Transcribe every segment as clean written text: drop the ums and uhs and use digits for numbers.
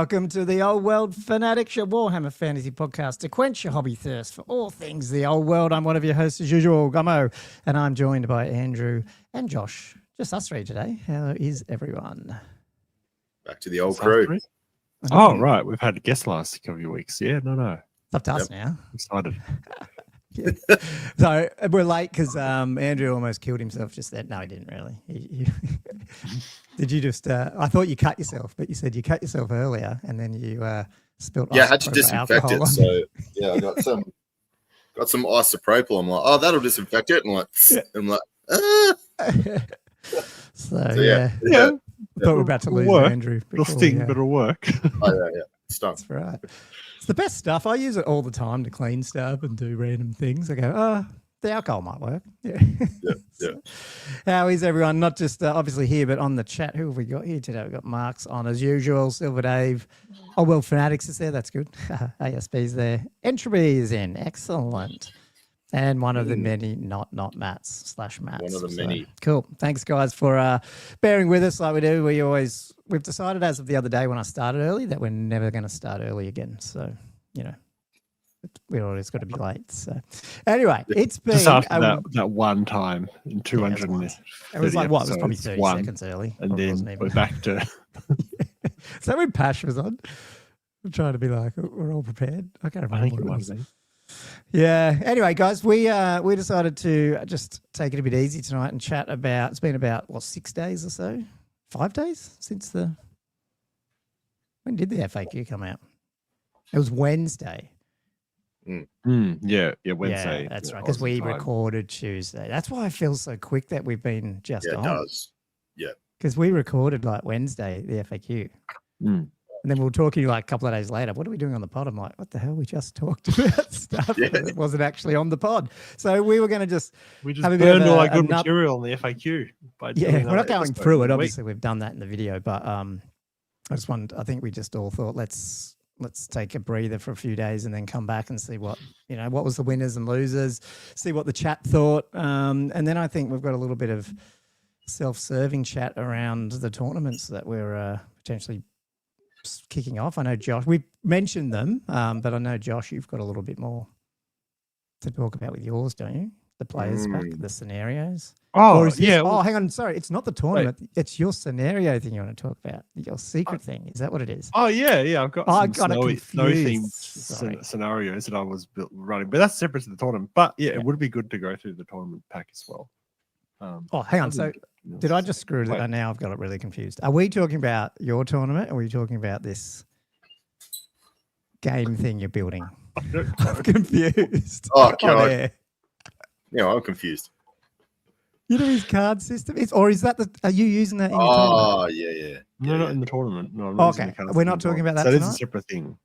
welcome to the Old World Fanatics, your Warhammer Fantasy podcast to quench your hobby thirst for all things the old world. I'm one of your hosts as usual, Gummo, and I'm joined by Andrew and Josh. Just us three today. How is everyone? Back to the old crew. Oh, right. We've had a guest last couple of weeks. Yeah, no. It's up to us now. I'm excited. Yeah. So we're late because Andrew almost killed himself just then. No, he didn't really. Did you just? I thought you cut yourself, but you said you cut yourself earlier, and then you spilled. Yeah, I had to disinfect it. So yeah, I got some isopropyl. I'm like, oh, that'll disinfect it. And So yeah. Thought we were about to lose Andrew. It'll sting, but it'll work. Oh yeah. Stop. That's right. It's the best stuff. I use it all the time to clean stuff and do random things. I go, oh, the alcohol might work. Yeah. Yeah. How is everyone? Not just obviously here, but on the chat. Who have we got here today? We've got Mark's on as usual. Silver Dave. Oh, well, Fanatics is there. That's good. ASB's there. Entropy is in. Excellent. And one of the many not Matts. One of the many. Cool. Thanks, guys, for bearing with us like we do. We've decided as of the other day when I started early that we're never going to start early again. So, we're always got to be late. So, anyway, it's been just after that one time in 200. Yeah, it was like what? It was probably 30 seconds early, and then we're back to. Is that when Pash was on? I'm trying to be like we're all prepared. I can't remember. I think it was. Yeah. Anyway, guys, we decided to just take it a bit easy tonight and chat about. It's been about 6 days or so, 5 days since when did the FAQ come out? It was Wednesday. Yeah, Wednesday. Yeah, that's right. Because we recorded Tuesday. That's why I feel so quick that we've been just on. It does. Yeah. Because we recorded Wednesday the FAQ. And then we were talking a couple of days later. What are we doing on the pod? I'm like, what the hell? We just talked about stuff that wasn't actually on the pod. So we were going to just burned all our good material on the FAQ. We're not going through it. Obviously, we've done that in the video, but I think we just all thought let's take a breather for a few days and then come back and see what was the winners and losers, see what the chat thought, and then I think we've got a little bit of self-serving chat around the tournaments that we're potentially kicking off. I know Josh, we've mentioned them, but I know Josh, you've got a little bit more to talk about with yours, don't you? The players back, the scenarios. Oh, yeah. Hang on. Sorry, it's not the tournament. Wait. It's your scenario thing you want to talk about. Your secret thing. Is that what it is? Oh, yeah. I've got some snow-themed scenarios that I was running, but that's separate to the tournament. But yeah, it would be good to go through the tournament pack as well. Hang on. So did I just screw it? Now I've got it really confused. Are we talking about your tournament or are we talking about this game thing you're building? I'm confused. Oh, God. Yeah, I'm confused. You know his card system? Are you using that in the tournament? Oh, yeah. No, not in the tournament. No, I'm not okay. We're not talking about that tonight? So that is a separate thing.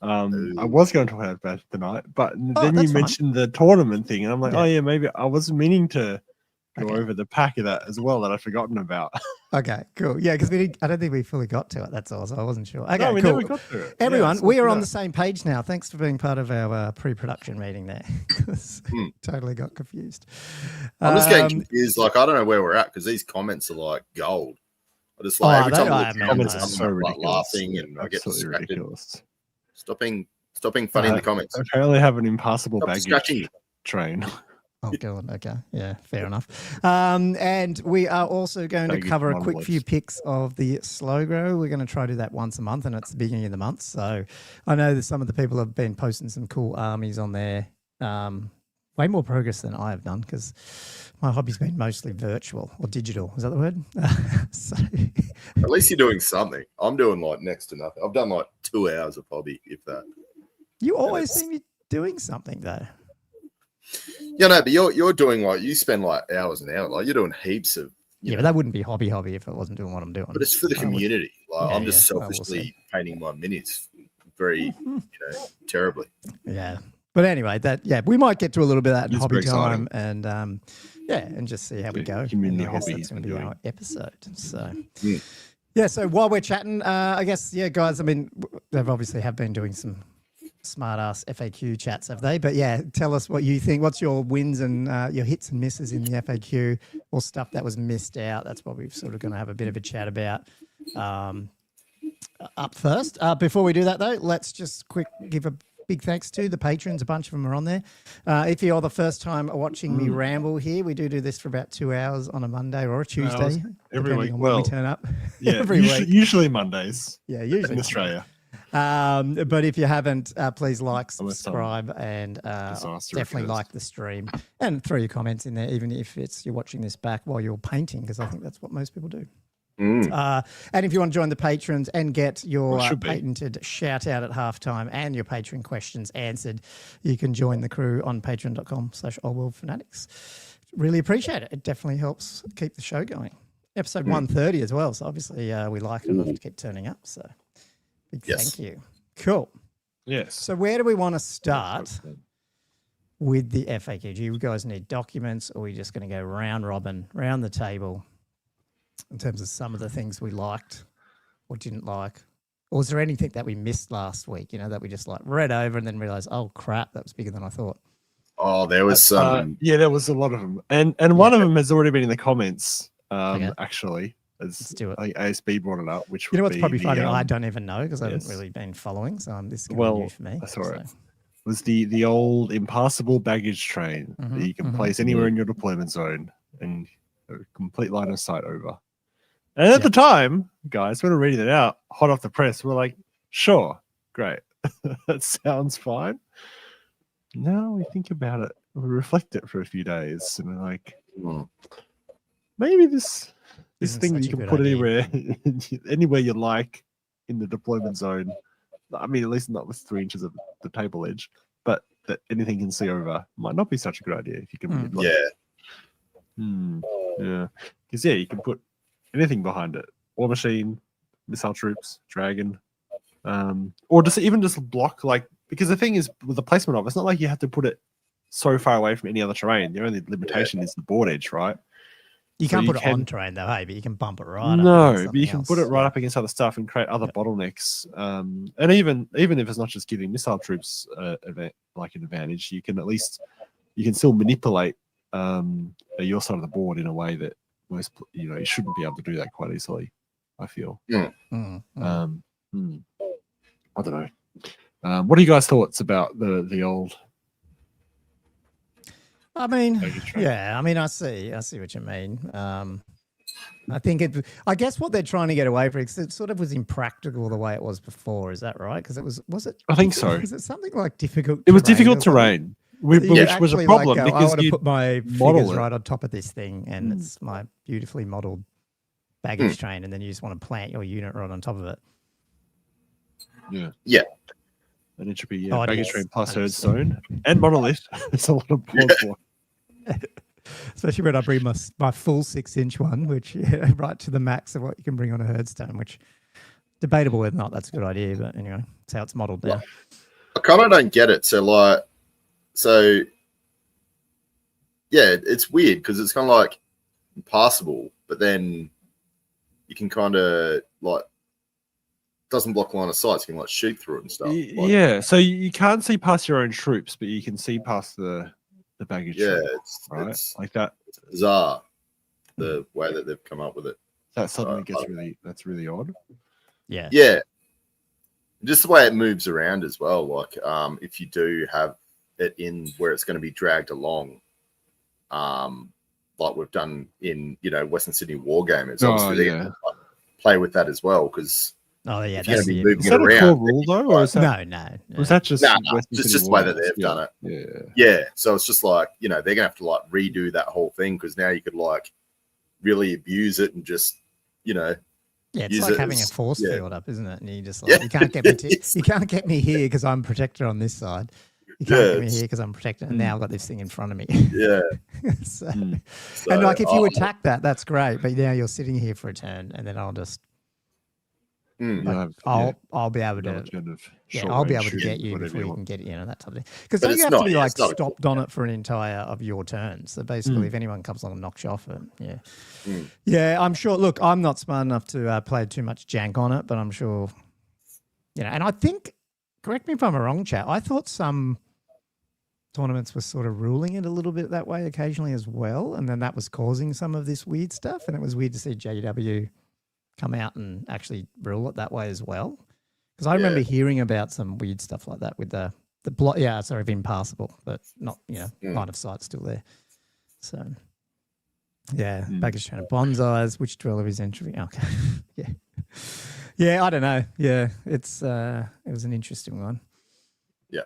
I was going to talk about that tonight, but then you mentioned the tournament thing, and I'm like, oh, yeah, maybe I was meaning to go over the pack of that as well that I'd forgotten about. Okay, cool. Yeah, because I don't think we fully got to it. That's all. So I wasn't sure. Okay, no, we cool. never got to it. Everyone, we are on the same page now. Thanks for being part of our pre-production meeting there. Totally got confused. I'm just getting confused. I don't know where we're at because these comments are like gold. I just every time I look at the comments, I'm laughing and I get distracted. Ridiculous. Stop being funny in the comments. I apparently have an impassable baggage train. Oh, God. Okay. Yeah, fair enough. And we are also going to cover a quick few picks of the slow grow. We're going to try to do that once a month, and it's the beginning of the month. So I know that some of the people have been posting some cool armies on there. Way more progress than I have done because my hobby's been mostly virtual or digital. Is that the word? So at least you're doing something. I'm doing next to nothing. I've done 2 hours of hobby, if that. You always seem to be doing something, though. Yeah, no, but you're doing you spend hours and hours. You're doing heaps of. But that wouldn't be hobby if I wasn't doing what I'm doing. But it's for the community. I'm just selfishly painting my minis very, terribly. Yeah, but anyway, we might get to a little bit of that in hobby time, and and just see how we go. Community hobby is going to be our episode. So. Yeah, so while we're chatting, I guess, guys, I mean, they've obviously have been doing some smart-ass FAQ chats, have they? But, tell us what you think. What's your wins and your hits and misses in the FAQ or stuff that was missed out? That's what we're sort of going to have a bit of a chat about. up first. Before we do that, though, let's just give a big thanks to the patrons. A bunch of them are on there. If you're the first time watching me ramble here, we do this for about 2 hours on a Monday or a Tuesday. Every week. On when we turn up. Yeah, every week. Usually Mondays. Yeah, usually in Australia. But if you haven't, please like, subscribe, and definitely like the stream. And throw your comments in there, even if you're watching this back while you're painting, because I think that's what most people do. And if you want to join the patrons and get your patented shout out at halftime and your patron questions answered, you can join the crew on patreon.com/oldworldfanatics. Really appreciate it. It definitely helps keep the show going. Episode 130 as well. So obviously we like it enough to keep turning up. So big thank you. Cool. Yes. So where do we want to start with the FAQ? Do you guys need documents, or are we just going to go round robin, round the table, in terms of some of the things we liked or didn't like? Or was there anything that we missed last week, that we just read over and then realized, oh, crap, that was bigger than I thought? Oh, there was some. There was a lot of them. And one of them has already been in the comments, actually. Let's do it. ASB brought it up, which what's probably funny? I don't even know because I haven't really been following, so this is going to be new for me. That's all right. It was the old impassable baggage train that you can place anywhere in your deployment zone and a complete line of sight over. And at the time, guys, when we were reading it out, hot off the press, we're like, sure, great. That sounds fine. Now we think about it, we reflect it for a few days, and we're like, maybe this thing that you can put anywhere you like in the deployment zone. I mean, at least not with 3 inches of the table edge, but that anything can see over might not be such a good idea if you can. Because you can put anything behind it: war machine, missile troops, dragon, or just block. Because the thing is with the placement of it's not like you have to put it so far away from any other terrain. The only limitation is the board edge, right? You can't put it on terrain though, hey, but you can bump it right up. No, but you can put it right up against other stuff and create other bottlenecks. And even if it's not just giving missile troops an advantage, you can still manipulate your side of the board in a way that most you shouldn't be able to do that quite easily. I feel. I don't know. What are you guys' thoughts about the old? I mean, I see what you mean. I think I guess what they're trying to get away from, it sort of was impractical the way it was before. Is that right? Because was it? I think so. Was it something like difficult? It was difficult terrain, which was a problem. Because I want to put my figures right on top of this thing, and it's my beautifully modelled baggage train, and then you just want to plant your unit right on top of it. Yeah. And it should be baggage train plus herd stone and monolith. It's a lot of board for. Especially when I bring my full 6-inch one, which right to the max of what you can bring on a herdstone, which debatable whether or not that's a good idea, but anyway, that's how it's modelled now. I kind of don't get it. So it's weird because it's kind of like impassable, but then you can kind of doesn't block line of sight, so you can shoot through it and stuff. So you can't see past your own troops, but you can see past the baggage. Yeah, train, it's like that. It's bizarre the way that they've come up with it. That suddenly that's really odd. Yeah. Just the way it moves around as well. If you do have it in where it's going to be dragged along, like we've done in Western Sydney War Game, it's obviously they're going to play with that as well because. Oh yeah, that's is that a core rule though, or is that, no? Was that just it's just the way that they've done it? Yeah. So it's just they're gonna have to redo that whole thing because now you could really abuse it and just it's like having a force field up, isn't it? And you just you can't get me you can't get me here because I'm protected on this side. You can't get me here because I'm protected, and now I've got this thing in front of me. Yeah. And if you attack that's great, but now you're sitting here for a turn, and then I'll just. I'll be able to. I'll be able to get you before you can get that type of thing. Because then you have to be stopped on it for an entire of your turn. So basically, if anyone comes along and knocks you off it, I'm sure. Look, I'm not smart enough to play too much jank on it, but I'm sure. And I think, correct me if I'm wrong, chat. I thought some tournaments were sort of ruling it a little bit that way occasionally as well, and then that was causing some of this weird stuff. And it was weird to see JW come out and actually rule it that way as well? Because I remember hearing about some weird stuff like that with the block. Yeah, sorry, impassable, but not, line of sight still there. So, yeah, baggage train of bonsais, which dweller is entry? Okay, yeah, I don't know. Yeah, it was an interesting one. Yeah,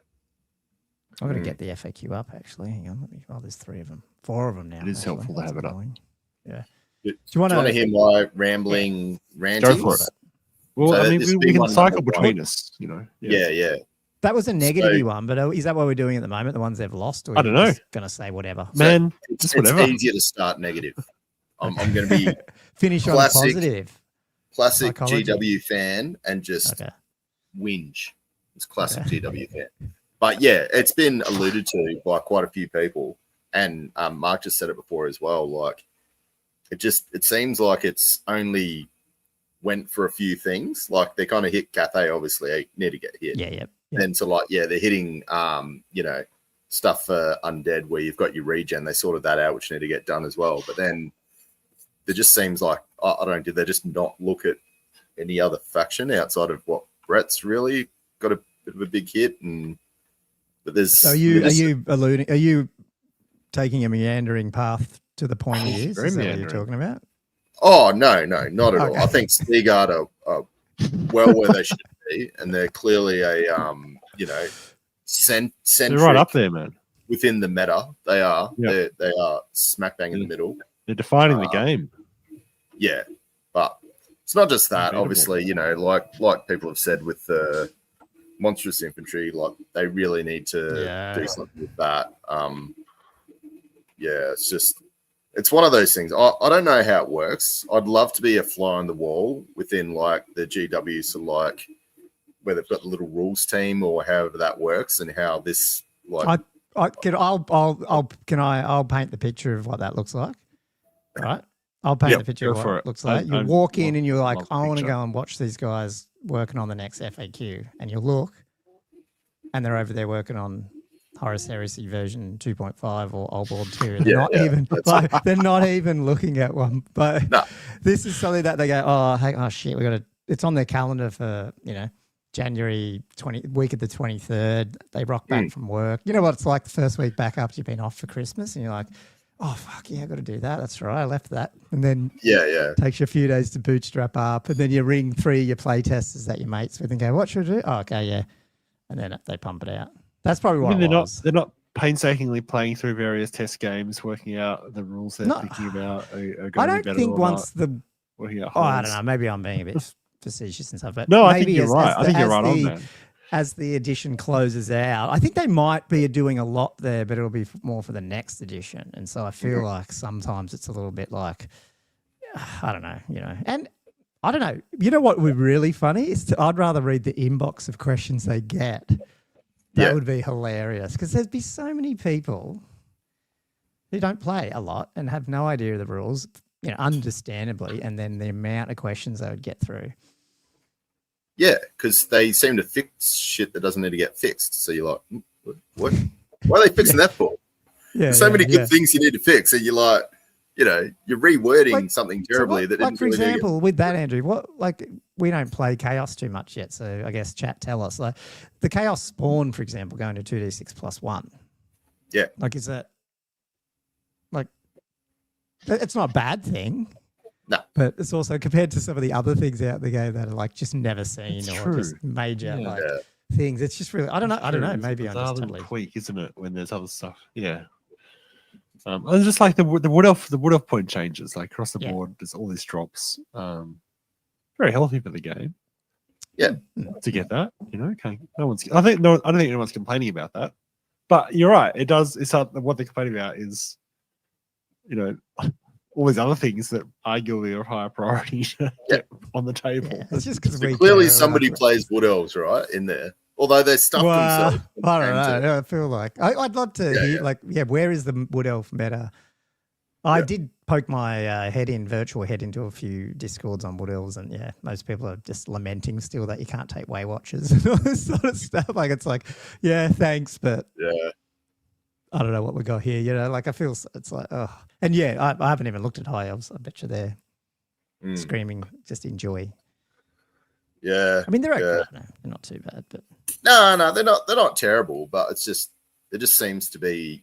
I'm going to get the FAQ up actually. Hang on, there's 4 of them now. It is helpful to have it up. Yeah. Do you want to hear my ranting? Go for it. Well, So I mean, we can cycle between us, Yeah. That was a negative one, but is that what we're doing at the moment? The ones they've lost? Or I don't know. Going to say whatever. Man, it's whatever. It's easier to start negative. I'm going to be finish on positive. Classic Psychology. GW fan and just whinge. It's classic GW fan. But yeah, it's been alluded to by quite a few people, and Mark just said it before as well. Like, it seems like it's only went for a few things. Like, they kind of hit Cathay, obviously, they need to get hit. Yeah. And so, like, they're hitting, stuff for undead where you've got your regen. They sorted that out, which need to get done as well. But then it just seems like, I don't know, did they just not look at any other faction outside of what Brett's really got a bit of a big hit? But there's. So are you taking a meandering path to the point he is? Is that what you're talking about? Oh, no, not at all. I think Seagard are well where they should be, and they're clearly a centric. They're right up there, man. Within the meta, they are. Yeah. They are smack bang in the middle. They're defining the game. Yeah, but it's not just that. Obviously, like people have said with the monstrous infantry, like they really need to do something with that. It's one of those things. I don't know how it works. I'd love to be a fly on the wall within like the GW, so like where they've got the little rules team or however that works, and how this like. I'll paint the picture of what that looks like. Right. I'll paint the picture of what it looks like. You walk in and you're like, I want to go and watch these guys working on the next FAQ, and you look, and they're over there working on Horus Heresy version 2.5 or Old World 2. They're not even looking at one. But this is something that they go, oh shit, it's on their calendar for, January week of the 23rd. They rock back from work. You know what it's like the first week back after you've been off for Christmas, and you're like, oh fuck yeah, I got to do that. That's right, I left that. And then it takes you a few days to bootstrap up, and then you ring 3 of your play testers that your mates with and go, what should I do? Oh, okay, yeah. And then they pump it out. That's probably what they're not painstakingly playing through various test games, working out the rules they're thinking about. I don't think once the. I don't know. Maybe I'm being a bit facetious and stuff, but no, I think you're right. I think you're right on that. As the edition closes out, I think they might be doing a lot there, but it'll be more for the next edition. And so I feel like sometimes it's a little bit like, I don't know, and I don't know. You know what would be really funny is I'd rather read the inbox of questions they get. That would be hilarious, because there'd be so many people who don't play a lot and have no idea of the rules, understandably, and then the amount of questions they would get through. Yeah, because they seem to fix shit that doesn't need to get fixed. So you're like, what? Why are they fixing that for? There's so many good things you need to fix, and you're like, you're rewording something terribly. For example, with that, Andrew, we don't play Chaos too much yet, so I guess chat tell us. Like the Chaos spawn, for example, going to 2d6 + 1. Yeah. Is that it's not a bad thing. No. But it's also compared to some of the other things out in the game that are just never seen just major things. It's just really I don't know. Maybe I'm just totally tweak, isn't it? When there's other stuff. Yeah. And just like the wood elf point changes, like across the board, there's all these drops. Very healthy for the game. Yeah. To get that, I don't think anyone's complaining about that. But you're right. It does. It's what they're complaining about is, all these other things that arguably are higher priority on the table. Yeah, it's just because clearly somebody plays Wood Elves, right, in there. Although they stuffed themselves. I don't know. I feel like I'd love to hear, where is the Wood Elf meta? I did poke my virtual head into a few Discords on Wood Elves, and most people are just lamenting still that you can't take Way Watchers and all this sort of stuff. Like it's like, thanks, but I don't know what we got here. I feel it's like, oh. And I haven't even looked at High Elves. I bet you they're screaming, just enjoy. Yeah. I mean, they're okay. No, they're not too bad, but no, they're not terrible, but it just seems to be,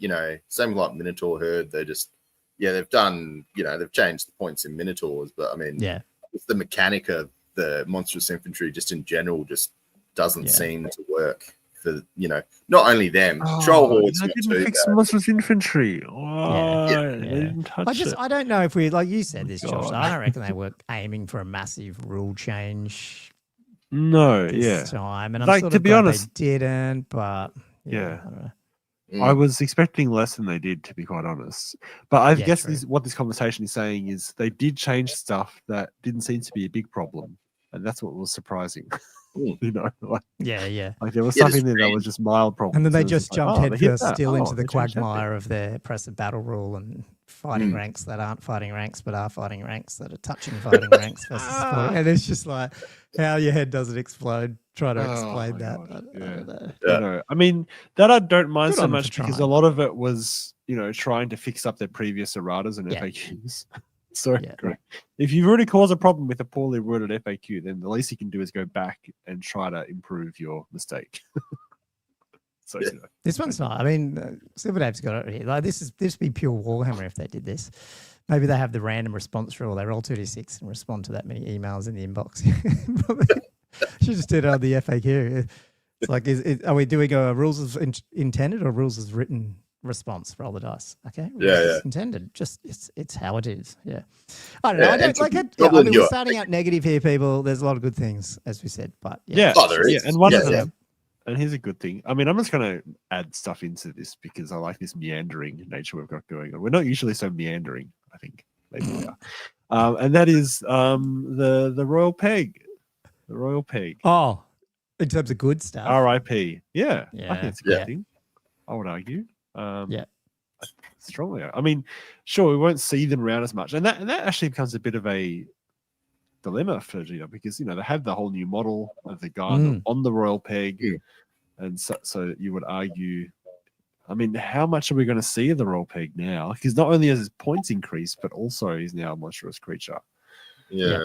same like Minotaur Herd. They just, they've done, they've changed the points in Minotaurs, but I mean, it's the mechanic of the monstrous infantry just in general just doesn't seem to work for, not only them, Troll Hordes. I didn't fix monstrous infantry. They didn't touch it. I don't know if we, like you said this, Josh, I don't reckon they were aiming for a massive rule change. No, this time, and I'm like, sort to of be glad honest, they didn't. But I don't know. I was expecting less than they did, to be quite honest. But I guess what this conversation is saying is they did change stuff that didn't seem to be a big problem, and that's what was surprising. Like there was stuff in there that was just mild problems, and then they just jumped headfirst still into the quagmire of their oppressive battle rule and fighting ranks that aren't fighting ranks but are fighting ranks that are touching fighting ranks versus and it's just like how your head doesn't explode. Try to explain that. I don't know. I mean, that I don't mind so much because a lot of it was, trying to fix up their previous erratas and FAQs. So if you've already caused a problem with a poorly worded FAQ, then the least you can do is go back and try to improve your mistake. So this one's not. I mean, Silver Dave's got it here. Like this would be pure Warhammer if they did this. Maybe they have the random response rule. They roll 2d6 and respond to that many emails in the inbox. She just did it on the FAQ. It's like, are we doing a rules as intended or rules as written response? Roll the dice. Okay. Intended. Just it's how it is. Yeah. I don't know. I don't like it. I mean, we're starting out negative here, people. There's a lot of good things, as we said, but there is. And one of them. And here's a good thing. I mean, I'm just going to add stuff into this because I like this meandering nature we've got going on. We're not usually so meandering, I think. Maybe we are. And that is the Royal Peg. The Royal Peg. Oh, in terms of good stuff. RIP. Yeah. I think it's a good thing. I would argue. Strongly. I mean, sure, we won't see them around as much. And that actually becomes a bit of a dilemma for Vegeta because, they have the whole new model of the gun on the Royal Peg. And so you would argue, I mean, how much are we going to see of the Royal Peg now? Because not only has his points increased, but also he's now a monstrous creature. Yeah.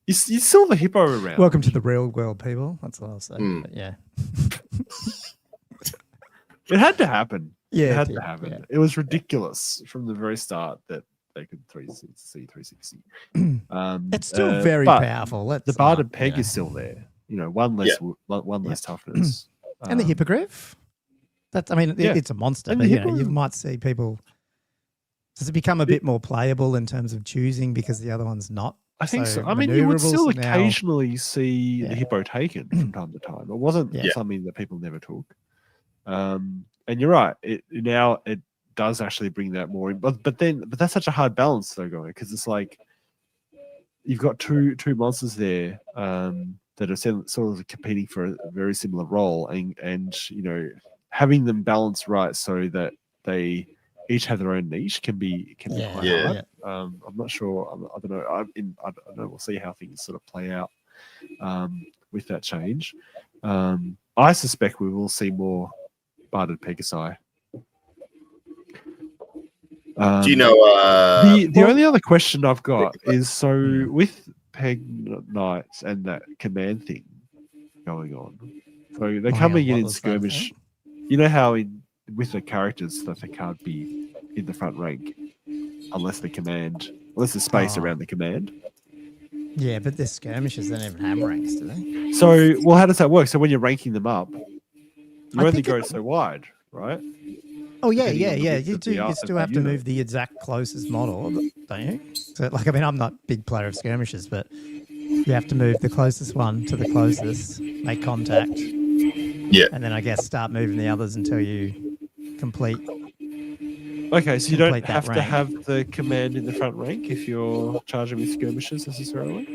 You saw the hippo around. Welcome to the real world, people. That's what I'll say. But it had to happen. Yeah, it had to happen. Yeah. It was ridiculous from the very start that they could see 360. It's still very powerful. The Barded Peg is still there. One less toughness. And the Hippogriff. It's a monster. But you might see people. Does it become a bit more playable in terms of choosing because the other one's not? I think so. I mean, you would still occasionally see the hippo taken from time to time. It wasn't something that people never took. And you're right. It does actually bring that more in. But that's such a hard balance though, going because it's like you've got two monsters there that are sort of competing for a very similar role, and having them balanced right so that they each have their own niche can be quite hard. I'm not sure. I don't know. I don't know. We'll see how things sort of play out with that change. I suspect we will see more Barded Pegasi. Do you know? The only other question I've got is with Peg Knights and that command thing going on. So they're coming in skirmish. You know how with the characters that they can't be in the front rank unless there's space around the command. Yeah, but the skirmishers don't even have ranks, do they? So, how does that work? So when you're ranking them up, you only go so wide, right? Oh yeah. You still have to move the exact closest model, don't you? So, I'm not a big player of skirmishers, but you have to move the closest one to the closest, make contact. Yeah. And then I guess start moving the others until you complete. Okay, so you don't have to have the command in the front rank if you're charging with skirmishers necessarily?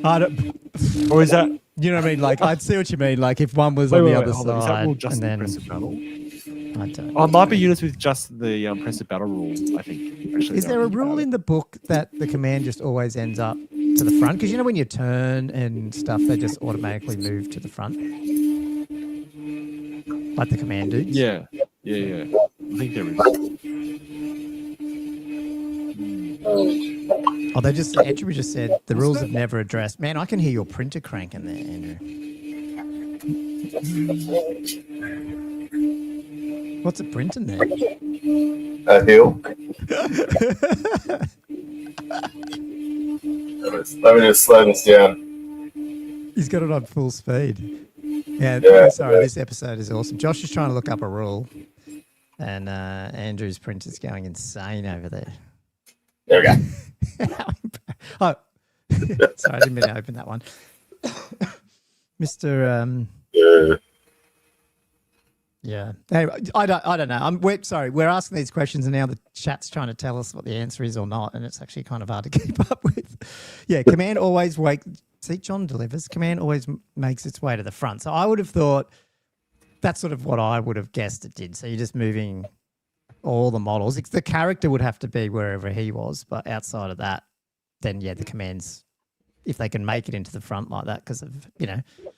I don't. Or is that... You know what I mean? I'd see what you mean. If one was on the other side. Is that rule just the impressive battle? I don't know. It might be units with just the impressive battle rule, I think. Is there a rule in the book that the command just always ends up to the front? Because when you turn and stuff, they just automatically move to the front. Like the command dudes? Yeah. I think there is. Oh, Andrew just said the rules have never addressed. Man, I can hear your printer cranking there, Andrew. What's it printing there? A hill. Let me just slow this down. He's got it on full speed. Yeah, sorry, this episode is awesome. Josh is trying to look up a rule, and Andrew's printer's going insane over there. There we go. Oh, sorry, I didn't mean to open that one. Mr. Yeah. Anyway, I don't know. We're asking these questions and now the chat's trying to tell us what the answer is or not, and it's actually kind of hard to keep up with. Yeah, command always see, John delivers. Command always makes its way to the front. So I would have thought that's sort of what I would have guessed it did. So you're just moving all the models. The character would have to be wherever he was, but outside of that, then yeah, the commands, if they can make it into the front like that, because of,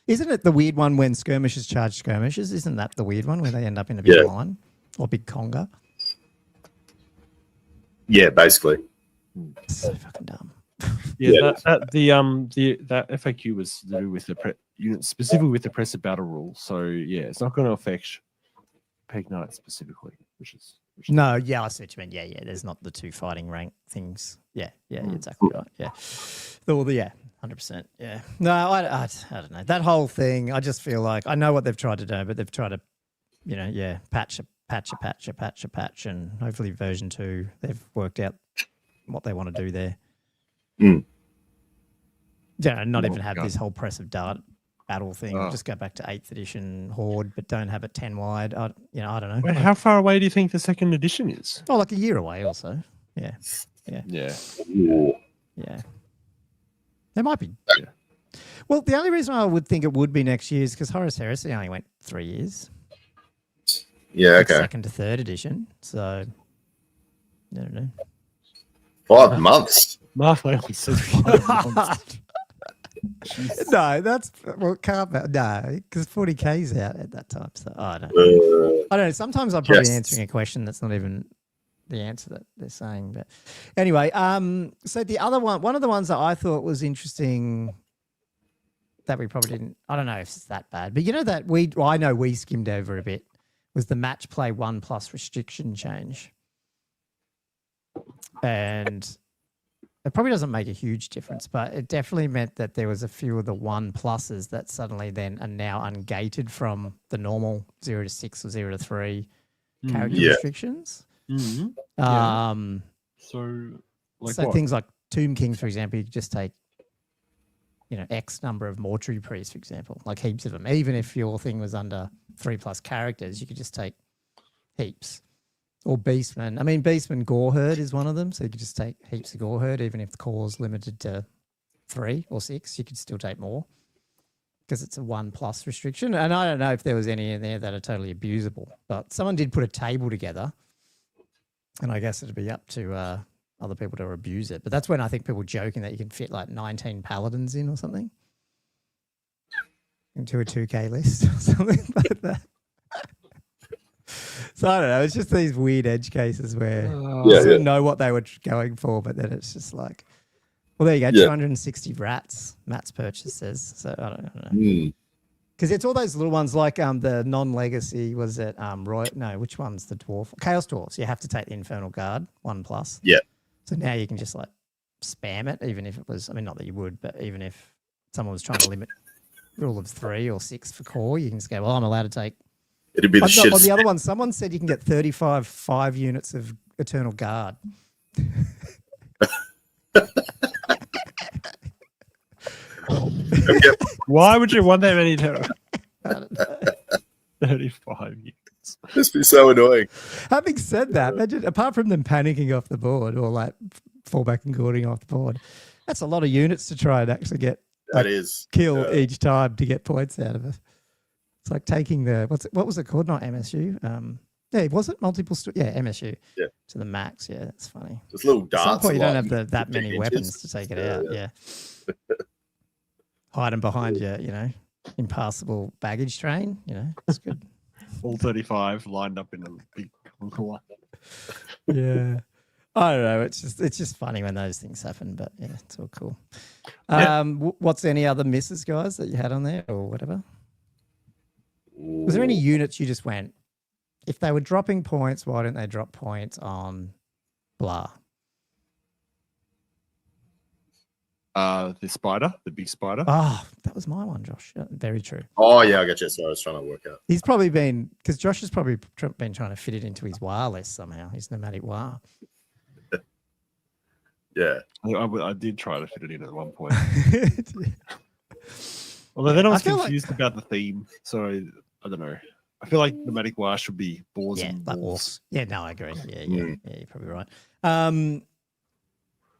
isn't it the weird one when skirmishers charge skirmishers? Isn't that the weird one where they end up in a big line or big conga? Yeah, basically. So fucking dumb. Yeah, that FAQ was to do with the specifically with the presser battle rule. So yeah, it's not going to affect Peg Knight specifically, which is no, yeah, I see what you mean. Yeah, there's not the two fighting rank things. Yeah, exactly right. Yeah, 100%. Yeah, no, I don't know that whole thing. I just feel like I know what they've tried to do, but they've tried to, patch, and hopefully version 2 they've worked out what they want to do there. Not even have this whole press of dart battle thing. Just go back to 8th edition Horde, but don't have it 10 wide. I don't know. Wait, how far away do you think the 2nd edition is? Oh, like a year away or so. Yeah. There might be. Yeah. Well, the only reason I would think it would be next year is because Horus Heresy only went 3 years. Yeah, okay. 2nd to 3rd edition. So, I don't know. 5 months. Martha said 5 months. No, it can't be. No, because 40K's out at that time. So I don't know. I don't know. Sometimes I'm probably answering a question that's not even the answer that they're saying. But anyway, so the other one of the ones that I thought was interesting that we probably didn't, I don't know if it's that bad, but that I know we skimmed over a bit, was the match play 1+ restriction change. And it probably doesn't make a huge difference, but it definitely meant that there was a few of the 1+ that suddenly then are now ungated from the normal 0 to 6 or 0 to 3 character restrictions. Mm-hmm. So things like Tomb Kings, for example, you could just take, X number of mortuary priests, for example, like heaps of them. Even if your thing was under 3+ characters, you could just take heaps. Or Beastman. I mean, Beastman Gore Herd is one of them, so you could just take heaps of Gore Herd, even if the core's limited to 3 or 6, you could still take more because it's a 1+ restriction. And I don't know if there was any in there that are totally abusable, but someone did put a table together, and I guess it'd be up to other people to abuse it. But that's when I think people were joking that you can fit like 19 paladins in or something into a 2K list or something like that. So I don't know. It's just these weird edge cases where you didn't know what they were going for, but then it's just like, well, there you go, 260 rats. Matt's purchase says. So I don't know. Because it's all those little ones like the non-legacy. Was it which one's the dwarf? Chaos Dwarfs. You have to take the Infernal Guard 1+. Yeah. So now you can just like spam it, even if it was. I mean, not that you would, but even if someone was trying to limit rule of 3 or 6 for core, you can just go, well, I'm allowed to take. It'd be the shit. On the other one, someone said you can get 35 5 units of Eternal Guard. Why would you want that many Eternal? 35 units. This be so annoying. Having said that, imagine, apart from them panicking off the board or like fallback and gourding off the board, that's a lot of units to try and actually get. Kill each time to get points out of it. It's like taking what was it called? Not MSU. Was it multiple? MSU. Yeah. To the max. Yeah, that's funny. Just little darts. At some point, you don't have that many weapons to take it out. Yeah. Hiding behind your, impassable baggage train. It's good. All 35 lined up in a big line. Yeah. I don't know. It's just funny when those things happen, but yeah, it's all cool. Yeah. What's any other misses, guys, that you had on there or whatever? Was there any units you just went, if they were dropping points, why didn't they drop points on blah? The spider, the big spider. Oh, that was my one, Josh. Very true. Oh, yeah, I get you. So I was trying to work out. He's probably been, because Josh has probably been trying to fit it into his WAR list somehow, his nomadic WAR. Yeah. I did try to fit it in at one point. Although then I was confused about the theme. So I don't know. I feel like nomadic WAR should be boars and wolves. Yeah, no, I agree. Yeah, you're probably right.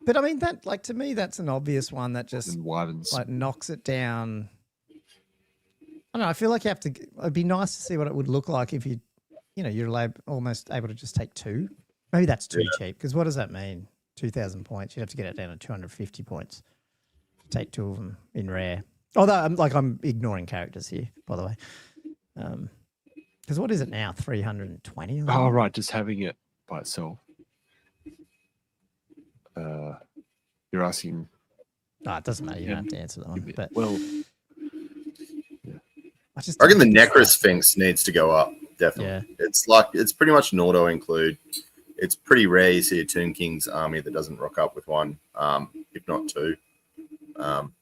But I mean, that, like, to me, that's an obvious one that just like knocks it down. I don't know. I feel like you have to. It'd be nice to see what it would look like if you're almost able to just take 2. Maybe that's too cheap, because what does that mean? 2,000 points. You'd have to get it down to 250 points. Take 2 of them in rare. Although I'm ignoring characters here, by the way. Because what is it now? 320? Oh, right. Just having it by itself. You're asking. No, it doesn't matter. You don't have to answer that one. But I reckon the Necro Sphinx needs to go up. Definitely. Yeah. It's pretty much an auto include. It's pretty rare you see a Tomb King's army that doesn't rock up with 1, if not 2.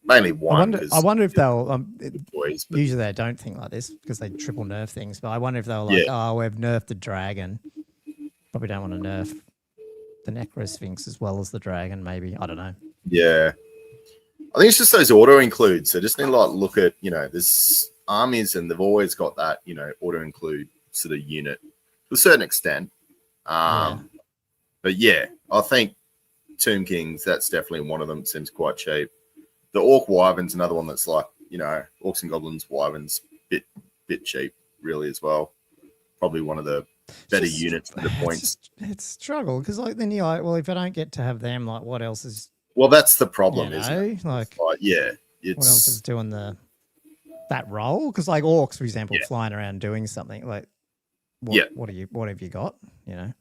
Mainly 1. I wonder if they'll. Usually they don't think like this because they triple nerf things. But I wonder if they'll we've nerfed the dragon. Probably don't want to nerf the Necro Sphinx as well as the dragon. Maybe, I don't know. Yeah, I think it's just those auto includes. They just need to look at there's armies and they've always got that auto include sort of unit to a certain extent. But yeah, I think Tomb Kings, that's definitely one of them. Seems quite cheap. The Orc Wyvern's another one that's like, Orcs and Goblins Wyverns, bit cheap really as well. Probably one of the better units for the points. It's struggle because then you're like, well, if I don't get to have them, like what else is? Well, that's the problem, isn't it? Like what else is doing that role? Because like Orcs, for example, flying around doing something like. What have you got? Well,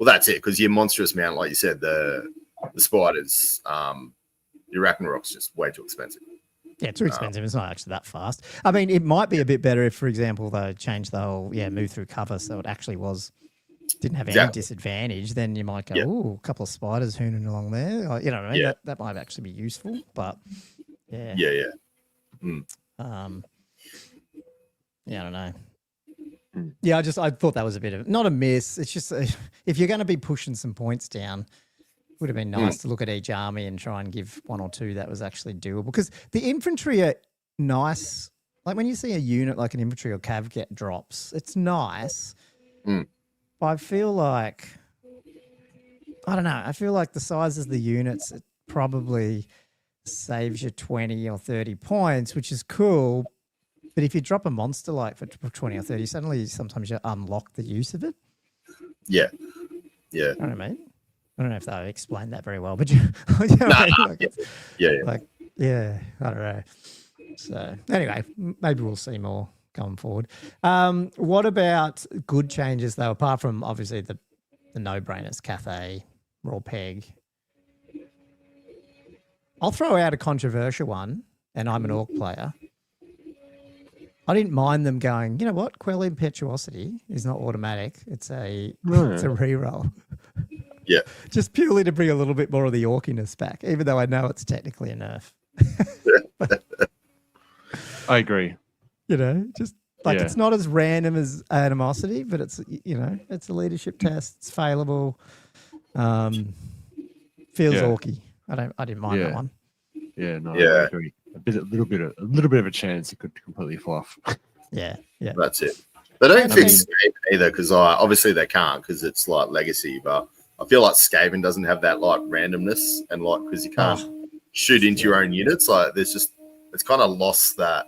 that's it, because your monstrous mount, like you said, the spiders, your Ragnarok's just way too expensive. Yeah, too expensive. It's not actually that fast. I mean, it might be a bit better if, for example, they changed the whole move through cover, so it actually didn't have any disadvantage. Then you might go, a couple of spiders hooning along there. What I mean? That might actually be useful. But I don't know. Yeah, I thought that was a bit of not a miss. It's just if you're going to be pushing some points down, it would have been nice to look at each army and try and give 1 or 2 that was actually doable. Because the infantry are nice. Like when you see a unit like an infantry or cav get drops, it's nice. But I feel like the sizes of the units, it probably saves you 20 or 30 points, which is cool. But if you drop a monster like for 20 or 30, suddenly sometimes you unlock the use of it. Yeah. I don't know, mate. I don't know if they explained that very well, but I don't know. So anyway, maybe we'll see more going forward. What about good changes though, apart from obviously the no-brainers, Cathay, Raw Peg? I'll throw out a controversial one, and I'm an Orc player. I didn't mind them going, you know what? Quell Impetuosity is not automatic. It's a reroll. Yeah. Just purely to bring a little bit more of the Orkiness back, even though I know it's technically a nerf. I agree. Just like it's not as random as Animosity, but it's it's a leadership test. It's failable. Feels orky. I didn't mind that one. Yeah, no, I agree. A little bit of a chance it could completely fluff. Yeah. That's it. They don't fix Skaven either, because obviously they can't, because it's like legacy. But I feel like Skaven doesn't have that like randomness, and like because you can't shoot into your own units. Like it's kind of lost that,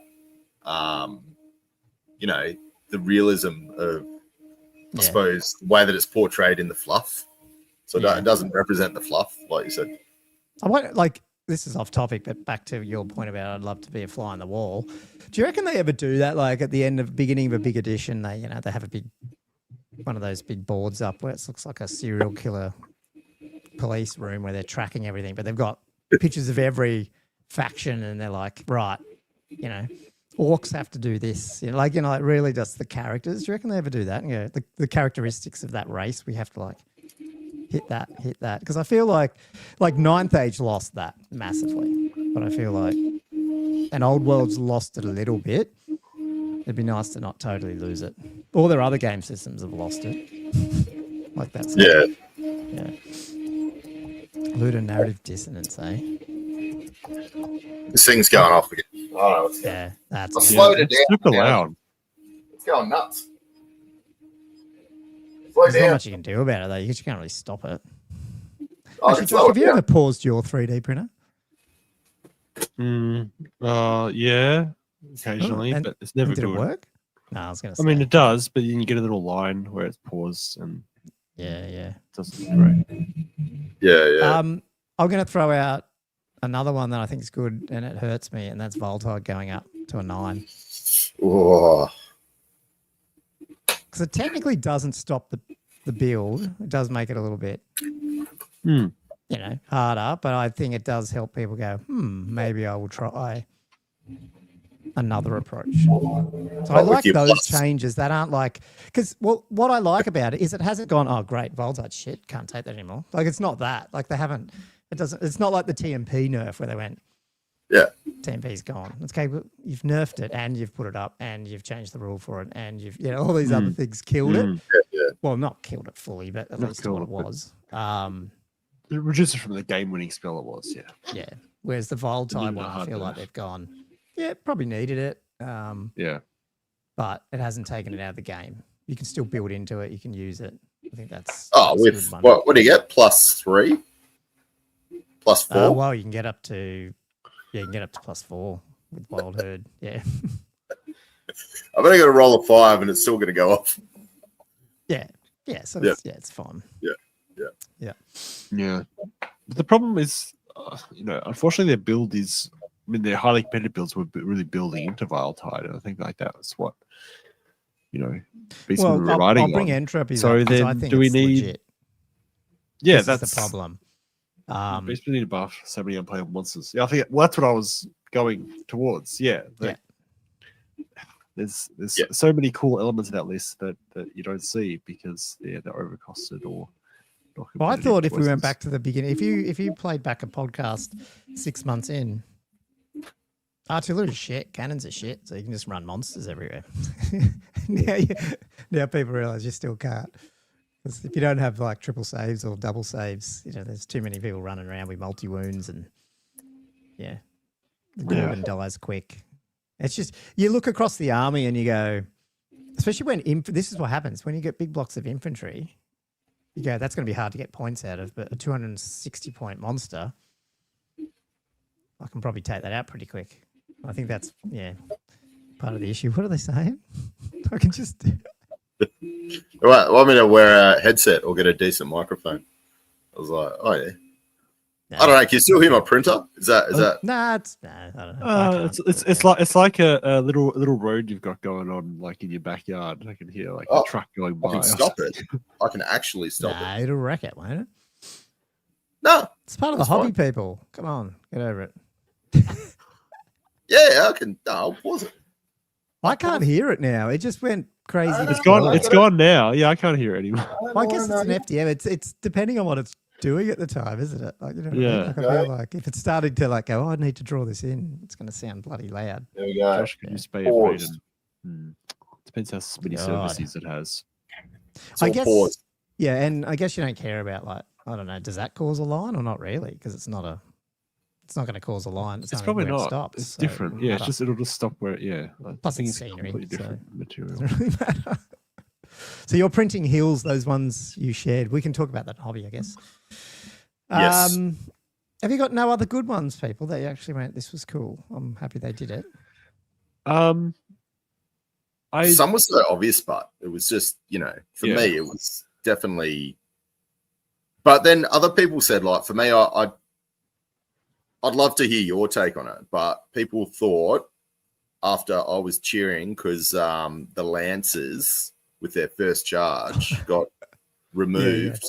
the realism of I suppose the way that it's portrayed in the fluff. So it doesn't represent the fluff, like you said. I want this is off topic, but back to your point about I'd love to be a fly on the wall. Do you reckon they ever do that? Like at the beginning of a big edition, they have one of those big boards up where it looks like a serial killer police room where they're tracking everything, but they've got pictures of every faction, and they're like, right, you know, orcs have to do this, like really just the characters. Do you reckon they ever do that? And the characteristics of that race, we have to like hit that, because I feel like Ninth Age lost that massively, but I feel like, and Old World's lost it a little bit. It'd be nice to not totally lose it. All their other game systems have lost it. Like that's yeah. Ludo narrative dissonance, eh? This thing's going off again. Oh, yeah, that's I slowed it down. Super loud. It's going nuts. There's not much you can do about it though. You can't really stop it. Actually, Josh, have you ever paused your 3D printer? Yeah, occasionally, but it's never did good. It work? No, I was going to say. I mean, it does, but then you get a little line where it's paused and it doesn't look great. Yeah. I'm going to throw out another one that I think is good, and it hurts me, and that's Voltide going up to a 9. Oh. Because it technically doesn't stop the build. It does make it a little bit, harder, but I think it does help people go, maybe I will try another approach. So I like those changes that aren't like, because what I like about it is it hasn't gone, oh great, Voltide shit, can't take that anymore. Like it's not that. Like they haven't, it's not like the TMP nerf where they went, TMP's gone. It's okay, but you've nerfed it and you've put it up and you've changed the rule for it and you've, all these other things killed it. Yeah. Well, not killed it fully, but at least what it was. It reduced it from the game-winning spell it was, Yeah. Whereas the Voltide one, I feel like they've gone, probably needed it. But it hasn't taken it out of the game. You can still build into it. You can use it. I think that's with what do you get? +3? +4? Well, you can get up to +4 with Wild Herd. Yeah. I've only got to roll a 5 and it's still going to go off. Yeah. So it's fine. Yeah. But the problem is, unfortunately, their build is. I mean, their highly competitive builds were really building into Viletide, and I think like that was what Beastmen were riding I'll bring on. entropy. So then, I think do we need? Legit. Yeah, that's the problem. Beastmen need to buff so many unplayable monsters. Yeah, I think that's what I was going towards. There's so many cool elements in that list that you don't see because they're overcosted or. Well, I thought if we went back to the beginning, if you played back a podcast 6 months in, artillery is shit, cannons are shit, so you can just run monsters everywhere. now people realize you still can't. If you don't have like triple saves or double saves, there's too many people running around with multi wounds, and the Gorgon dies quick. It's just you look across the army and you go, especially when this is what happens when you get big blocks of infantry. You go, that's going to be hard to get points out of, but a 260-point monster, I can probably take that out pretty quick. I think that's, part of the issue. What are they saying? I can just... Want me to wear a headset or get a decent microphone? I was like, oh, yeah. No. I don't know. Can you still hear my printer? Is that? Nah, I don't know. It's like a little road you've got going on, like in your backyard. I can hear like a truck going by. I can stop it. I can actually stop it. It'll wreck it, won't it? No, it's part of the hobby, people. Come on, get over it. I can. No, I'll pause it. I can't hear it now. It just went crazy. It's gone. It's gone now. Yeah, I can't hear it anymore. Well, I guess it's an FDM. It's depending on what it's doing at the time, isn't it? Like, what I mean? Like, I feel like if it's starting to like go, I need to draw this in, it's going to sound bloody loud. There we go. Josh, can you spay it? Depends how many services it has. I guess. Yeah, and I guess you don't care about like I don't know. Does that cause a line or not really? Because it's not going to cause a line. It's probably not. It stops, it's different. Yeah, it'll just stop where. Yeah. Plus, it's scenery. Completely different material. Doesn't really matter. So you're printing hills, those ones you shared. We can talk about that hobby, I guess. Yes. Have you got no other good ones, people, that you actually went, this was cool? I'm happy they did it. Some was so obvious, but it was just, for me, it was definitely. But then other people said, like, for me, I'd love to hear your take on it. But people thought after I was cheering because the Lancers with their first charge got removed.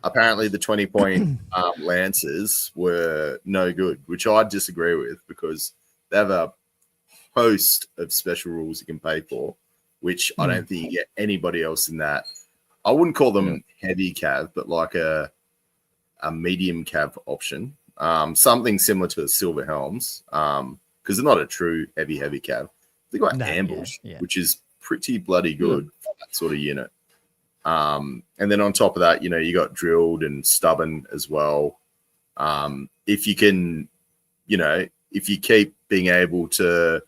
apparently the 20-point Lancers were no good, which I disagree with because they have a host of special rules you can pay for, which I don't think you get anybody else in that. I wouldn't call them heavy cav, but like a medium cav option. Something similar to the Silver Helms, because they're not a true heavy cav. They got ambush, which is pretty bloody good for that sort of unit. And then on top of that, you got drilled and stubborn as well. If you can, if you keep being able to,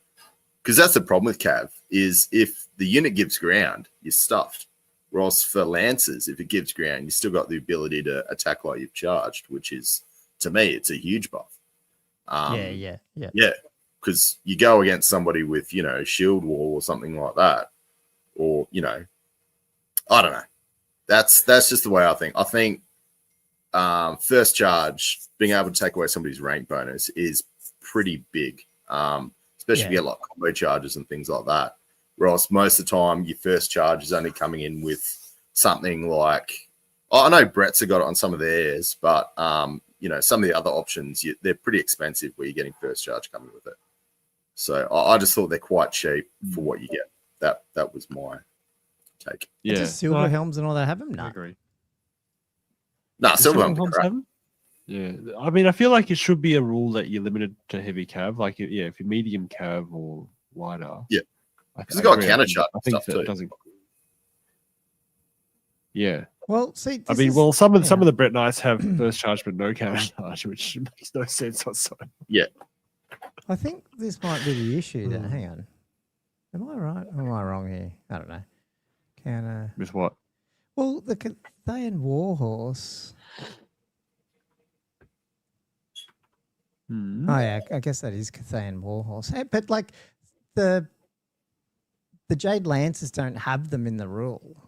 because that's the problem with cav, is if the unit gives ground, you're stuffed. Whereas for Lancers, if it gives ground, you still got the ability to attack like you've charged, which is, to me, it's a huge buff. Yeah. Because you go against somebody with, shield wall or something like that, or, I don't know. That's just the way I think. I think first charge, being able to take away somebody's rank bonus is pretty big, especially if you get like combo charges and things like that. Whereas most of the time, your first charge is only coming in with something like, I know Brett's have got it on some of theirs, but some of the other options, they're pretty expensive where you're getting first charge coming with it. So I just thought they're quite cheap for what you get. That was my take. Yeah. Does Silver Helms and all that have them? No. I agree. No, Silver Helms have them? Yeah. I mean, I feel like it should be a rule that you're limited to heavy cav. Like, if you're medium cav or wider. Yeah. Because it's got counter charge stuff too. Doesn't. Yeah. Well, see, some of the Brett Knights have first charge but no counter charge, which makes no sense whatsoever. Yeah. I think this might be the issue. Then, hang on. Am I right? Or am I wrong here? I don't know. Counter with what? Well, the Cathayan Warhorse. Oh yeah, I guess that is Cathayan Warhorse. Hey, but like the Jade Lancers don't have them in the rule.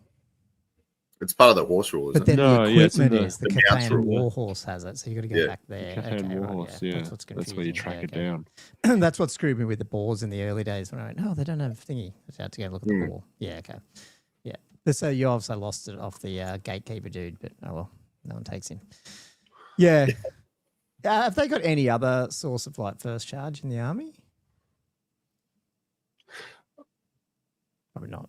It's part of the horse rule, isn't it? But then the equipment is the Cathayan Warhorse has it, so you got to go back there. Cathayan Warhorse, That's what's confusing. That's where you track it down. That's what screwed me with the boars in the early days when I went, they don't have thingy. I just had to go look at the boar. Yeah, okay. Yeah. So you obviously lost it off the gatekeeper dude, but oh well, no one takes him. Yeah. Have they got any other source of like first charge in the army? Probably not.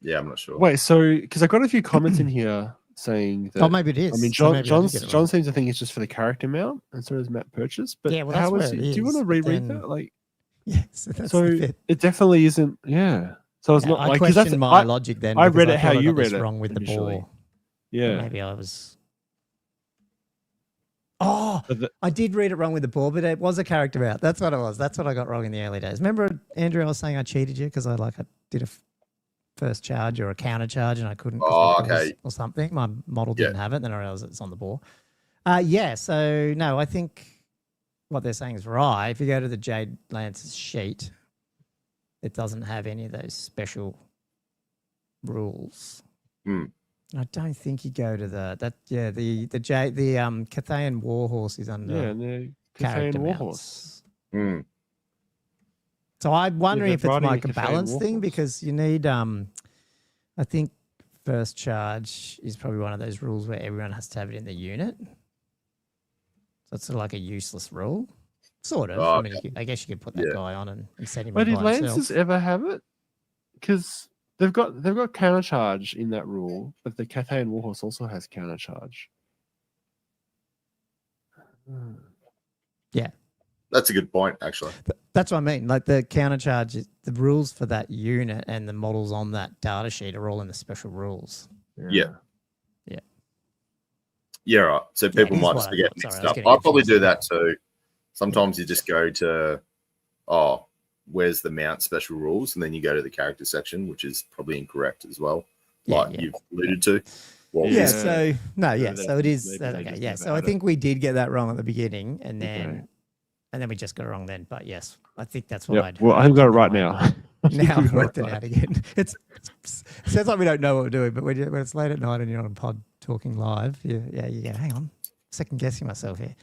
Yeah, I'm not sure. Wait, so because I got a few comments in here saying that. Oh, maybe it is. I mean, John seems to think it's just for the character mount, and so does Matt Purchase. But yeah, well, how is it? Do you want to reread that? Like, yes, so it definitely isn't. Yeah, so it's not I like question my logic. Then I read it how you read it wrong with initially. The ball. Yeah, maybe I was. Oh, I did read it wrong with the ball, but it was a character mount. That's what it was. That's what I got wrong in the early days. Remember, Andrew, I was saying I cheated you because I did a first charge or a counter charge and I couldn't or something. My model didn't have it. Then I realized it's on the ball. So no, I think what they're saying is right. If you go to the Jade Lance's sheet, it doesn't have any of those special rules. I don't think you go to the Cathayan Warhorse is under the character Cathayan Warhorse. So I'm wondering if it's like a balance thing because you need, I think first charge is probably one of those rules where everyone has to have it in the unit. So it's sort of like a useless rule. Sort of. I mean, I guess you could put that guy on and set him. But did Lancers ever have it? Because they've got counter charge in that rule, but the Cathayan Warhorse also has counter charge. Yeah. That's a good point, actually. That's what I mean. Like the counter charge, the rules for that unit and the models on that data sheet are all in the special rules. Yeah, right. So people might just get mixed up. I probably do that too. Sometimes you just go to, where's the mount special rules? And then you go to the character section, which is probably incorrect as well, you've alluded to. So it is. Okay, yeah. So I think we did get that wrong at the beginning, and then we just got it wrong then. But yes, I think that's what I'd. Well, I've got it right now. Now I've worked it out again. It sounds like we don't know what we're doing, but when it's late at night and you're on a pod talking live, you go, hang on, second guessing myself here.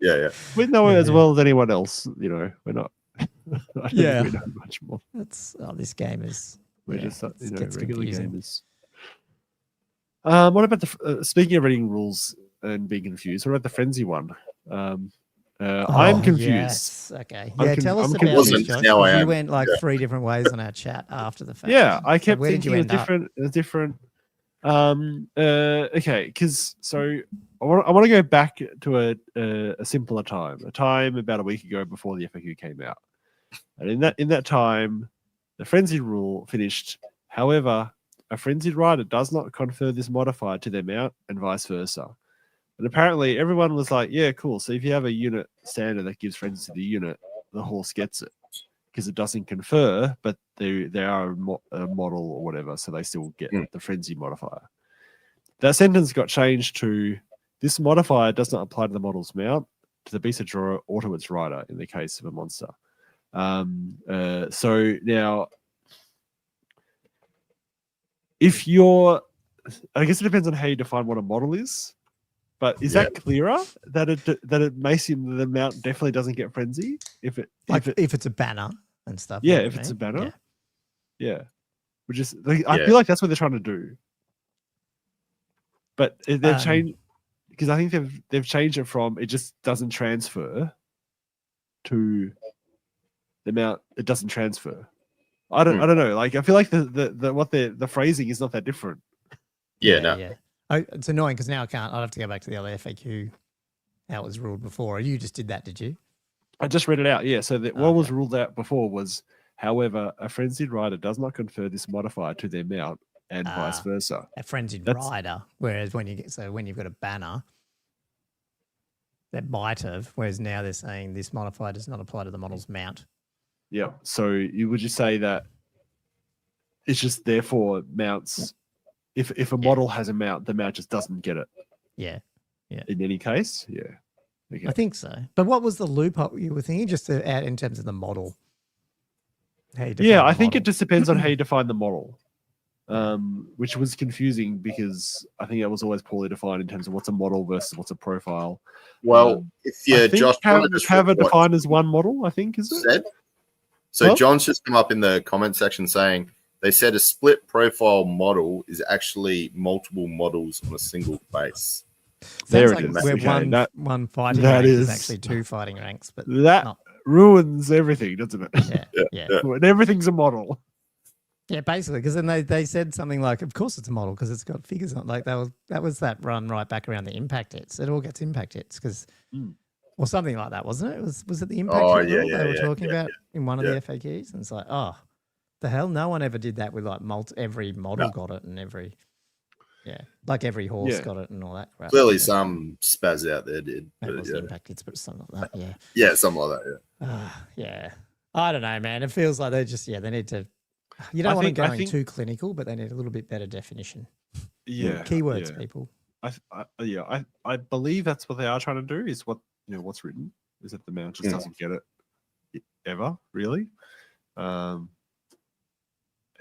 Yeah. We know it as well as anyone else. We're not. I don't think we know much more. This game is. We're just regular gamers. What about the speaking of reading rules and being confused? What about the frenzy one? I'm confused. Yes. Okay. Yeah, tell us about this, Josh. Now I You am. went like 3 different ways on our chat after the fact. Yeah, I kept where did you thinking end a different. Okay, because I want to go back to a simpler time, a time about a week ago before the FAQ came out, and in that time, the frenzied rule finished. However, a frenzied rider does not confer this modifier to their mount, and vice versa. And apparently, everyone was like, "Yeah, cool." So if you have a unit standard that gives frenzy to the unit, the horse gets it because it doesn't confer, but they are a model or whatever, so they still get the frenzy modifier. That sentence got changed to this modifier does not apply to the model's mount, to the beast of drawer, or to its rider in the case of a monster. So now, if you're, I guess it depends on how you define what a model is. But is that clearer that it makes the mount definitely doesn't get frenzy if it's a banner and stuff? Yeah, if it's a banner. Yeah. Which is I feel like that's what they're trying to do. But they've changed because I think they've changed it from it just doesn't transfer to the amount it doesn't transfer. I don't know. Like I feel like the phrasing is not that different. Yeah. It's annoying because now I'll have to go back to the other FAQ how it was ruled before. You just did that, did you? I just read it out, yeah. So what was ruled out before was, however, a frenzied rider does not confer this modifier to their mount and vice versa. A frenzied rider, whereas when you've got a banner, that might have, whereas now they're saying this modifier does not apply to the model's mount. Yeah. So would you say that it's just therefore mounts? If a model has a mount, the mount just doesn't get it. Yeah. In any case, yeah. Okay. I think so. But what was the loophole you were thinking, just to add in terms of the model? I think it just depends on how you define the model, which was confusing because I think it was always poorly defined in terms of what's a model versus what's a profile. Well, Josh, have it defined as one model, I think, is it? So John's just come up in the comment section saying they said a split profile model is actually multiple models on a single base. There it is. We're one fighting rank is actually 2 fighting ranks, but that ruins everything, doesn't it? Yeah. When everything's a model. Yeah, basically, because then they said something like, "Of course it's a model because it's got figures on." Like that was that run right back around the impact hits. It all gets impact hits because, or something like that, wasn't it? Was it the impact hit rule they were talking about in one of the FAQs? And it's like, the hell, no one ever did that with like every model got it and every like every horse got it and all that crap. Clearly some spaz out there did. That was the impact hits, but something like that, Yeah, something like that, yeah. I don't know, man. It feels like they just they need to, you don't want to go too clinical, but they need a little bit better definition. Yeah. Keywords, people. I believe that's what they are trying to do, is what's written, is that the mount just doesn't get it ever, really.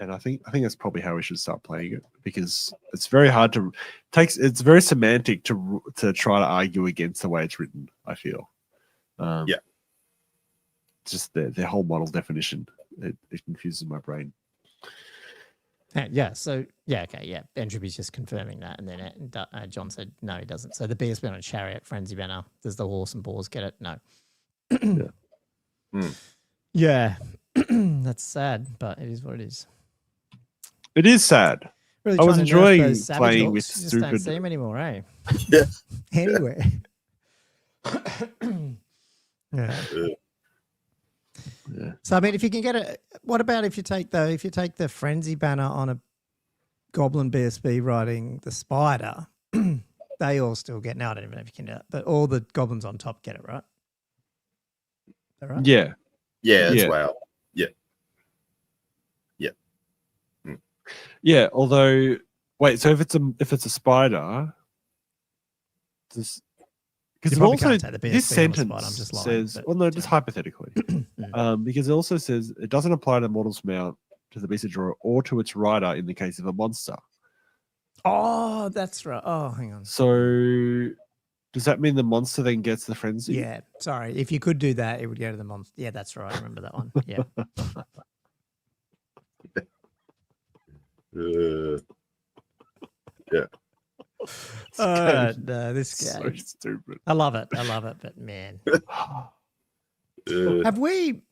And I think that's probably how we should start playing it, because it's very hard to it's very semantic to try to argue against the way it's written, I feel. Just their whole model definition, it confuses my brain. Entropy's just confirming that, and then John said no, he doesn't. So the BSB on a chariot frenzy banner, does the horse and boars get it? No. That's sad, but it is what it is. It is sad. Really I was enjoying playing with stupid. stupid. Just don't see them anymore, eh? Yeah. Anywhere. So I mean, if you can get what about if you take the frenzy banner on a goblin BSB riding the spider, they all still get. Now I don't even know if you can do that, but all the goblins on top get it, right? Is that right? Yeah. That's wow. Yeah, although wait, so if it's a spider, because it also this sentence says, just hypothetically, because it also says it doesn't apply to model's mount, to the beast of drawer, or to its rider in the case of a monster. Oh, that's right. Oh, hang on. So does that mean the monster then gets the frenzy? Yeah. Sorry, if you could do that, it would go to the monster. Yeah, that's right. I remember that one. Yeah. No, this so game. stupid. I love it, but man. Have we...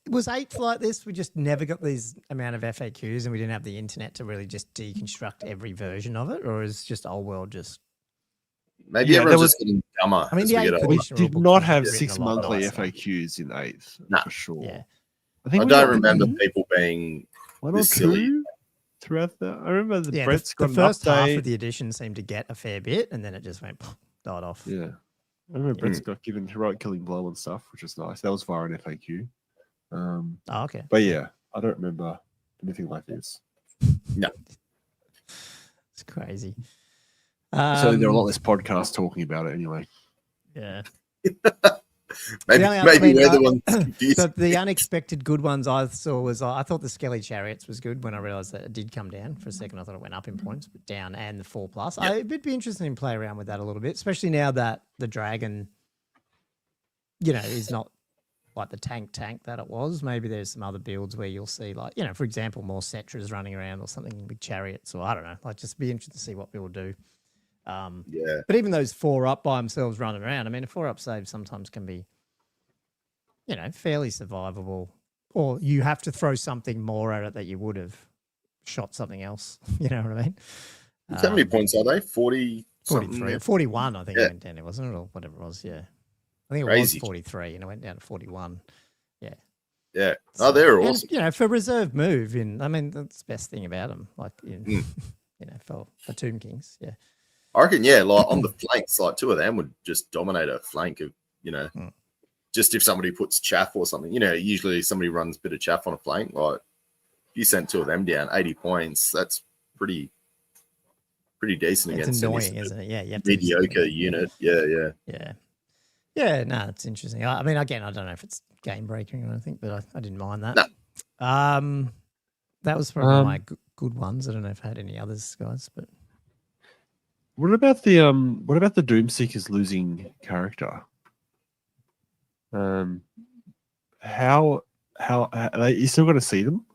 Was 8th like this? We just never got these amount of FAQs and we didn't have the internet to really just deconstruct every version of it? Or is just old world just... Maybe everyone's just getting dumber. I mean, the 8th we edition did not have 6 monthly FAQs in 8th, nah. for sure. Yeah. I don't remember people being one or silly. two throughout the... I remember the Brett's the got first an update. half of the edition seemed to get a fair bit and then it just went died off. Yeah. I remember Brett's got given heroic killing blow and stuff, which is nice. That was via an FAQ. Okay. But yeah, I don't remember anything like this. No. It's crazy. So there are a lot less podcasts talking about it anyway. Yeah. maybe we're the ones confused. But the unexpected good ones I saw was I thought the Skelly Chariots was good when I realised that it did come down. For a second I thought it went up in points, but down, and the 4+. Yep. It'd be interesting to play around with that a little bit, especially now that the dragon, is not like the tank that it was. Maybe there's some other builds where you'll see, like, for example, more Setras running around or something with chariots, or I don't know. Like, just be interested to see what people do. But even those 4-up by themselves running around, I mean, a 4-up save sometimes can be, fairly survivable. Or you have to throw something more at it that you would have shot something else. You know what I mean? How many points are they? 40? 43 or 41, I think it went down there, wasn't it? Or whatever it was, yeah. I think it was 43 and it went down to 41. Yeah. Yeah. Oh, they're awesome. And, for reserve move, that's the best thing about them. Like, for Tomb Kings, yeah. I reckon, like on the flanks, like 2 of them would just dominate a flank of, just if somebody puts chaff or something, usually somebody runs a bit of chaff on a flank. Like, if you sent 2 of them down, 80 points, that's pretty decent against it's annoying, isn't it? Yeah, you have to mediocre unit. Yeah. Yeah, no, it's interesting. I mean, again, I don't know if it's game breaking or anything, but I didn't mind that. No. That was probably my good ones. I don't know if I had any others, guys, but what about the Doomseekers losing character? How are you still going to see them?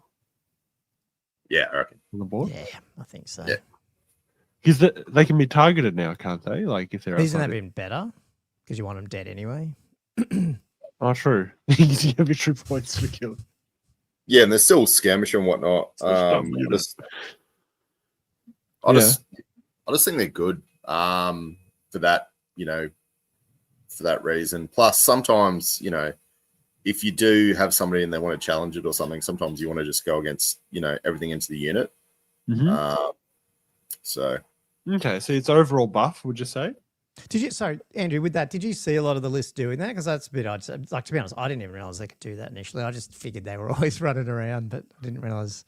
Yeah, I reckon on the board. Yeah, I think so. Yeah, because they can be targeted now, can't they? Like if they're isn't that been better? Because you want them dead anyway. Oh, true. You have your true points for killing. Yeah, and they're still skirmish and whatnot. I just think they're good for that, for that reason. Plus, sometimes, if you do have somebody and they want to challenge it or something, sometimes you want to just go against, everything into the unit. Mm-hmm. So it's overall buff, would you say? Sorry, Andrew, with that, did you see a lot of the list doing that? Because that's a bit odd. Like, to be honest, I didn't even realize they could do that initially. I just figured they were always running around, but I didn't realize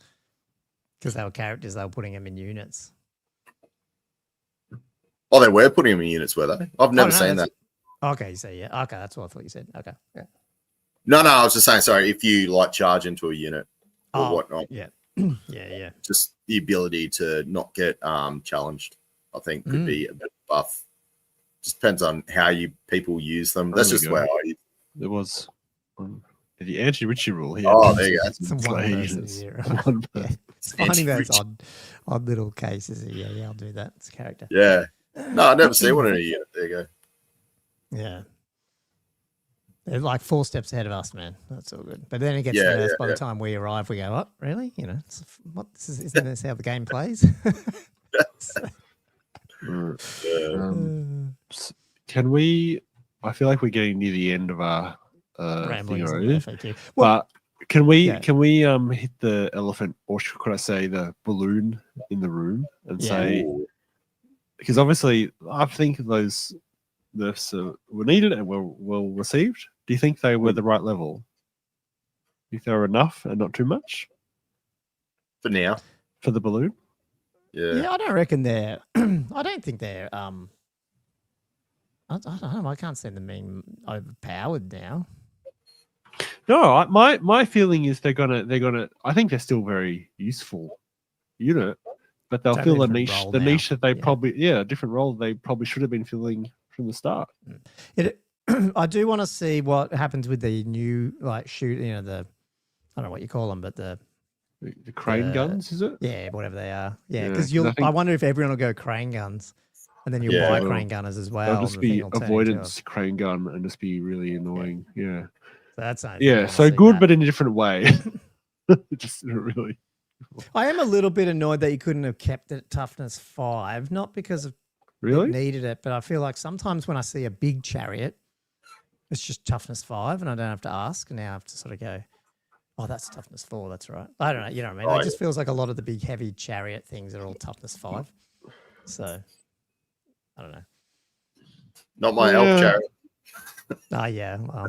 because they were characters, they were putting them in units. Oh, they were putting them in units, were they? I've never seen that. Okay, so yeah. Okay, that's what I thought you said. Okay. Yeah. No, I was just saying, sorry, if you like charge into a unit or whatnot. Yeah. Yeah. Just the ability to not get challenged, I think, could be a bit of buff. Just depends on how people use them. That's just where I use. There was the anti-Richie rule here. Oh, there you go. It's finding those odd little cases. Yeah, I'll do that. It's a character. Yeah. No, I never see one in a unit. There you go. Yeah. They're like 4 steps ahead of us, man. That's all good. But then it gets nerfed by the time we arrive. We go, "What? Really? Isn't this how the game plays?" Can we? I feel like we're getting near the end of our ramblings. But can we hit the elephant, or could I say the balloon in the room, and say, because obviously I think those nerfs were needed and were well received. Do you think they were the right level? Do you think they were enough and not too much for now for the balloon? Yeah, I don't reckon they're. I don't think they're. I don't know. I can't see them being overpowered now. No, my feeling is they're gonna. I think they're still very useful unit, but they'll fill a niche. The niche that they a different role they probably should have been filling from the start. I do want to see what happens with the new shoot. I don't know what you call them, but the The crane guns, is it? Yeah, whatever they are. Yeah, because I wonder if everyone will go crane guns, and then you'll buy crane gunners as well. It'll just be avoidance crane gun and just be really annoying. Yeah. So that's nice. Yeah, so good, but in a different way. Just really. I am a little bit annoyed that you couldn't have kept it at toughness 5, not because of it needed it, but I feel like sometimes when I see a big chariot, it's just toughness 5, and I don't have to ask. Now I have to sort of go, oh, that's toughness 4. That's right. I don't know. You know what I mean? It just feels like a lot of the big, heavy chariot things are all toughness 5. So, I don't know. Not my elf chariot. Yeah. Well.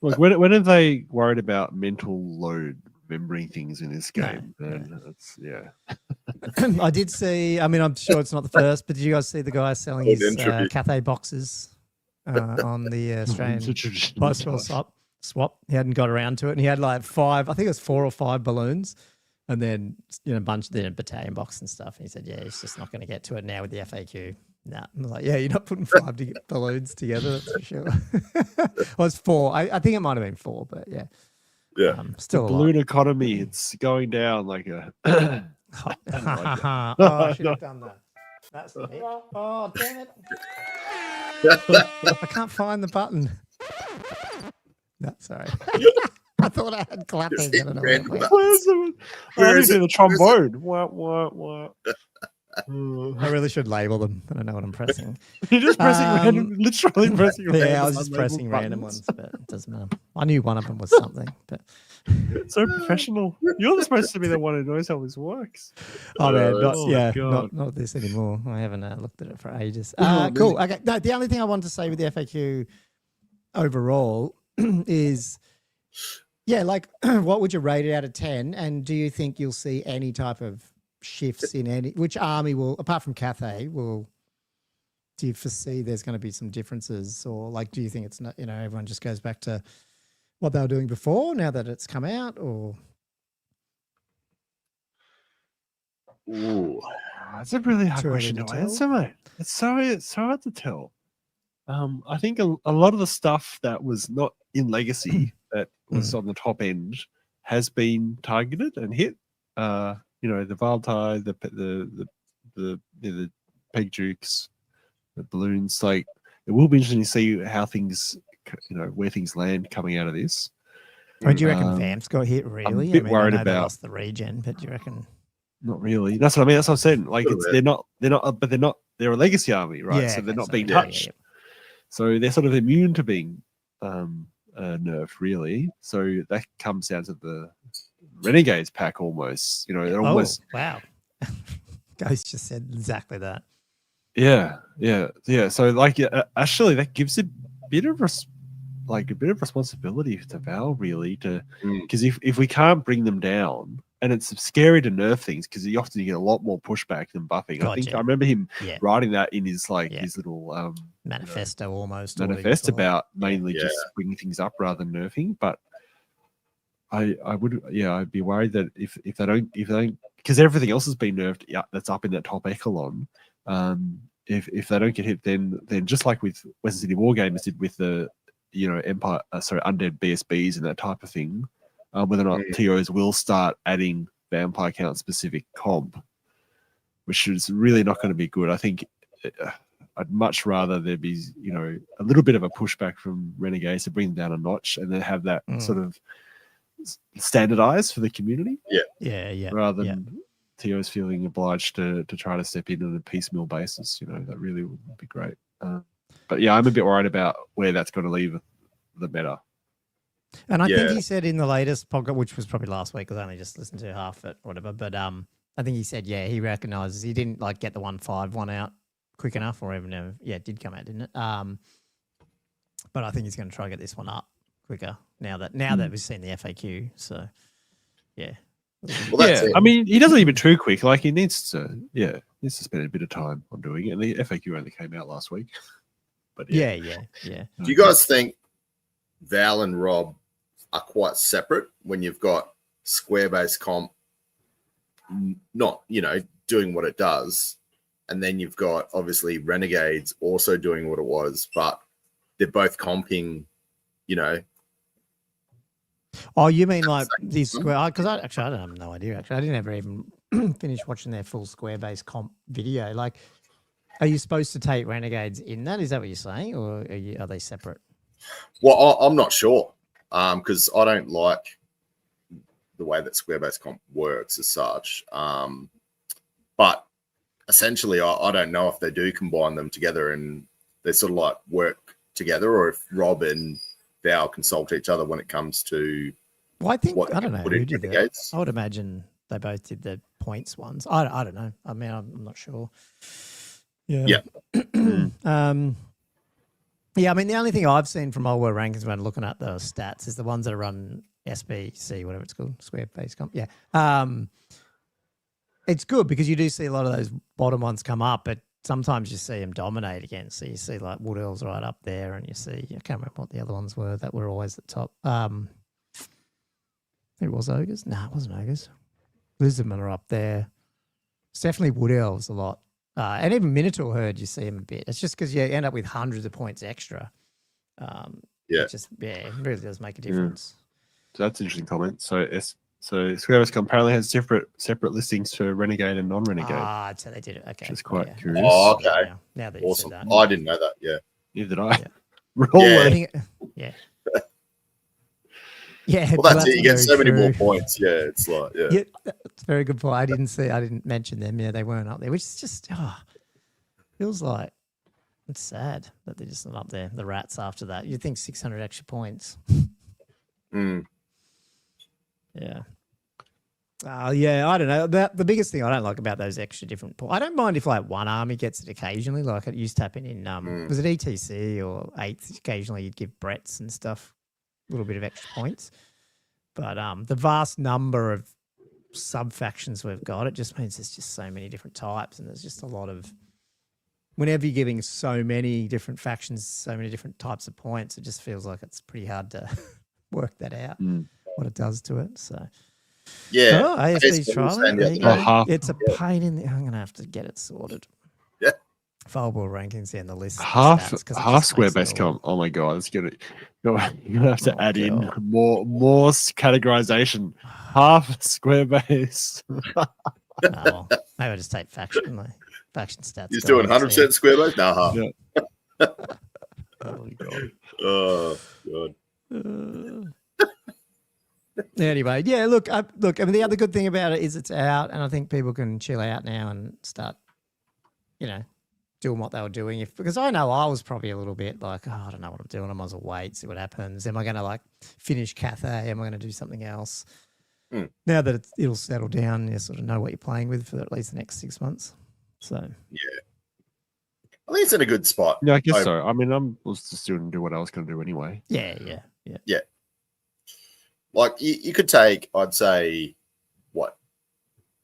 Look, when are they worried about mental load remembering things in this game? I did see, I mean, I'm sure it's not the first, but did you guys see the guy selling his Cathay boxes on the Australian bicycle swap? He hadn't got around to it, and he had like 5, I think it was 4 or 5 balloons, and then a bunch of the battalion box and stuff. And he said, yeah, he's just not going to get to it now with the FAQ. Nah, I was like, yeah, you're not putting 5 balloons together, that's for sure. Well, it's 4. I think it might have been 4, but yeah. Yeah. Still the balloon economy, it's going down like a. Oh, I should have done that. That's me. Oh, damn it. I can't find the button. No, sorry. I thought I had clapping. I don't know where is it? The trombone. What? I really should label them. I don't know what I'm pressing. You're just pressing random, literally pressing random. Yeah, I was just pressing random ones, but it doesn't matter. I knew one of them was something, but so professional. You're supposed to be the one who knows how this works. Oh man, not this anymore. I haven't looked at it for ages. Cool. Okay. No, the only thing I wanted to say with the FAQ overall is, like, what would you rate it out of 10? And do you think you'll see any type of shifts in which army will, apart from Cathay, do you foresee there's going to be some differences, or like, do you think it's not, everyone just goes back to what they were doing before now that it's come out, or? Ooh, that's a really hard question to answer, mate. It's so hard to tell. I think a lot of the stuff that was not in Legacy that was on the top end has been targeted and hit. The Valtai, the Peg Dukes, the balloons. Like, it will be interesting to see how things, where things land coming out of this. Do you reckon Vamps got hit? Really? I'm a bit worried about. They lost the regen, but do you reckon? Not really. That's what I mean. That's what I'm saying. Like, they're not. They're a legacy army, right? Yeah, so they're not being touched. Yeah. So they're sort of immune to being nerfed, really. So that comes down to the Renegades pack almost. They're almost. Wow. Ghost just said exactly that. Yeah. So actually, that gives a bit of responsibility to Val, really, because if we can't bring them down, and it's scary to nerf things because you often get a lot more pushback than buffing. Gotcha. I think I remember him writing that in his his little manifesto manifest about mainly just bringing things up rather than nerfing. But I'd be worried that if they don't, because everything else has been nerfed, that's up in that top echelon. If they don't get hit, then just like with Western City Wargamers did with the Empire, undead BSBs and that type of thing, whether or not TOs will start adding vampire count specific comp, which is really not going to be good. I think I'd much rather there be a little bit of a pushback from Renegades to bring them down a notch, and then have that sort of standardized for the community. Yeah. Rather than TOs feeling obliged to try to step in on a piecemeal basis. That really would be great. But I'm a bit worried about where that's going to leave the meta. And I think he said in the latest podcast, which was probably last week, because I only just listened to half it or whatever, but I think he said, he recognises he didn't get the 1.5 one out quick enough, or even it did come out, didn't it? But I think he's going to try to get this one up quicker now that we've seen the FAQ. So, yeah. Well, I mean, he doesn't even too quick. Like, he needs to spend a bit of time on doing it. And the FAQ only came out last week. But yeah. Do you guys think Val and Rob are quite separate when you've got square-based comp not, doing what it does, and then you've got obviously Renegades also doing what it was, but they're both comping, Oh, you mean like these square? Because I don't have no idea. Actually, I didn't ever even finish watching their full square base comp video. Like, are you supposed to take renegades in that? Is that what you're saying, or are they separate? Well, I'm not sure because I don't like the way that square base comp works as such. But essentially, I don't know if they do combine them together and they sort of like work together, or if Rob and Val consult each other when it comes to. Well, I think I don't know who did that. I would imagine they both did the points ones. I don't know. I mean, I'm not sure. Yeah. Yeah. Yeah. I mean, the only thing I've seen from Old World Rankings when looking at the stats is the ones that run SBC, whatever it's called, square base comp. Yeah. It's good because you do see a lot of those bottom ones come up, but sometimes you see them dominate again. So you see like Wood Elves right up there, and you see, I can't remember what the other ones were that were always at the top. It was Ogres. No, it wasn't Ogres. Lizardmen are up there. It's definitely Wood Elves a lot. And even Minotaur Herd, you see them a bit. It's just because you end up with hundreds of points extra. It really does make a difference. So that's an interesting comment. So Square Base apparently has separate listings for Renegade and non-Renegade. So they did it. Okay. Which is quite curious. Oh, okay. Now that awesome. You said that. I didn't know that. Yeah. Neither did I. Yeah. Yeah. Well, that's it. You get so many more points. Yeah, it's like, yeah. That's a very good point. I didn't mention them. Yeah, they weren't up there, which is just, feels like it's sad that they're just not up there. The Rats after that. You'd think 600 extra points. Yeah. I don't know. The biggest thing I don't like about those extra different points, I don't mind if like one army gets it occasionally, like it used to happen in, was it ETC or 8th? Occasionally you'd give Bretts and stuff a little bit of extra points. But the vast number of sub-factions we've got, it just means there's just so many different types, and there's just a lot of, whenever you're giving so many different factions, so many different types of points, it just feels like it's pretty hard to work that out, what it does to it. So, ASB's trialing. There you go. It's a pain in the, I'm going to have to get it sorted. Yeah. Fireball rankings in the list. Half square base comp. Oh my God. It's gonna, you're going to have to add in more categorization. Half square base. Maybe I'll just take faction stats. You're doing 100% square base? No, half. Yeah. Oh my God. Oh, God. Anyway, yeah, look, I mean, the other good thing about it is it's out, and I think people can chill out now and start, doing what they were doing. Because I know I was probably a little bit like, I don't know what I'm doing. I might as well wait, see what happens. Am I going to like finish Cathay? Am I going to do something else? Now that it'll settle down, you sort of know what you're playing with for at least the next 6 months. So yeah, I think it's in a good spot. Yeah, I guess so. I mean, I was just doing what I was going to do anyway. Yeah. Like you could take, I'd say,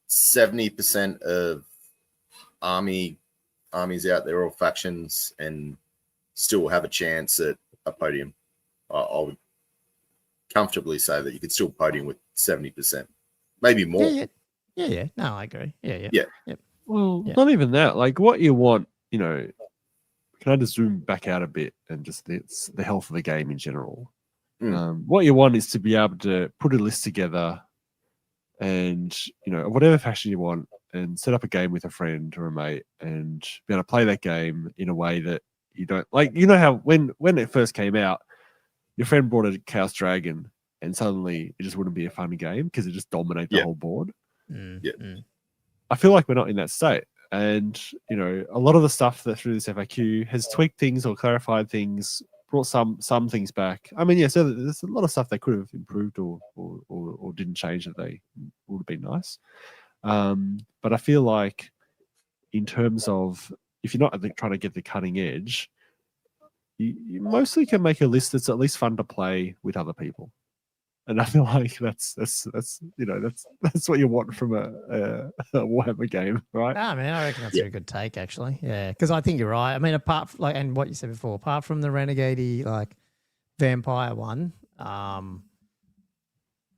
70% of armies out there, or factions, and still have a chance at a podium. I would comfortably say that you could still podium with 70%, maybe more. Yeah. No, I agree. Yeah. Well, not even that. Like what you want, can I just zoom back out a bit and just the health of the game in general? What you want is to be able to put a list together and, whatever faction you want, and set up a game with a friend or a mate and be able to play that game in a way that you don't like. How when it first came out, your friend brought a Chaos Dragon and suddenly it just wouldn't be a fun game because it just dominated the whole board. I feel like we're not in that state. And, a lot of the stuff that through this FAQ has tweaked things or clarified things, brought some things back. I mean, so there's a lot of stuff they could have improved or didn't change that they would have been nice. But I feel like in terms of, if you're not trying to get the cutting edge, you mostly can make a list that's at least fun to play with other people. And I feel like that's what you want from a Warhammer game, right? I mean, I reckon that's a good take, actually. Yeah, because I think you're right. I mean, apart from, and what you said before, apart from the Renegade vampire one,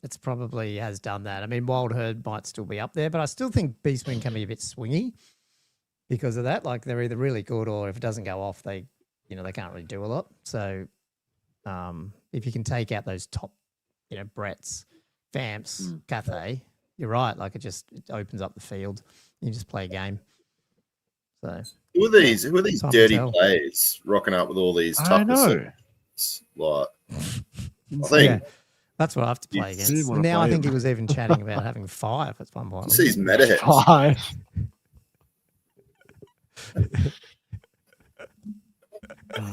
it's probably has done that. I mean, Wild Herd might still be up there, but I still think Beastmen can be a bit swingy because of that. Like they're either really good, or if it doesn't go off, they can't really do a lot. So if you can take out those top Brett's, Vamps, Cathay, you're right. Like it opens up the field. You just play a game. So who are these dirty players rocking up with all these toughness? Like, I think that's what I have to play against. And now I think he was even chatting about having 5 at one point. See his meta hits. 5. I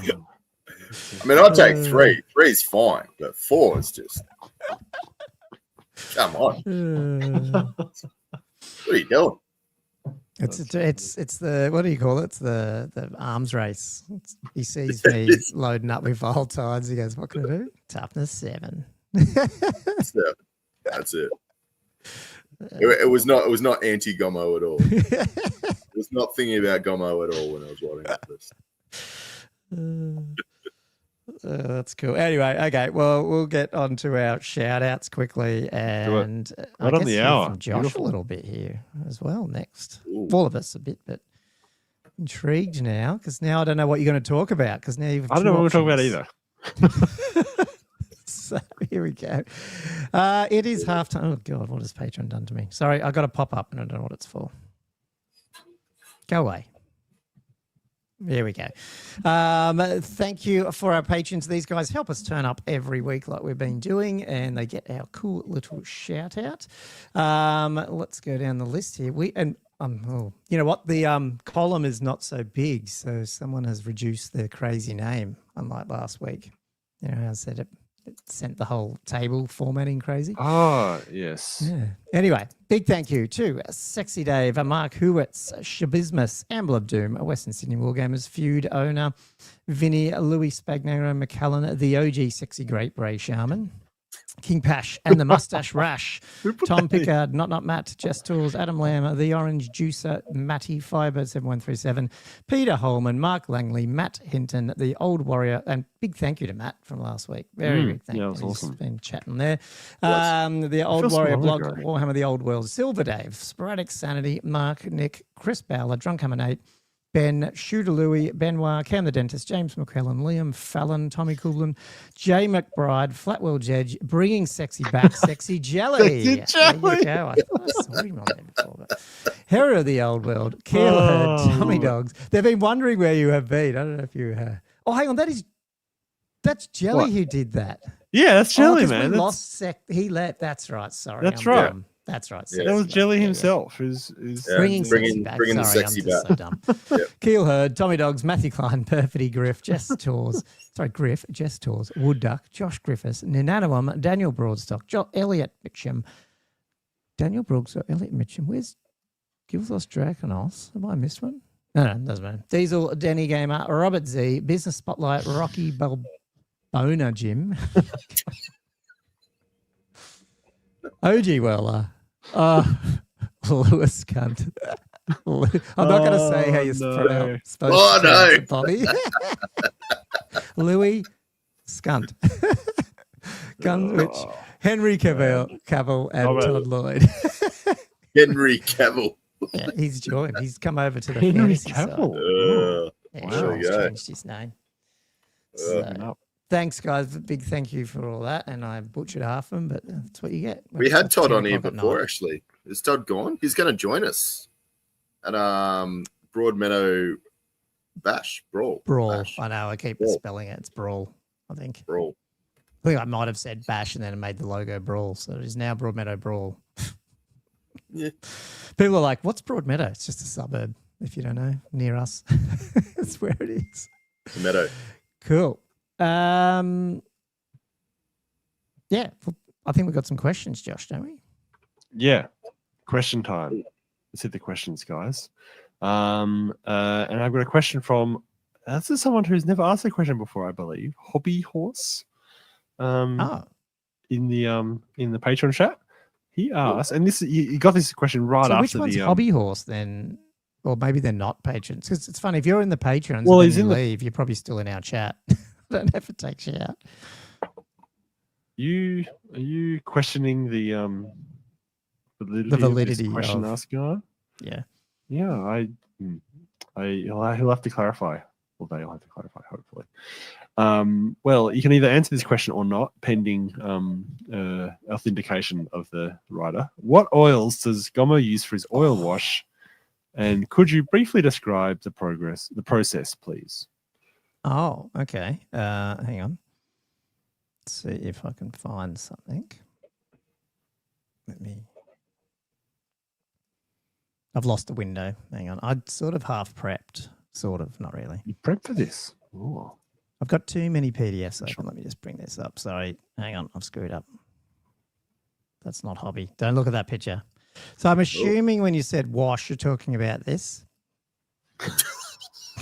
mean, I'll take 3. 3 is fine, but 4 is just come on. What are you doing? It's the, what do you call it? It's the arms race. He sees me loading up with Volt Tides. He goes, "What can I do? Toughness 7." That's it. It was not anti-Gomo at all. I was not thinking about Gomo at all when I was writing up this. That's cool. Anyway, okay. Well, we'll get on to our shout-outs quickly, and I guess on the hour. From Josh a little bit here as well next. Ooh. All of us a bit, but intrigued now because now I don't know what you're going to talk about because now you've. I don't know what we're talking about either. So here we go. It is halftime. Oh God, what has Patreon done to me? Sorry, I got a pop up and I don't know what it's for. Go away. There we go. Thank you for our patrons. These guys help us turn up every week like we've been doing, and they get our cool little shout out. Let's go down the list here. You know what? The column is not so big, so someone has reduced their crazy name, unlike last week. You know how I said it sent the whole table formatting crazy. Oh, yes. Yeah. Anyway, big thank you to Sexy Dave, Mark Hewitz, Shabismus, Amble of Doom, Western Sydney Wargamers Feud owner, Vinny, Louis Spagnaro, McCallan, the OG Sexy Great Bray Shaman, King Pash and the Mustache Rash, Tom Pickard, Not Matt, Jess Tools, Adam Lamb, the Orange Juicer, Matty Fiber 7137, Peter Holman, Mark Langley, Matt Hinton, the Old Warrior, and big thank you to Matt from last week. Very big thank you. He's awesome. Been chatting there. The Old Warrior blog, Warhammer the Old World, Silver Dave, Sporadic Sanity, Mark, Nick, Chris Bowler, Drunkhammer Nate, Ben, Shooter Louie, Benoit, Cam the Dentist, James McClellan, Liam Fallon, Tommy Coughlin, Jay McBride, Flatwell Jedge, bringing sexy back, Sexy Jelly. Sexy Jelly. There you go. I thought I saw him on there before. But Hero of the Old World, Keeler, Tommy Dogs. They've been wondering where you have been. I don't know if you Oh, hang on. That's Jelly who did that. Yeah, that's Jelly, man. He left. That's right. Sorry. That's right. That's right. Yeah, that was Jelly himself. Who's bringing the sexy back. So dumb. Keel Herd, Tommy Dogs, Matthew Klein, Perfidy Griff, Jess Tors, Wood Duck, Josh Griffiths, Ninanawum, Daniel Broadstock, Elliot Mitchum, Where's Gilthos Draconos? Have I missed one? No, doesn't matter. Diesel, Denny Gamer, Robert Z, Business Spotlight, Rocky Balbona Jim, OG Weller. Lewis cunt. I'm not going to say how you're supposed to pronounce it, Bobby. Louis Skunt. Gunwich. Henry Cavill and Todd Lloyd. Henry Cavill. Yeah, he's joined. He's come over to the Henry fantasy Cavill. Side. He's changed his name. Thanks, guys. Big thank you for all that. And I butchered half of them, but that's what you get. We had Todd on here before, actually. Is Todd gone? He's going to join us at Broadmeadow Bash. Brawl. Bash. I know. I keep spelling it. It's Brawl, I think. Brawl. I think I might have said Bash and then made the logo Brawl. So it is now Broadmeadow Brawl. Yeah. People are like, what's Broadmeadow? It's just a suburb, if you don't know, near us. That's where it is. The meadow. Cool. Yeah, I think we've got some questions, Josh, don't we? Yeah, question time. Let's hit the questions, guys. And I've got a question from this is someone who's never asked a question before, I believe. Hobby Horse. In the Patreon chat, he asked, and this you got this question right after which one's the Hobby Horse then? Or maybe they're not patrons. Because it's funny, if you're in the Patreons well, and then you leave, you're probably still in our chat. I don't know if it takes you out. Are you questioning the validity of this question asker? Yeah. Yeah, he'll have to clarify. Well, they'll have to clarify, hopefully. Well, you can either answer this question or not, pending authentication of the writer. What oils does Gomo use for his oil wash? And could you briefly describe the process, please? Oh, okay. Hang on. Let's see if I can find something. I've lost the window. Hang on. I'd sort of half prepped. Sort of, not really. You prepped for this? Ooh. I've got too many PDFs open. Let me just bring this up. Sorry. Hang on. I've screwed up. That's not hobby. Don't look at that picture. So I'm assuming when you said wash, you're talking about this.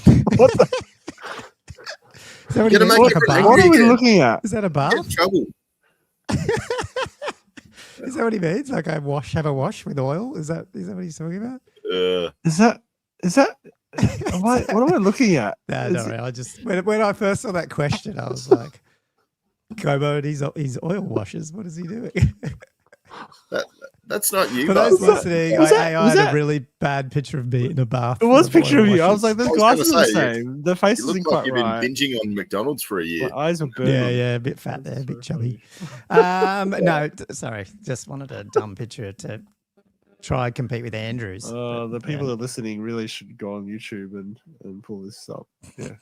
What the? Is that what are we looking at? Is that a bath? Trouble. Is that what he means? Like have a wash with oil? Is that what he's talking about? Is that what am I looking at? No, don't worry. I just when I first saw that question, I was like, Kobo and his oil washes. What is he doing? That's not you. For those listening, I had a really bad picture of me in a bath. It was a picture of you. I was like, the glasses are the same. The face isn't quite you've right. Been binging on McDonald's for a year. My eyes are burning. Yeah, a bit fat there, a bit chubby. No, sorry. Just wanted a dumb picture to try and compete with Andrew's. The people that are listening really should go on YouTube and pull this up. Yeah.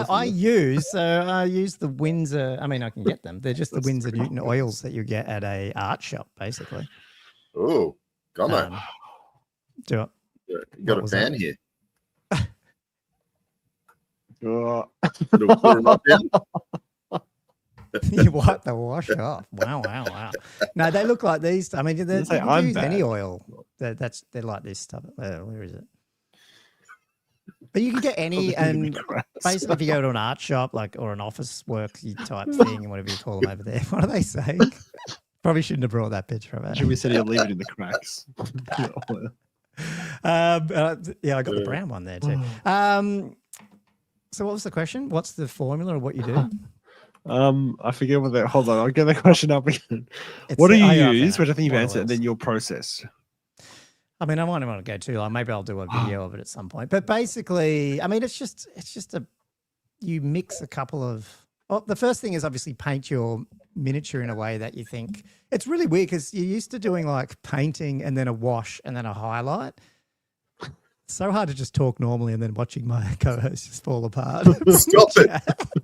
I use the Windsor. I mean, I can get them. They're just the Windsor Newton oils that you get at a art shop, basically. Oh, come on. Do it. You got a fan here. You wipe the wash off. Wow. No, they look like these. I mean, you can use any oil. They're like this stuff. Where is it? But you can get any, and basically, if you go to an art shop, or an office work type thing, and whatever you call them over there, what are they saying? Probably shouldn't have brought that picture of it. Should we said he'll leave it in the cracks? I got the brown one there too. So what was the question? What's the formula of what you do? I forget what that. Hold on, I'll get the question up again. What do you use? Which I think you've answered, and then your process. I mean, I might want to go too. Maybe I'll do a video of it at some point. But basically, I mean, it's just you mix a couple of. Well, the first thing is obviously paint your miniature in a way that you think it's really weird because you're used to doing like painting and then a wash and then a highlight. It's so hard to just talk normally and then watching my co-host just fall apart. Stop it.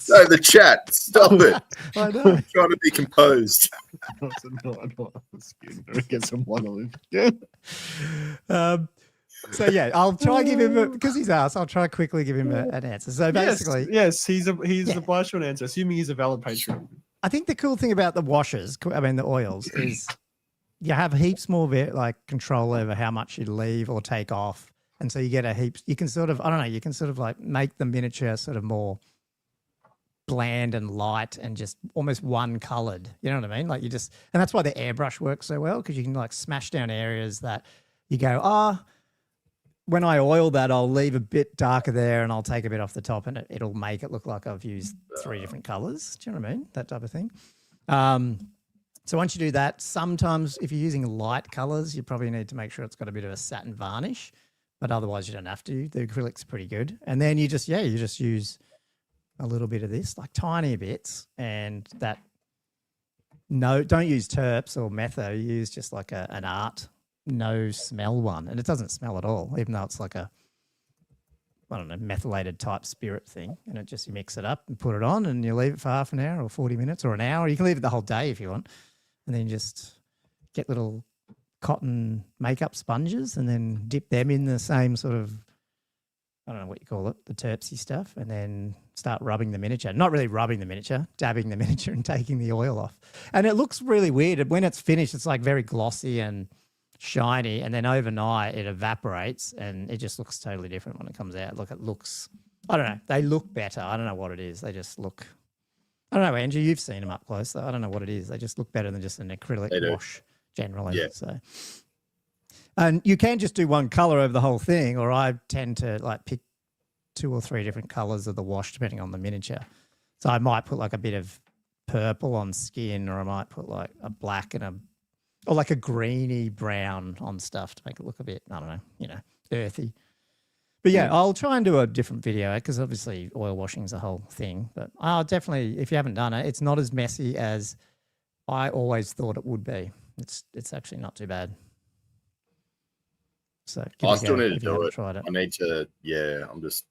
No, the chat. Stop it. I know. I'm trying to be composed. Get some one again. So yeah, I'll try and give him because he's asked. I'll try quickly give him an answer. So basically, yes, he's obliged to an answer, assuming he's a valid patron. I think the cool thing about the washes, the oils, is you have heaps more control over how much you leave or take off, and so you get you can sort of make the miniature sort of more bland and light and just almost one colored. You know what I mean? And that's why the airbrush works so well because you can smash down areas that you go, when I oil that, I'll leave a bit darker there and I'll take a bit off the top and it'll make it look like I've used 3 different colors. Do you know what I mean? That type of thing. So once you do that, sometimes if you're using light colors, you probably need to make sure it's got a bit of a satin varnish, but otherwise you don't have to. The acrylic's pretty good. And then you just use a little bit of this, tiny bits, and that. No, don't use terps or metho. You use just an art no smell one, and it doesn't smell at all, even though it's methylated type spirit thing. And it just, you mix it up and put it on and you leave it for half an hour or 40 minutes or an hour. You can leave it the whole day if you want, and then just get little cotton makeup sponges and then dip them in the same sort of, I don't know what you call it, the terpsy stuff, and then start rubbing the miniature. Not really rubbing the miniature, dabbing the miniature and taking the oil off. And it looks really weird. When it's finished, it's very glossy and shiny, and then overnight it evaporates and it just looks totally different when it comes out. It looks, I don't know, they look better. I don't know what it is. They just look, I don't know, Andrew, you've seen them up close. I don't know what it is. They just look better than just an acrylic wash generally. Yeah. So, and you can just do one color over the whole thing, or I tend to pick 2 or 3 different colors of the wash depending on the miniature. So I might put a bit of purple on skin, or I might put a black and or a greeny brown on stuff to make it look a bit, I don't know, earthy. But yeah, I'll try and do a different video because obviously oil washing is a whole thing. But I'll definitely, if you haven't done it, it's not as messy as I always thought it would be. It's actually not too bad. So I still need to do it. Tried it. I need to. Yeah, I'm just.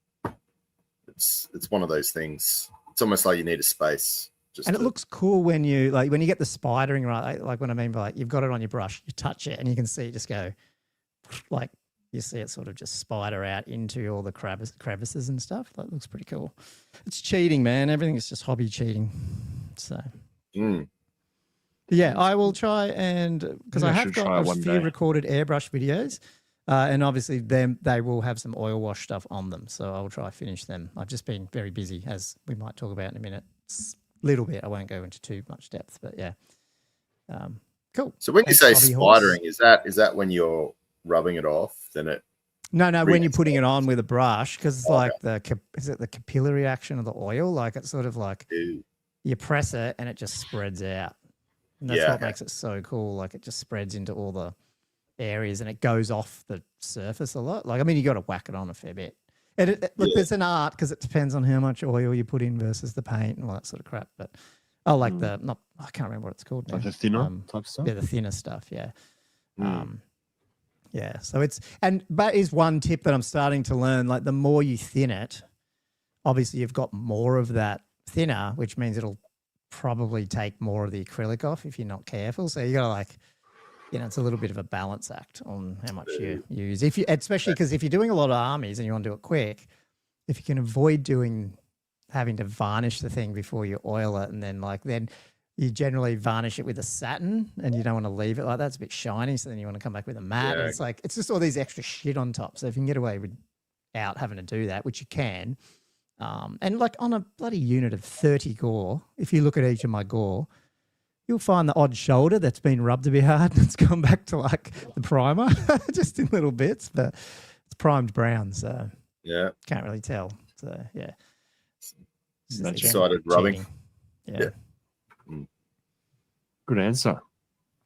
It's one of those things. It's almost like you need a space. And it looks cool when you get the spidering right. Like what I mean by like you've got it on your brush, you touch it, and you can see it just go like. You see it sort of just spider out into all the crevices and stuff. That looks pretty cool. It's cheating, man. Everything is just hobby cheating. So, yeah, I will try and because I have got a few recorded airbrush videos, and obviously they will have some oil wash stuff on them. So I will try to finish them. I've just been very busy, as we might talk about in a minute. It's a little bit. I won't go into too much depth, but yeah, cool. So when you say spidering, is that when you're rubbing it off, then it no when you're putting it on with a brush, because it's like the capillary action of the oil, like it's sort of like you press it and it just spreads out, and that's what makes it so cool. Like it just spreads into all the areas and it goes off the surface a lot. Like I mean you got to whack it on a fair bit, and look, there's an art because it depends on how much oil you put in versus the paint and all that sort of crap. But I like I can't remember what it's called now. Like the thinner type stuff. Yeah, the thinner stuff. Yeah. Yeah, so but is one tip that I'm starting to learn. Like the more you thin it, obviously you've got more of that thinner, which means it'll probably take more of the acrylic off if you're not careful. So you got to like, it's a little bit of a balance act on how much you use. Especially because if you're doing a lot of armies and you want to do it quick, if you can avoid having to varnish the thing before you oil it, and then you generally varnish it with a satin, and you don't want to leave it like that. It's a bit shiny, so then you want to come back with a matte. Yeah. And it's just all these extra shit on top. So if you can get away without having to do that, which you can, and like on a bloody unit of 30 gore, if you look at each of my gore, you'll find the odd shoulder that's been rubbed a bit hard and it's gone back to like the primer, just in little bits, but it's primed brown, so yeah, can't really tell. So yeah, decided rubbing. Yeah. Good answer.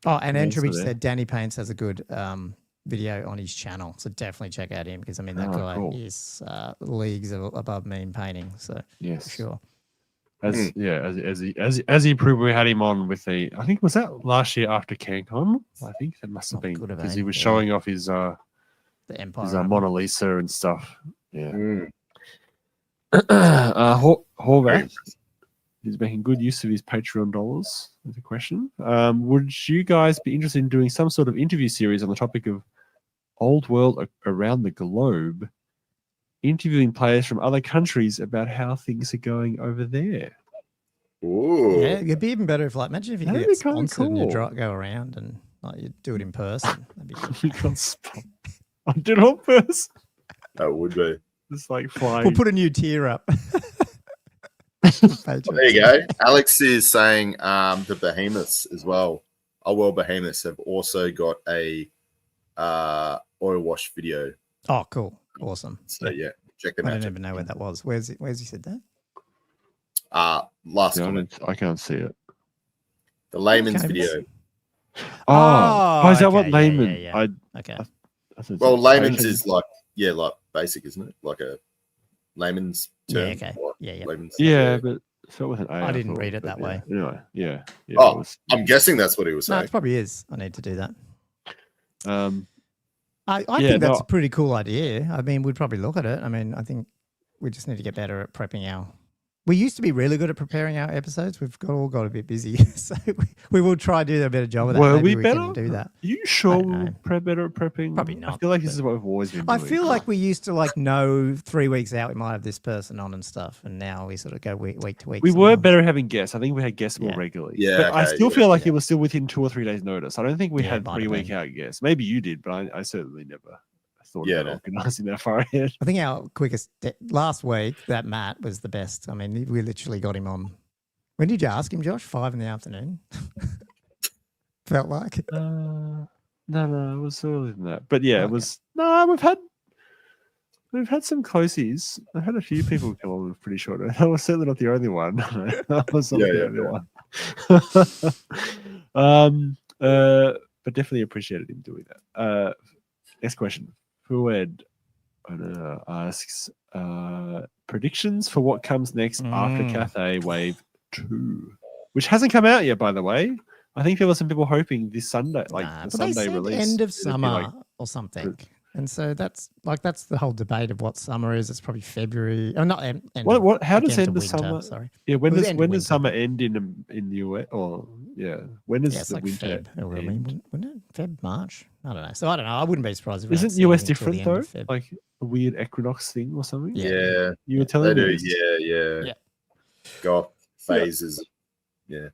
Oh, and Entropy said Danny Paints has a good video on his channel, so definitely check out him because I mean that guy is leagues above me in painting. So yes, for sure. As he proved, we had him on with I think was that last year after CanCon. I think that must have been because he was showing off his the Empire, his Mona Lisa and stuff. Yeah. Horvath. He's making good use of his Patreon dollars. That's a question. Would you guys be interested in doing some sort of interview series on the topic of old world around the globe, interviewing players from other countries about how things are going over there? Ooh. Yeah, it'd be even better if, like, imagine if you could get sponsored and you go around and like you do it in person. That'd be good. I did it on person. That would be. It's like flying. We'll put a new tier up. Well, there you go. Alex is saying the Behemoths as well. Our World Behemoths have also got a oil wash video. Oh, cool. Awesome. So yeah, check them out. I don't even know where that was. Where's he said that? Last comment. I can't see it. The layman's video. Oh, is that what layman? Yeah. Okay. Well, layman's is like basic, isn't it? Like a layman's term. Yeah, okay. Yeah. Layman's, but so with an A. I didn't read it that way. Anyway, yeah. Oh, I'm guessing that's what he was saying. No, it probably is. I need to do that. I Yeah, think that's a pretty cool idea. I mean, we'd probably look at it. I mean, I think we just need to get better at prepping our... We used to be really good at preparing our episodes. We've all got a bit busy. So we will try to do a better job of that. Were Maybe we better? Can do that. You sure we'll prep better at prepping? Probably not. I feel like this is what we've always been doing. I feel like we used to like know 3 weeks out we might have this person on and stuff. And now we sort of go week to week. We were better at having guests. I think we had guests more regularly. Yeah. But I still feel like it was still within 2 or 3 days notice. I don't think we had 3 week out guests. Maybe you did, but I certainly never thought about organising that far ahead. I think our quickest last week, that Matt was the best. I mean, we literally got him on. When did you ask him, Josh? 5 p.m? Felt like. No, it was earlier than that. But yeah, it was. No, we've had some closies. I've had a few people come on with pretty short. I was certainly not the only one. That was not the only one. But definitely appreciated him doing that. Next question. Fuad asks predictions for what comes next after Cathay Wave 2, which hasn't come out yet, by the way. I think there were some people hoping this Sunday, the Sunday release, end of summer or something. And so that's the whole debate of what summer is. It's probably February. Oh, not end. How does end of summer? Sorry. Yeah, when does summer end in the US? Or when does it's the like winter? Feb, end? Wouldn't it? Feb, March. I don't know. So I don't know. I wouldn't be surprised if isn't US different though? Like a weird equinox thing or something? Yeah, you were telling me. Yeah. Got phases. Yeah.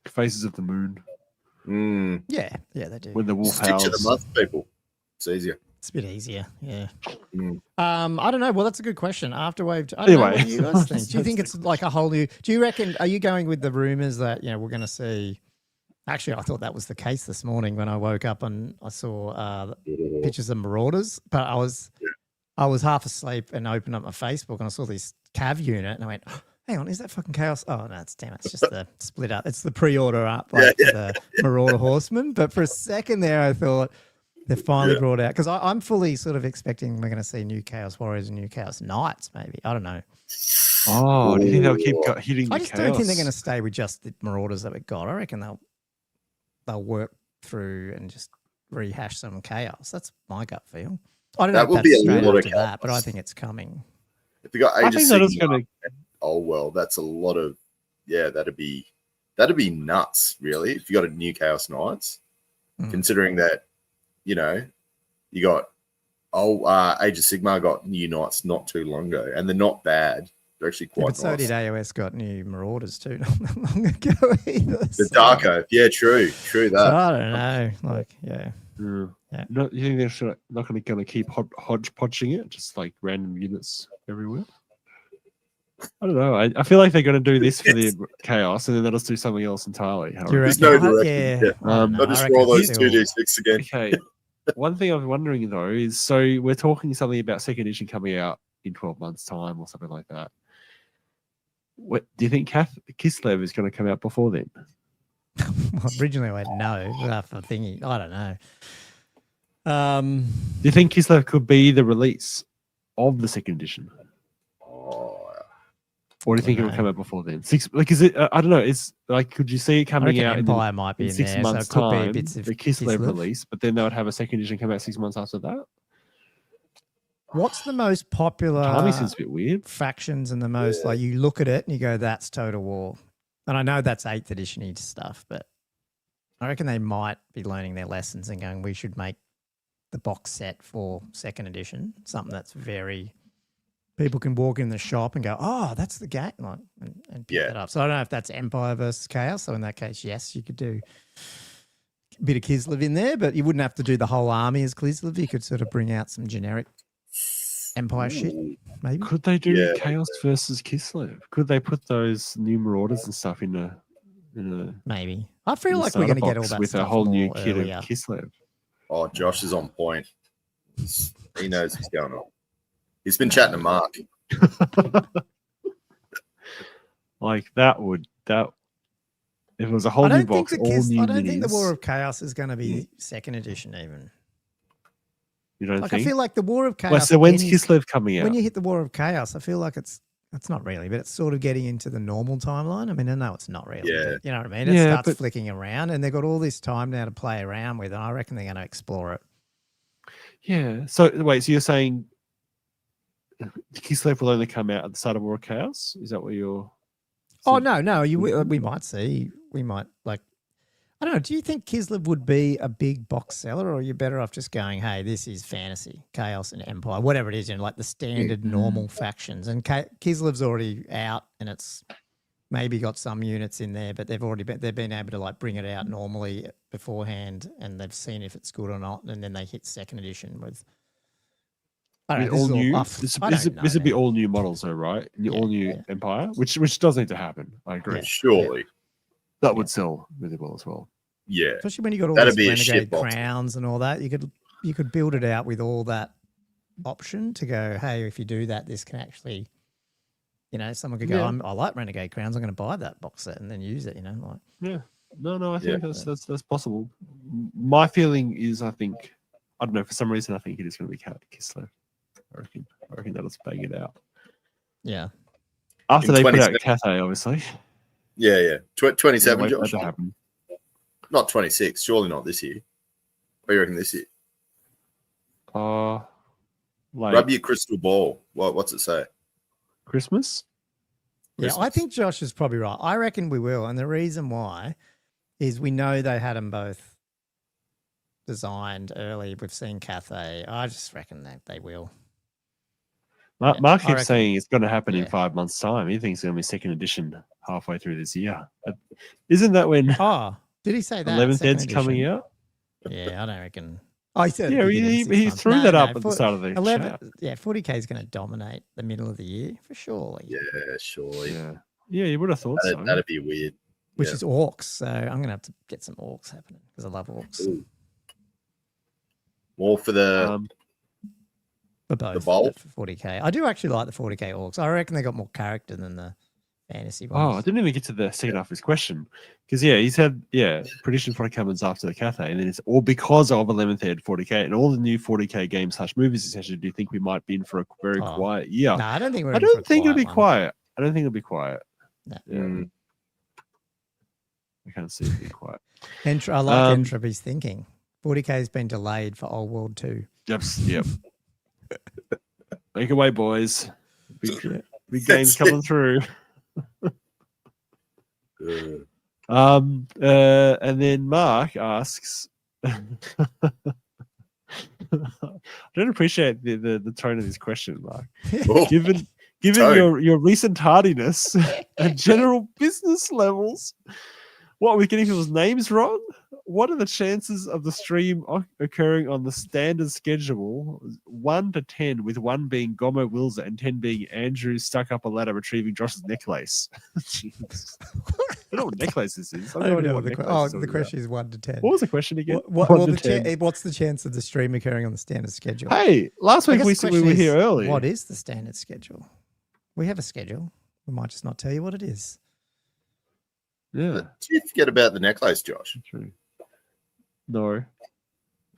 Phases of the moon. Yeah, they do. When the wolf howls. Stick to the month, people. It's easier. It's a bit easier, yeah. I don't know. Well, that's a good question. After Wave 2, anyway, what do you guys think? Do you think it's like a whole new? Do you reckon? Are you going with the rumors that we're going to see? Actually, I thought that was the case this morning when I woke up and I saw pictures of Marauders, but I was half asleep and opened up my Facebook and I saw this Cav unit and I went, oh, hang on, is that fucking Chaos? Oh no, it's just the split up. It's the pre-order up the Marauder Horseman. But for a second there, I thought. They've finally brought out, because I'm fully sort of expecting we're going to see new Chaos Warriors and new Chaos Knights, maybe. I don't know. Oh, do you think they'll keep hitting I just don't think they're going to stay with just the Marauders that we've got. I reckon they'll work through and just rehash some Chaos. That's my gut feel. I don't know if that's straight after that, but I think it's coming. If you got Age of Sigmar that's a lot of, that'd be nuts, really, if you got a new Chaos Knights, considering that, you got Age of Sigmar got new Knights not too long ago, and they're not bad. They're actually quite nice. So did AOS got new Marauders too not that long ago either. The Darko, true that. So I don't know, No, you think they're not going to keep hodgepodging it, just like random units everywhere? I don't know. I feel like they're going to do this for the Chaos, and then they'll just do something else entirely. There's no direction. I'll just roll those 2d6 again. Okay. One thing I'm wondering though is, so we're talking something about second edition coming out in 12 months' time or something like that. What do you think? Kislev is going to come out before then? Well, originally I went no, for thingy. I don't know. Do you think Kislev could be the release of the second edition? Or do you think it will come out before then? Is it? I don't know. It's like, could you see it coming out Empire might be in 6 there, months' so time? The Kislev release, but then they would have a second edition come out 6 months after that. What's the most popular? Timing seems a bit weird. Factions and the most like you look at it and you go, "That's Total War," and I know that's 8th edition stuff, but I reckon they might be learning their lessons and going, "We should make the box set for second edition something that's very." People can walk in the shop and go, "Oh, that's the game," and pick that up. So I don't know if that's Empire versus Chaos. So in that case, yes, you could do a bit of Kislev in there, but you wouldn't have to do the whole army as Kislev. You could sort of bring out some generic Empire shit. Maybe could they do Chaos versus Kislev? Could they put those new Marauders and stuff in a maybe? I feel like we're going to get all that with stuff a whole new kit earlier. of Kislev. Oh, Josh is on point. He knows what's going on. He's been chatting to Mark. Like that if it was a whole new box, all new I don't think the War of Chaos is going to be second edition even. You don't think? I feel like the War of Chaos. Well, so when's Kislev coming out? When you hit the War of Chaos, I feel like it's not really, but it's sort of getting into the normal timeline. I mean, I know it's not really. Yeah. You know what I mean? It starts flicking around, and they've got all this time now to play around with, and I reckon they're going to explore it. Yeah. So wait, so you're saying Kislev will only come out at the start of War of Chaos? Is that what you're? Oh no! We might see. We might I don't know. Do you think Kislev would be a big box seller, or are you better off just going, "Hey, this is fantasy, Chaos, and Empire, whatever it is, like the standard normal factions." And Kislev's already out, and it's maybe got some units in there, but they've been able to bring it out normally beforehand, and they've seen if it's good or not, and then they hit second edition with. All new. This would be all new models, though, right? All new Empire, which does need to happen. I agree. Yeah, surely, that would sell really well as well. Yeah, especially when you got all these renegade crowns and all that. You could build it out with all that option to go. Hey, if you do that, this can actually, someone could go. I like renegade crowns. I'm going to buy that box set and then use it. No. I think that's possible. My feeling is, I don't know. For some reason, I think it is going to be Kislev. I reckon that'll bang it out. Yeah. After they put out Cathay, obviously. Yeah. 27, Josh? Josh? That happen. Not 26. Surely not this year. What do you reckon this year? Rub your crystal ball. What's it say? Christmas? Yeah, I think Josh is probably right. I reckon we will. And the reason why is we know they had them both designed early. We've seen Cathay. I just reckon that they will. Mark keeps saying it's going to happen in 5 months' time. He thinks it's going to be second edition halfway through this year. Isn't that when? Oh, did he say that? 11th ed's coming out? Yeah, I don't reckon. Oh, he said he threw that up at the start of the 11. Yeah, 40K is going to dominate the middle of the year for sure. Yeah, surely. Yeah, you would have thought so. That'd be weird. Which is orcs, so I'm going to have to get some orcs happening because I love orcs. Ooh. More for the both for 40K. I do actually like the 40K orcs. I reckon they got more character than the fantasy ones. Oh, I didn't even get to the second half of his question. Because, he said, prediction for comes after the Cathay. And then it's all because of 11th Ed 40K and all the new 40K games / movies, essentially. Do you think we might be in for a very quiet year? No, I don't think we're I don't think it'll be quiet. I don't think it'll be quiet. No. I can't see it being quiet. I like Entropy's thinking. 40K has been delayed for Old World 2. Yep. Make away, boys. Big games coming through. And then Mark asks, I don't appreciate the tone of this question, Mark. Given your recent hardiness and general business levels, what, we're getting people's names wrong? What are the chances of the stream occurring on the standard schedule, 1 to 10, with 1 being Gomo Wilzer and 10 being Andrew stuck up a ladder retrieving Josh's necklace? Jeez. I don't know what necklace this is. I don't know what the question is 1 to 10. What was the question again? What's the chance of the stream occurring on the standard schedule? Hey, last week we were here early. What is the standard schedule? We have a schedule. We might just not tell you what it is. Yeah. Did you forget about the necklace, Josh? True. No.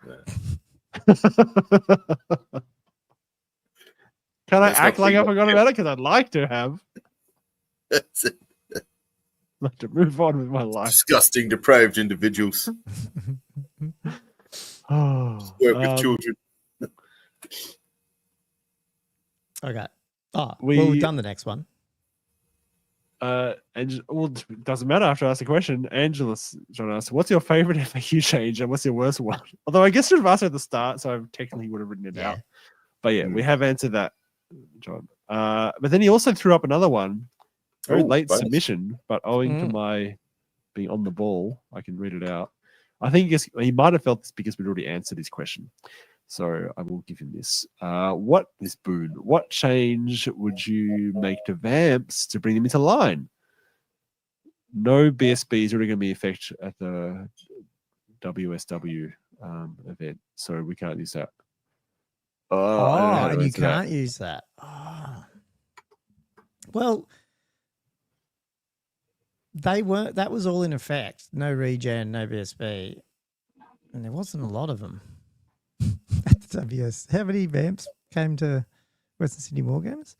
Yeah. Can I act like I forgot about it? Because I'd like to have. That's it. I'd like to move on with my life. Disgusting, depraved individuals. Work with children. Okay. We've done the next one. And it doesn't matter after I ask the question. Angela's trying to ask, what's your favorite FAQ change and what's your worst one? Although I guess you would have asked at the start, so I technically would have written it out. But we have answered that, John. But then he also threw up another one. Very late submission, but owing to my being on the ball, I can read it out. I think he might have felt this because we'd already answered his question. So I will give him this. What change would you make to Vamps to bring them into line? No BSB is already going to be in effect at the WSW event, so we can't use that. And you can't use that. Oh. Well, that was all in effect. No regen, no BSB. And there wasn't a lot of them. At the WS. How many Vamps came to Western Sydney Wargames?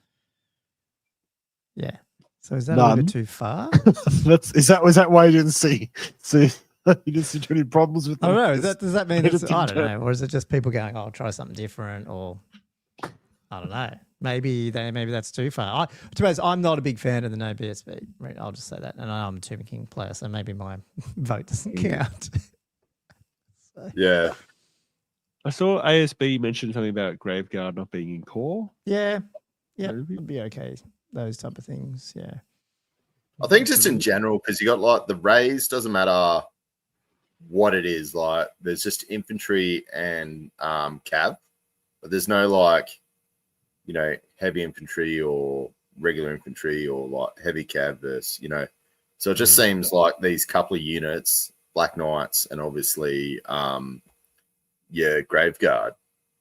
Yeah. So is that a bit too far? Was that why you didn't see? You didn't see too many problems with them? I don't know. Does that mean it's, I don't know. Or is it just people going, I'll try something different, or I don't know. Maybe that's too far. To be honest, I'm not a big fan of the no BSB. Right, I'll just say that. And I'm a Tomb King player, so maybe my vote doesn't count. Yeah. I saw ASB mention something about Graveguard not being in core. Yeah. It'd be okay. Those type of things. Yeah. I think just in general, because you got like the raise, doesn't matter what it is. Like there's just infantry and cav, but there's no like, heavy infantry or regular infantry or like heavy cav versus, So it just seems like these couple of units, Black Knights and obviously Graveguard,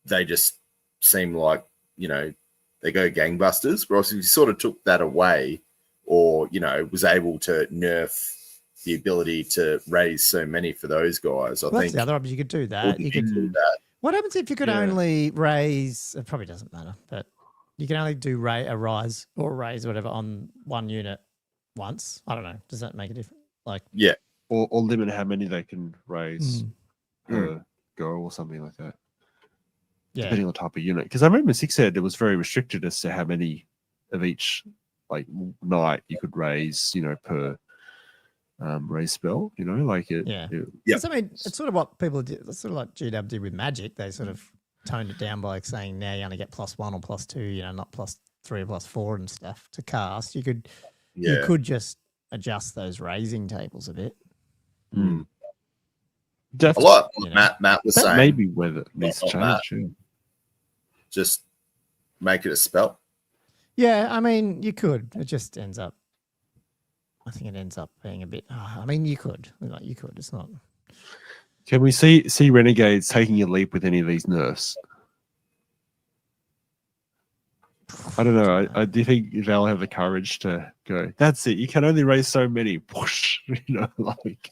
they just seem like, they go gangbusters. Whereas if you sort of took that away or, was able to nerf the ability to raise so many for those guys, I think that's the other option. You could do that. You could do that. What happens if you could only raise? It probably doesn't matter, but you can only do a rise or raise whatever on one unit once. I don't know. Does that make a difference? Like, yeah, or limit how many they can raise per go or something like that. Yeah, depending on the type of unit. Because I remember Six Ed, it was very restricted as to how many of each like night you could raise, per raise spell. Like it. Yeah. Yeah. I mean, it's sort of what people did. It's sort of like GW did with Magic. They sort of toned it down by saying now you only get +1 or +2. Not +3 or +4 and stuff to cast. You could just adjust those raising tables a bit. Mm. A lot. Matt was saying maybe whether it needs to change. Just make it a spell. Yeah, I mean, you could. It just ends up. I think it ends up being a bit. I mean, you could. Like, you could. It's not. Can we see Renegades taking a leap with any of these nerfs? I don't know. Do you think they'll have the courage to go? That's it. You can only raise so many. Whoosh, like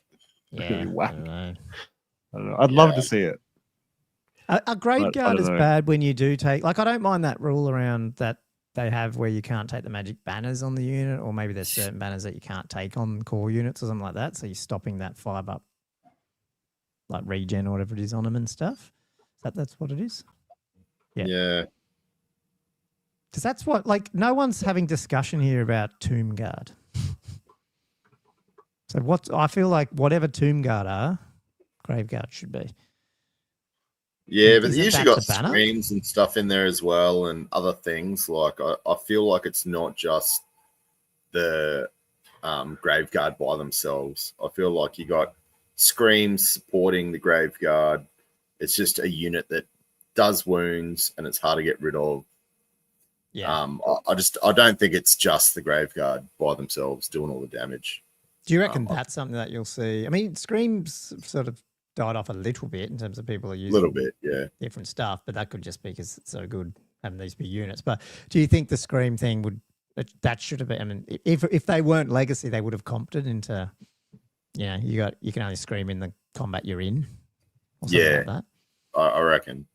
yeah. Whack. I don't know. I'd love to see it. A grave guard is bad when you do take. Like, I don't mind that rule around that they have where you can't take the magic banners on the unit, or maybe there's certain banners that you can't take on core units or something like that. So you're stopping that 5-up, like regen or whatever it is on them and stuff. That's what it is. Yeah. Because that's what, like, no one's having discussion here about Tomb Guard. So I feel like whatever Tomb Guard are, Grave Guard should be. Yeah, but you usually got screens and stuff in there as well, and other things. Like I feel like it's not just the Grave Guard by themselves. I feel like you got screams supporting the Grave Guard. It's just a unit that does wounds and it's hard to get rid of. Yeah. I don't think it's just the Grave Guard by themselves doing all the damage. Do you reckon that's something that you'll see? I mean, screams sort of died off a little bit in terms of people are using different stuff, but that could just be because it's so good having these big units. But do you think the scream thing that should have been? I mean, if they weren't legacy, they would have comped it into, you can only scream in the combat you're in. Or something like that. I reckon.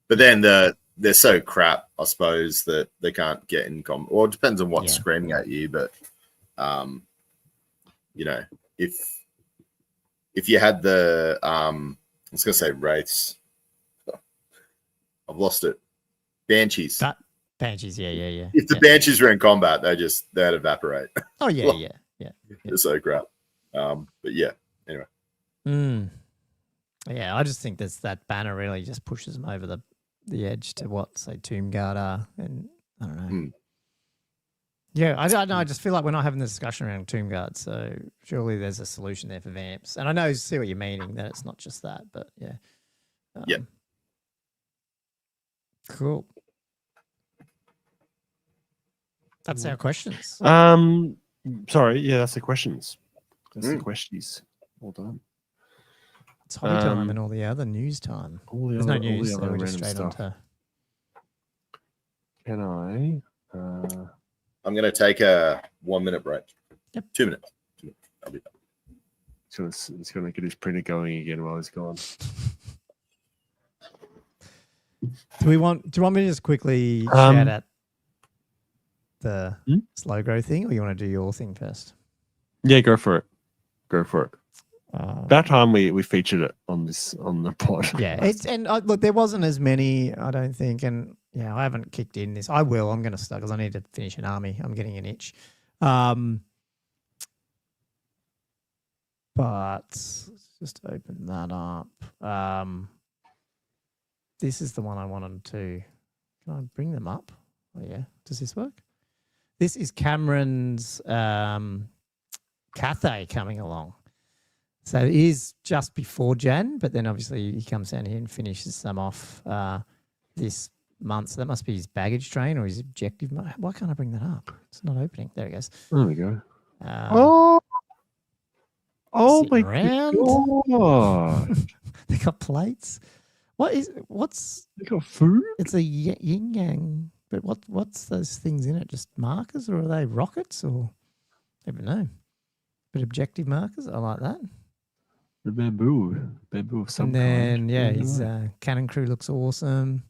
But then they're so crap, I suppose, that they can't get in combat. Well, it depends on what's screaming at you, but if you had the I was gonna say wraiths. I've lost it. Banshees. Banshees, yeah. If the Banshees were in combat, they'd evaporate. Oh yeah. They're so crap. But yeah, anyway. Yeah, I just think that banner really just pushes them over the edge to what, say, Tomb Guard are, and I don't know. Yeah, I don't know. I just feel like we're not having the discussion around Tomb Guard, so surely there's a solution there for Vamps. And I see what you're meaning, that it's not just that, but yeah. Cool. That's our questions. Sorry, that's the questions. That's the questions. Well done. It's hobby time and all the other news time. There's no news, so we're just straight on to... Can I... I'm going to take a 1 minute break. Yep. 2 minutes. I'll be back. So it's going to get his printer going again while he's gone. Do you want me to just quickly shout out the slow grow thing, or you want to do your thing first? Yeah, go for it. That time we featured it on the pod. Yeah, look, there wasn't as many, I don't think, and I haven't kicked in this. I will. I'm going to start because I need to finish an army. I'm getting an itch. But let's just open that up. This is the one I wanted to. Can I bring them up? Oh yeah. Does this work? This is Cameron's Cathay coming along. So it is just before Jan, but then obviously he comes down here and finishes some off this month. So that must be his baggage train or his objective. Why can't I bring that up? It's not opening. There it goes. There we go. Oh my God. They got plates. What's they got food? It's a yin yang. But what's those things in it? Just markers, or are they rockets, or I don't know. But objective markers, I like that. The bamboo of some and then kind. yeah, his cannon crew looks awesome.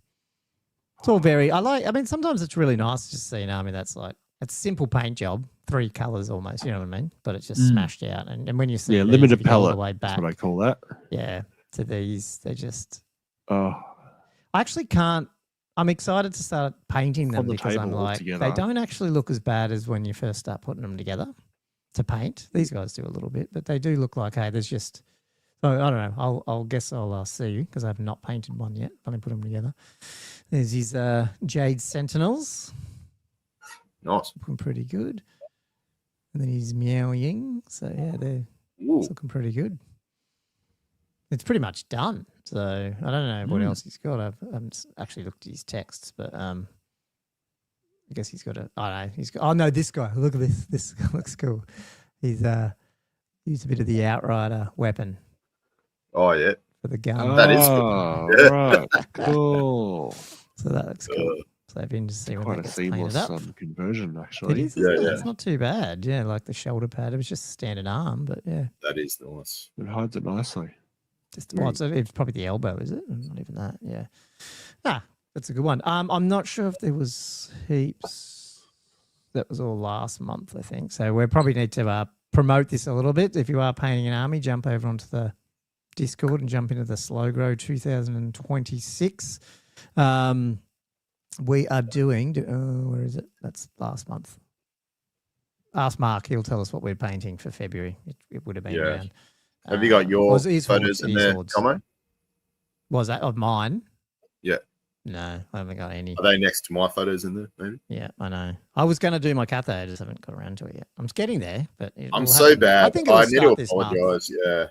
It's all very. I mean, sometimes it's really nice to see an army that's like it's a simple paint job, 3 colors almost. You know what I mean? But it's just smashed out. And when you see these, limited palette, all the way back, that's what I call that. Yeah, to these, they just. Oh, I actually can't. I'm excited to start painting them because I'm like, they don't actually look as bad as when you first start putting them together to paint. These guys do a little bit, but they do look like, hey, there's just. So I don't know. I'll guess I'll see because I have not painted one yet. But I put them together. There's his Jade Sentinels. Nice. Looking pretty good. And then he's Meow Ying. So yeah, they're looking pretty good. It's pretty much done. So I don't know what else he's got. I haven't actually looked at his texts, but I guess he's got I don't know. He's got. Oh no, this guy. Look at this. This looks cool. He's used a bit of the Outrider weapon. Oh yeah. For the gun. That is cool. Right. Cool. So that looks cool. So I've been to see when that gets painted up. Conversion actually. It is. It's not too bad. Yeah, like the shoulder pad. It was just a standard arm, but yeah. That is nice. It hides it nicely. It's probably the elbow, is it? Not even that. Yeah. That's a good one. I'm not sure if there was heaps. That was all last month, I think. So we probably need to promote this a little bit. If you are painting an army, jump over onto the Discord and jump into the Slow Grow 2026. We are doing. Where is it? That's last month. Ask Mark. He'll tell us what we're painting for February. It would have been around. Have you got your photos in there, Tomo? Was that of mine? Yeah. No, I haven't got any. Are they next to my photos in there, maybe? Yeah, I know. I was going to do my Cathay. I just haven't got around to it yet. I'm getting there, but I'm so bad. I think I need to apologize. Yeah,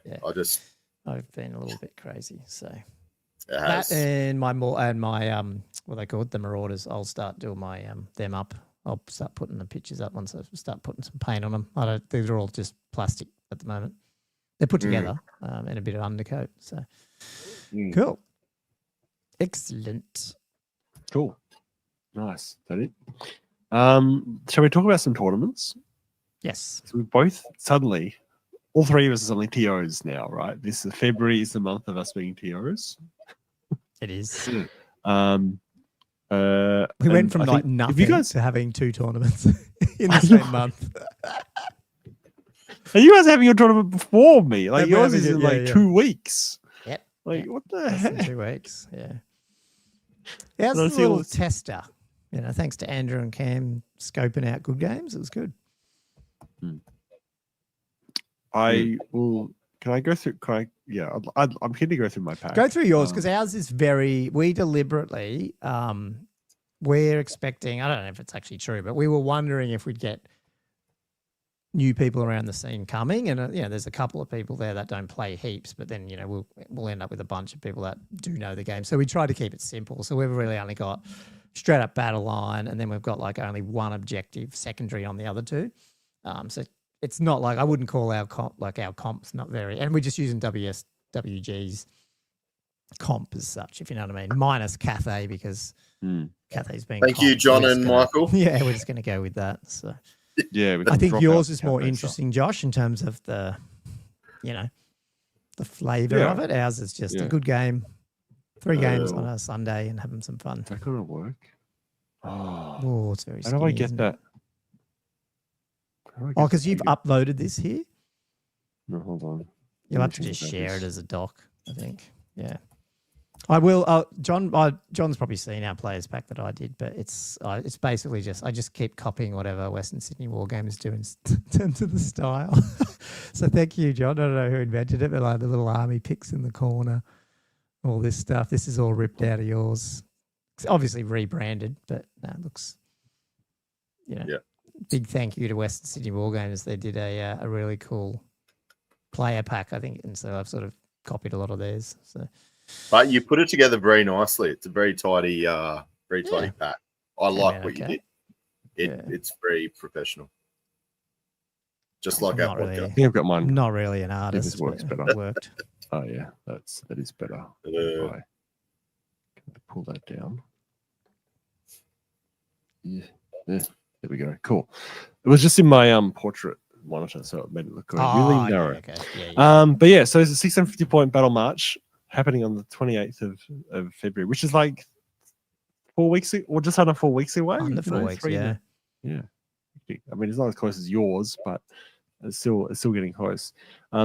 I've been a little bit crazy. So that and my what they called the Marauders. I'll start doing my them up. I'll start putting the pictures up once I start putting some paint on them. These are all just plastic at the moment. They're put together and a bit of undercoat. So cool. Excellent. Cool. Nice. Is that it? Shall we talk about some tournaments? Yes. So we both suddenly, all three of us are suddenly TOs now, right? This is February is the month of us being TOs. It is. We went from like nothing to having 2 tournaments in the same month. And you guys are having your tournament before me. Like yours is in like 2 weeks. Yep. Like what the heck? 2 weeks. Yeah. Yeah, it's a little tester. You know, thanks to Andrew and Cam scoping out good games. It was good. I will. Can I go through? I'm here to go through my pack. Go through yours because ours is very. We deliberately. We're expecting. I don't know if it's actually true, but we were wondering if we'd get new people around the scene coming, and there's a couple of people there that don't play heaps, but then we'll end up with a bunch of people that do know the game. So we try to keep it simple. So we've really only got straight up battle line, and then we've got like only one objective secondary on the other 2. So it's not like I wouldn't call our comp's not very, and we're just using WG's comp as such, if you know what I mean, minus Cathay because Cathay's been. Thank you, John and Michael. Yeah, we're just going to go with that. So. Yeah, I think yours is more interesting, Josh, in terms of the, the flavour of it. Ours is just a good game, 3 games on a Sunday and having some fun. Is that going to work? Oh, it's very. How do I get that? Because you've uploaded this here. No, hold on. You'll have to just share it as a doc, I think. Yeah. I will. John's probably seen our players pack that I did, but it's basically I just keep copying whatever Western Sydney Wargamers do in terms of the style. So thank you, John. I don't know who invented it, but like the little army picks in the corner, all this stuff. This is all ripped out of yours. It's obviously rebranded, but no, it looks. Big thank you to Western Sydney Wargamers. They did a really cool player pack, I think, and so I've sort of copied a lot of theirs. So. But you put it together very nicely. It's a very tidy pack. I like what you did. It's very professional. Just like our podcast. I think I've got mine. I'm not really an artist. This works better. It worked. Oh yeah, that is better. Can I pull that down? Yeah. There we go. Cool. It was just in my portrait monitor, so it made it look really narrow. Okay. Yeah. But yeah, so it's a 650-point battle march happening on the 28th of February, which is like 4 weeks or just under 4 weeks away. Under 4 weeks, yeah. Yeah. I mean, it's not as close as yours, but it's still getting close.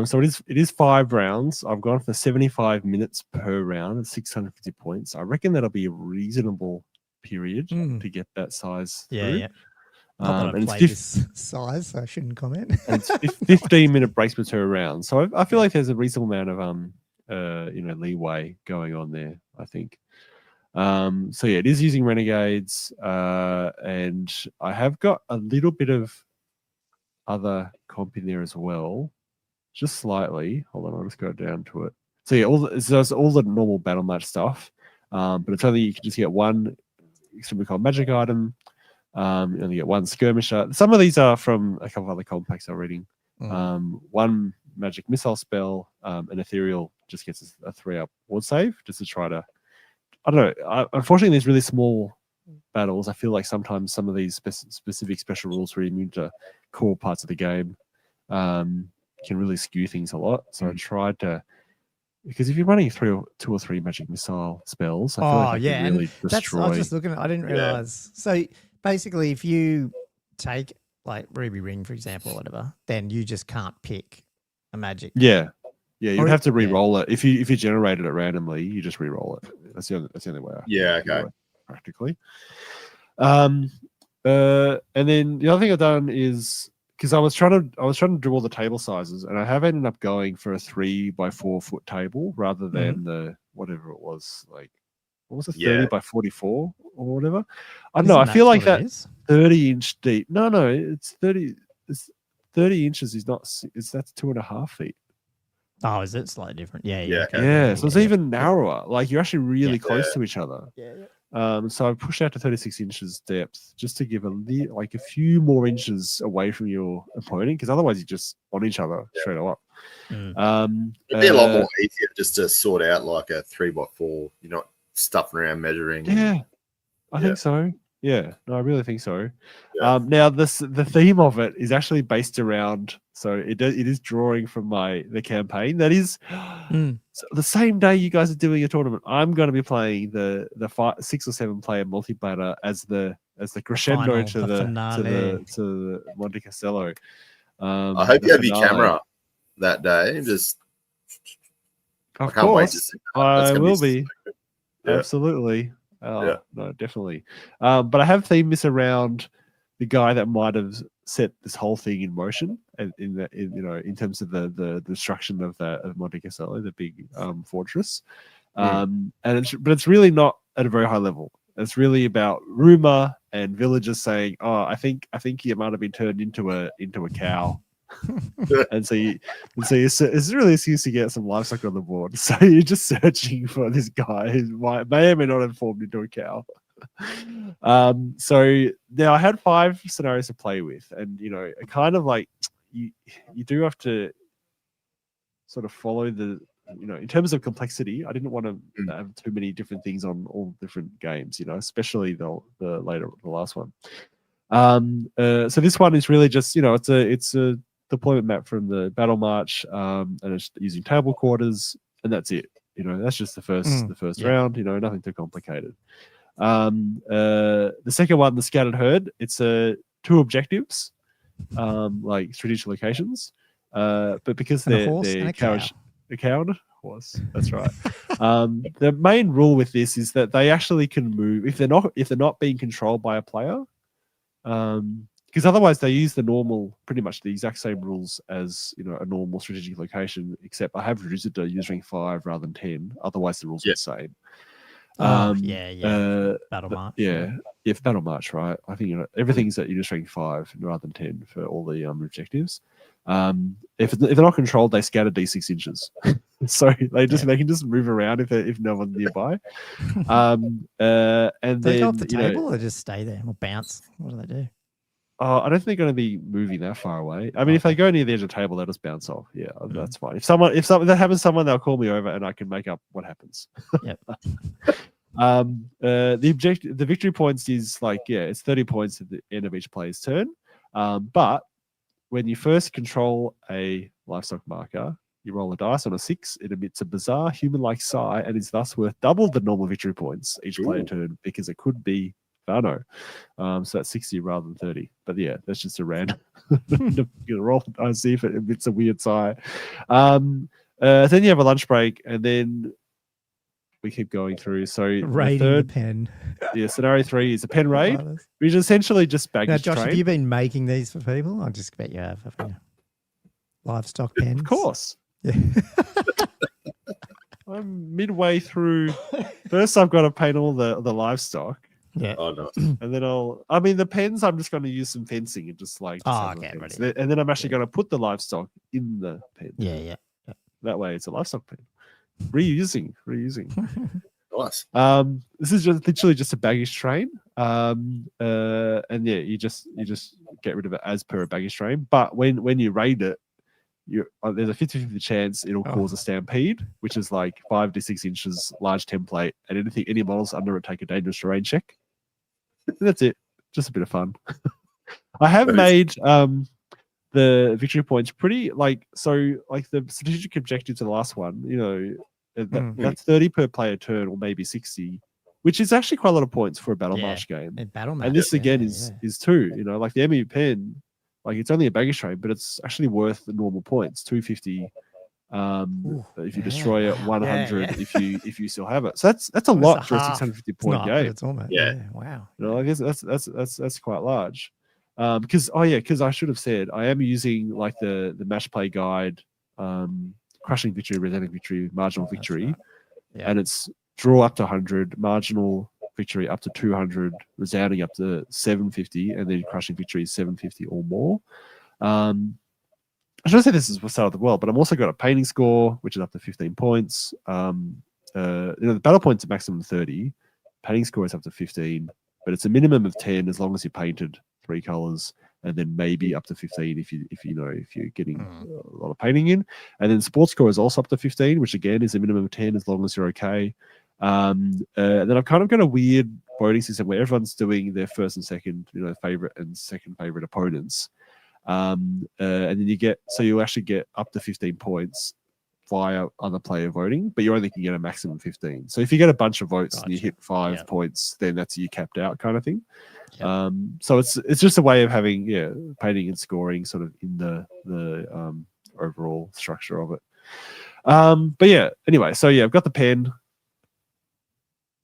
So it is 5 rounds. I've gone for 75 minutes per round at 650 points. I reckon that'll be a reasonable period to get that size through. Yeah. Not that I played this size, so I shouldn't comment. And it's 15-minute breaks per round. So I feel like there's a reasonable amount of leeway going on there, I think. So yeah, it is using renegades, and I have got a little bit of other comp in there as well, just slightly. Hold on, I'll just go down to it. So yeah, all the normal battle match stuff, but it's only you can just get one extremely cold magic item. You only get one skirmisher. Some of these are from a couple of other compacts I'm reading. One magic missile spell, an ethereal just gets a 3-up ward save just to try to. I don't know. Unfortunately, these really small battles, I feel like sometimes some of these specific special rules for immune to core parts of the game can really skew things a lot. So I tried to, because if you're running 2 or 3 magic missile spells, I feel like they can really destroy. I was just looking at. I didn't realize. So basically, if you take like Ruby Ring, for example, or whatever, then you just can't pick a magic. Yeah, you'd have to re-roll it. If you generated it randomly, you just re-roll it. That's the only way. Okay. Practically. And then the other thing I've done is because I was trying to do all the table sizes, and I have ended up going for a 3x4 foot table rather than the whatever it was, like what was it, 30 by 44 or whatever. I don't know. I feel like that 30-inch deep. No, it's 30. It's 30 inches. That's 2.5 feet. Oh, is it slightly different? Yeah. Okay. Yeah, so it's even narrower. Like you're actually really close to each other. Yeah. So I pushed out to 36 inches depth just to give a few more inches away from your opponent, because otherwise you're just on each other straight up. It'd be a lot more easier just to sort out like a 3x4. You're not stuffing around measuring. Yeah, I think so. Yeah, no, I really think so. Yeah. Now the theme of it is actually based around. So it is drawing from the campaign. That is so the same day you guys are doing a tournament. I'm going to be playing the 6 or 7 player multiplayer as the crescendo to the Monte Castello. I hope you have your camera that day. Just of course, I will be. Absolutely. No, definitely. But I have themed this around the guy that might have set this whole thing in motion, and in terms of the destruction of Monte Castello, the big fortress. But it's really not at a very high level. It's really about rumor and villagers saying, "Oh, I think he might have been turned into a cow." and so it's really excuse to get some livestock on the board. So you're just searching for this guy who may or may not have formed into a cow. So now I had 5 scenarios to play with, and kind of like you do have to sort of follow the in terms of complexity. I didn't want to have too many different things on all different games, especially the last one. So this one is really just it's a deployment map from the battle march, and it's using table quarters, and that's it. That's just the first round. Nothing too complicated. The second one, the scattered herd, it's 2 objectives, like strategic locations, but because they're cowed horse. That's right. The main rule with this is that they actually can move if they're not being controlled by a player. Because otherwise they use pretty much the exact same rules as a normal strategic location, except I have reduced it to use rank 5 rather than 10. Otherwise the rules are the same. Battle march. If battle march, right? I think everything's at use rank 5 rather than 10 for all the objectives. If they're not controlled, they scatter d6 inches, so they can just move around if no one's nearby. And they go off the table or just stay there or bounce. What do they do? I don't think they're going to be moving that far away. I mean, if they go near the edge of the table, they'll just bounce off. Yeah, that's fine. If that happens to someone, they'll call me over and I can make up what happens. Yep. The victory points is it's 30 points at the end of each player's turn. But when you first control a livestock marker, you roll a dice. On a 6, it emits a bizarre human-like sigh and is thus worth double the normal victory points each player turn because it could be Vano. So that's 60 rather than 30. But yeah, that's just a random. You're gonna roll the dice, see if it emits a weird sigh. Then you have a lunch break, and then we keep going through. So raiding the pen. Yeah, scenario 3 is a pen raid, which is essentially just baggage now, Josh, train. have you been making these for people? I just bet you have, haven't you? Livestock pens? Of course. Yeah. I'm midway through. First, I've got to paint all the livestock. Yeah. Oh, no. And then the pens, I'm just going to use some fencing and just like. Ready. And then I'm actually going to put the livestock in the pen. Yeah. That way, it's a livestock pen. Reusing. Nice. This is just literally just a baggage train. And yeah, you just get rid of it as per a baggage train. But when you raid it, there's a 50-50 chance it'll cause a stampede, which is like 5 to 6 inches large template, and any models under it take a dangerous terrain check. And that's it. Just a bit of fun. I have made the victory points pretty the strategic objective to the last one. That's 30 per player turn, or maybe 60, which is actually quite a lot of points for a battle march game. And this again is 2. Like the ME pen. Like it's only a baggage train, but it's actually worth the normal points, 250. If you destroy it, 100 if you still have it. So that's a lot for a 650 point game. It's almost, wow. I guess that's quite large. Because I should have said I am using like the match play guide, crushing victory, resounding victory, marginal victory, and it's draw up to 100, marginal victory up to 200, resounding up to 750, and then crushing victory is 750 or more. I should say this is the start of the world, but I've also got a painting score, which is up to 15 points. The battle points are maximum 30. Painting score is up to 15, but it's a minimum of 10 as long as you painted 3 colors, and then maybe up to 15 if you're getting a lot of painting in. And then sports score is also up to 15, which again is a minimum of 10 as long as you're okay. And then I've kind of got a weird voting system where everyone's doing their first and second, favorite and second favorite opponents. And then you actually get up to 15 points via other player voting, but you only can get a maximum 15. So if you get a bunch of votes and you hit 5 points, then that's you capped out kind of thing. Yep. So it's just a way of having painting and scoring sort of in the overall structure of it. But yeah, anyway, so yeah, I've got the pen.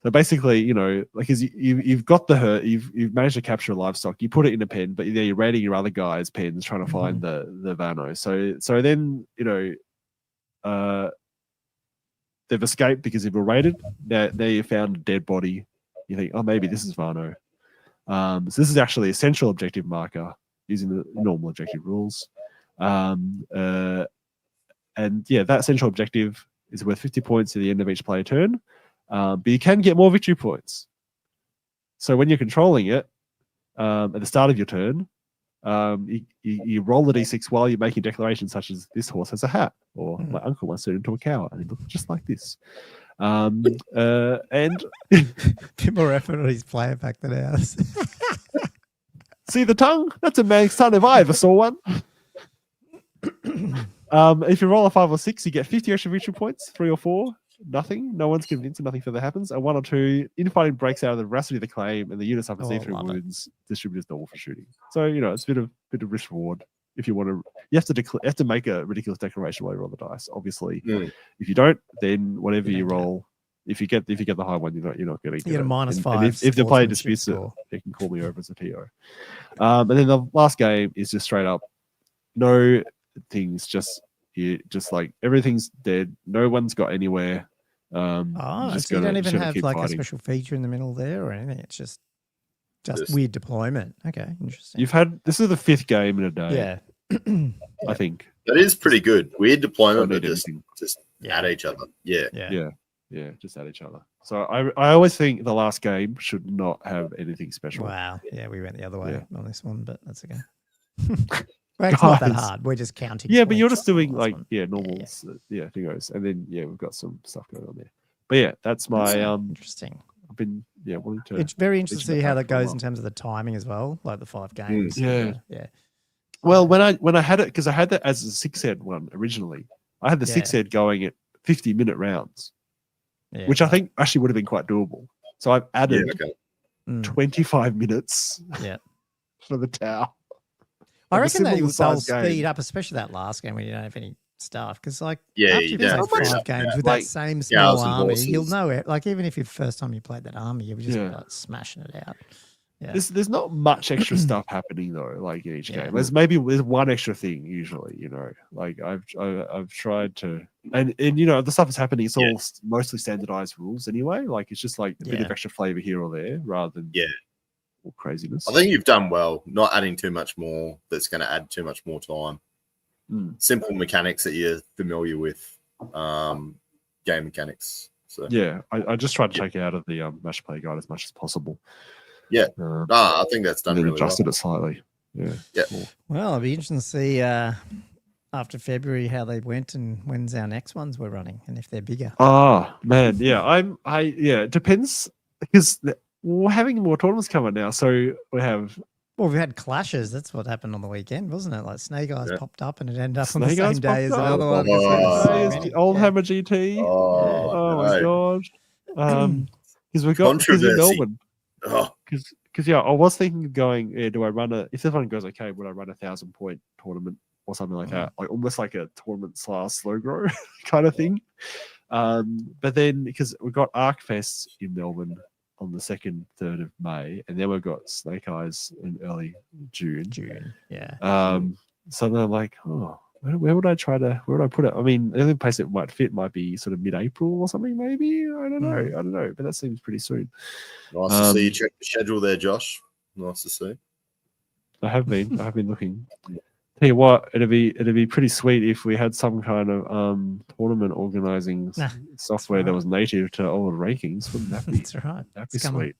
So basically, you've got the herd, you've managed to capture a livestock, you put it in a pen, but you're raiding your other guys' pens trying to find the Vano. So then they've escaped because they've been raided. Now you found a dead body. You think, oh, maybe this is Vano. So this is actually a central objective marker using the normal objective rules. And yeah, that central objective is worth 50 points at the end of each player turn. But you can get more victory points. So when you're controlling it, at the start of your turn, you roll the d6 while you're making declarations such as this horse has a hat, or my uncle once turned into a cow and it looked just like this. And bit more effort on his player back than ours. See the tongue? That's a man's son if I ever saw one. If you roll a 5 or 6, you get 50 extra victory points. 3 or 4. Nothing. No one's convinced and nothing further happens. A 1 or 2, infighting breaks out of the veracity of the claim, and the units suffer see-through wounds. Distributors normal for shooting. So it's a bit of risk reward. If you want to, you have to make a ridiculous declaration while you roll the dice. Obviously, if you don't, then whatever you roll, if you get the high one, you're not going to get a -5. And if the player disputes it, they can call me over as a TO. And then the last game is just straight up, no things, just like everything's dead. No one's got anywhere. So you don't even have like a special feature in the middle there or anything. It's just weird deployment. Okay, interesting. This is the 5th game in a day. Yeah. I think. That is pretty good. Weird deployment, but just at each other. Yeah, just at each other. So I always think the last game should not have anything special. Wow. Yeah, we went the other way on this one, but that's okay. Well, it's not that hard. We're just counting. Yeah, but you're just doing like normals, thingos, and then we've got some stuff going on there. But yeah, that's my interesting. I've been wanting to. It's very interesting to see how that goes in terms of the timing as well, like the 5 games. Yeah. Well, when I had it, because I had that as a 6-head one originally, I had the 6-head going at 50-minute rounds, which I think actually would have been quite doable. So I've added 25 minutes for the Tau. I reckon they'll speed up, especially that last game when you don't have any stuff. Because after you've played 5 games with that same small army, you'll know it. Like even if it's the first time you played that army, you'll just be like smashing it out. Yeah. There's not much extra stuff happening though, like in each game. There's one extra thing usually, Like I've tried to, and the stuff that's happening. It's all mostly standardized rules anyway. Like it's just like a bit of extra flavor here or there, rather than all craziness. I think you've done well, not adding too much more. That's going to add too much more time. Simple mechanics that you're familiar with, game mechanics. So I just tried to take it out of the match play guide as much as possible. Yeah, I think that's done really adjusted it slightly. Yeah. Cool. Well, it'll be interesting to see after February how they went and when's our next ones we're running and if they're bigger. Oh man, it depends because we're having more tournaments coming now. So we have. Well, we've had clashes. That's what happened on the weekend, wasn't it? Like Snake Eyes popped up and it ended up on the same day as another one. The old Hammer GT. Oh my god. Because we got in Melbourne. Because I was thinking of going. Do I run if this one goes okay? Would I run 1,000-point tournament or something like that? Like almost like a tournament / slow grow kind of thing. But then because we got ArcFest in Melbourne on the 2nd, 3rd of May, and then we've got Snake Eyes in early June. So then I'm like, where would I put it? I mean, the only place it might fit might be sort of mid-April or something, maybe. I don't know, but that seems pretty soon. Nice to see you check the schedule there, Josh. Nice to see. I have been looking. Tell you what, it'd be pretty sweet if we had some kind of tournament organizing software that was native to old rankings. Wouldn't that be? That's right. That'd be sweet.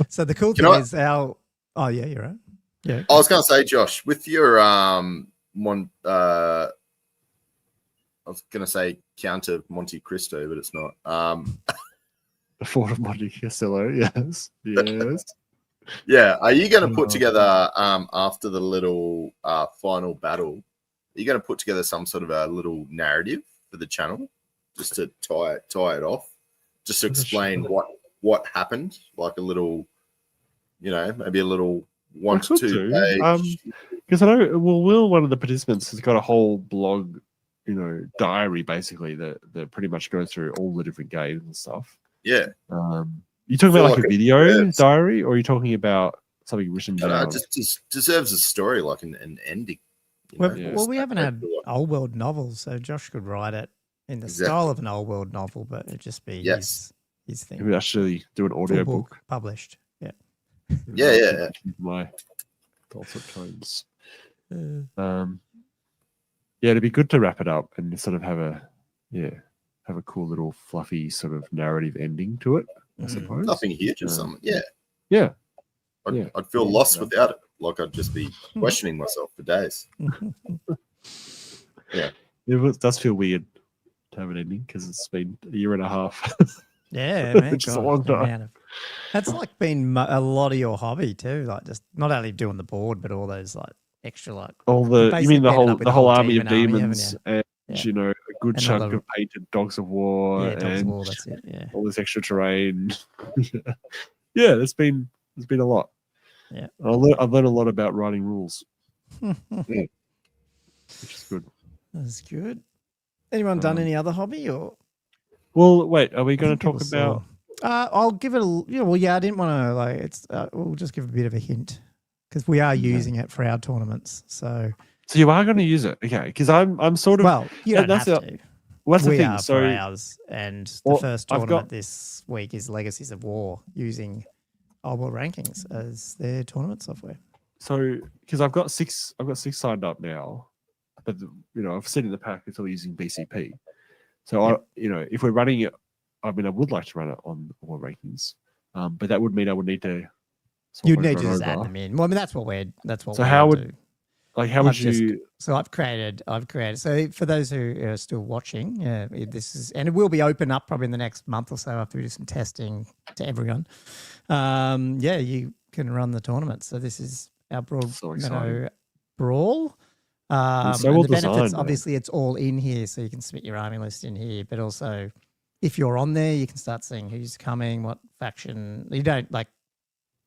So the cool thing is our. Oh yeah, you're right. Yeah. I was going to say, Josh, with your one. I was going to say Count of Monte Cristo, but it's not. The Fort of Monte Cristo. Yes. Yeah, are you going to put together after the little final battle? Are you going to put together some sort of a little narrative for the channel, just to tie it off, just to explain what happened, like a little, maybe a little 1 to 2 page. Because I know, Will, one of the participants, has got a whole blog, diary basically that pretty much goes through all the different games and stuff. Yeah. You talking about like a video diary, or are you talking about something written down? No, it just deserves a story, like an ending. Well, we haven't had old world novels, so Josh could write it in the style of an old world novel, but it'd just be his thing. Maybe actually do an audio book published. Yeah. Yeah. My dulcet tones. It'd be good to wrap it up and sort of have a cool little fluffy sort of narrative ending to it. I suppose nothing huge or something. Yeah. I'd feel lost without it. Like I'd just be questioning myself for days. It does feel weird to have an ending because it's been a year and a half. Yeah, man. Just a long time. That's like been a lot of your hobby too. Like just not only doing the board, but all those like extra like all the. You mean the whole army of demons and a good chunk of painted Dogs of War and that's it. Yeah, all this extra terrain. There's been a lot. Yeah, I've learned a lot about writing rules, which is good. That's good. Anyone done any other hobby or? Well, wait. Are we going to talk about? I'll give it a. I didn't want to we'll just give a bit of a hint because we are using it for our tournaments. So you are going to use it, okay? Because I'm sort of. Well, you don't have to. What's the thing? Are for ours, and the first tournament this week is Legacies of War using Old World Rankings as their tournament software. So, because I've got six signed up now, but I've said in the pack it's all using BCP. So if we're running it, I would like to run it on All Rankings, but that would mean I would need to. You'd need to just add them in. Well, that's what we're. So how would you? So I've created. So for those who are still watching, this is, and it will be open up probably in the next month or so after we do some testing to everyone. You can run the tournament. So this is our Broadmeadow Brawl. So well and the benefits, designed, obviously, it's all in here, so you can submit your army list in here. But also, if you're on there, you can start seeing who's coming, what faction. You don't like.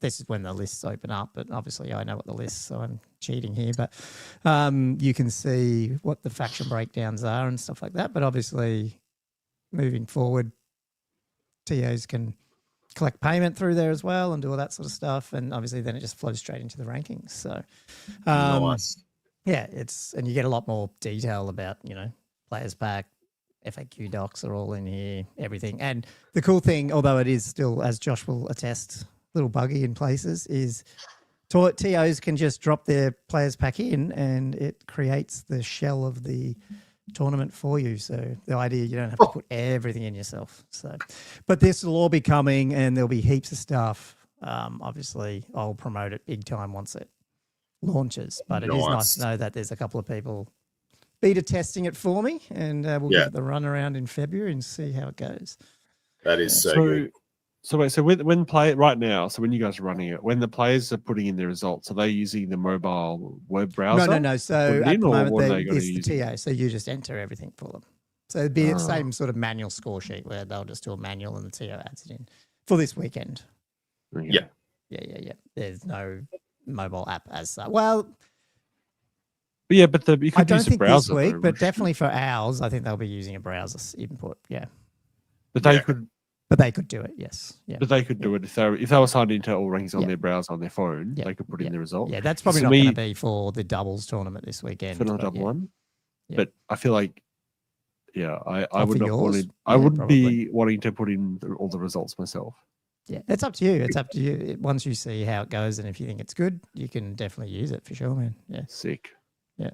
This is when the lists open up, but obviously I know what the lists, so I'm cheating here. But you can see what the faction breakdowns are and stuff like that. But obviously, moving forward, TOs can collect payment through there as well and do all that sort of stuff. And obviously, then it just flows straight into the rankings. So, nice. Yeah, and you get a lot more detail about, players pack, FAQ docs are all in here, everything. And the cool thing, although it is still, as Josh will attest, little buggy in places, is TOs can just drop their players pack in and it creates the shell of the tournament for you. So the idea, you don't have to put everything in yourself. So, but this will all be coming and there'll be heaps of stuff. Obviously, I'll promote it big time once it launches, but it is nice to know that there's a couple of people beta testing it for me, and we'll give it the run around in February and see how it goes. That is so good. So wait, so when play right now, so when you guys are running it, when the players are putting in their results, are they using the mobile web browser? No. So at the moment, it's the TA, so you just enter everything for them. So it'd be the same sort of manual score sheet where they'll just do a manual and the TO adds it in for this weekend. Yeah. There's no mobile app as such. Well, but you could I don't use think a browser, this week, but definitely for ours, I think they'll be using a browser input. Yeah, but they could. But they could do it, yes. Yeah. But they could do it if they were signed into all rankings on their browser on their phone. They could put in the result. Yeah, that's probably not going to be for the doubles tournament this weekend. For the double one, but I feel like, I would wouldn't be wanting to put in all the results myself. Yeah, it's up to you. It's up to you. Once you see how it goes, and if you think it's good, you can definitely use it for sure, man. Yeah, sick. Yeah.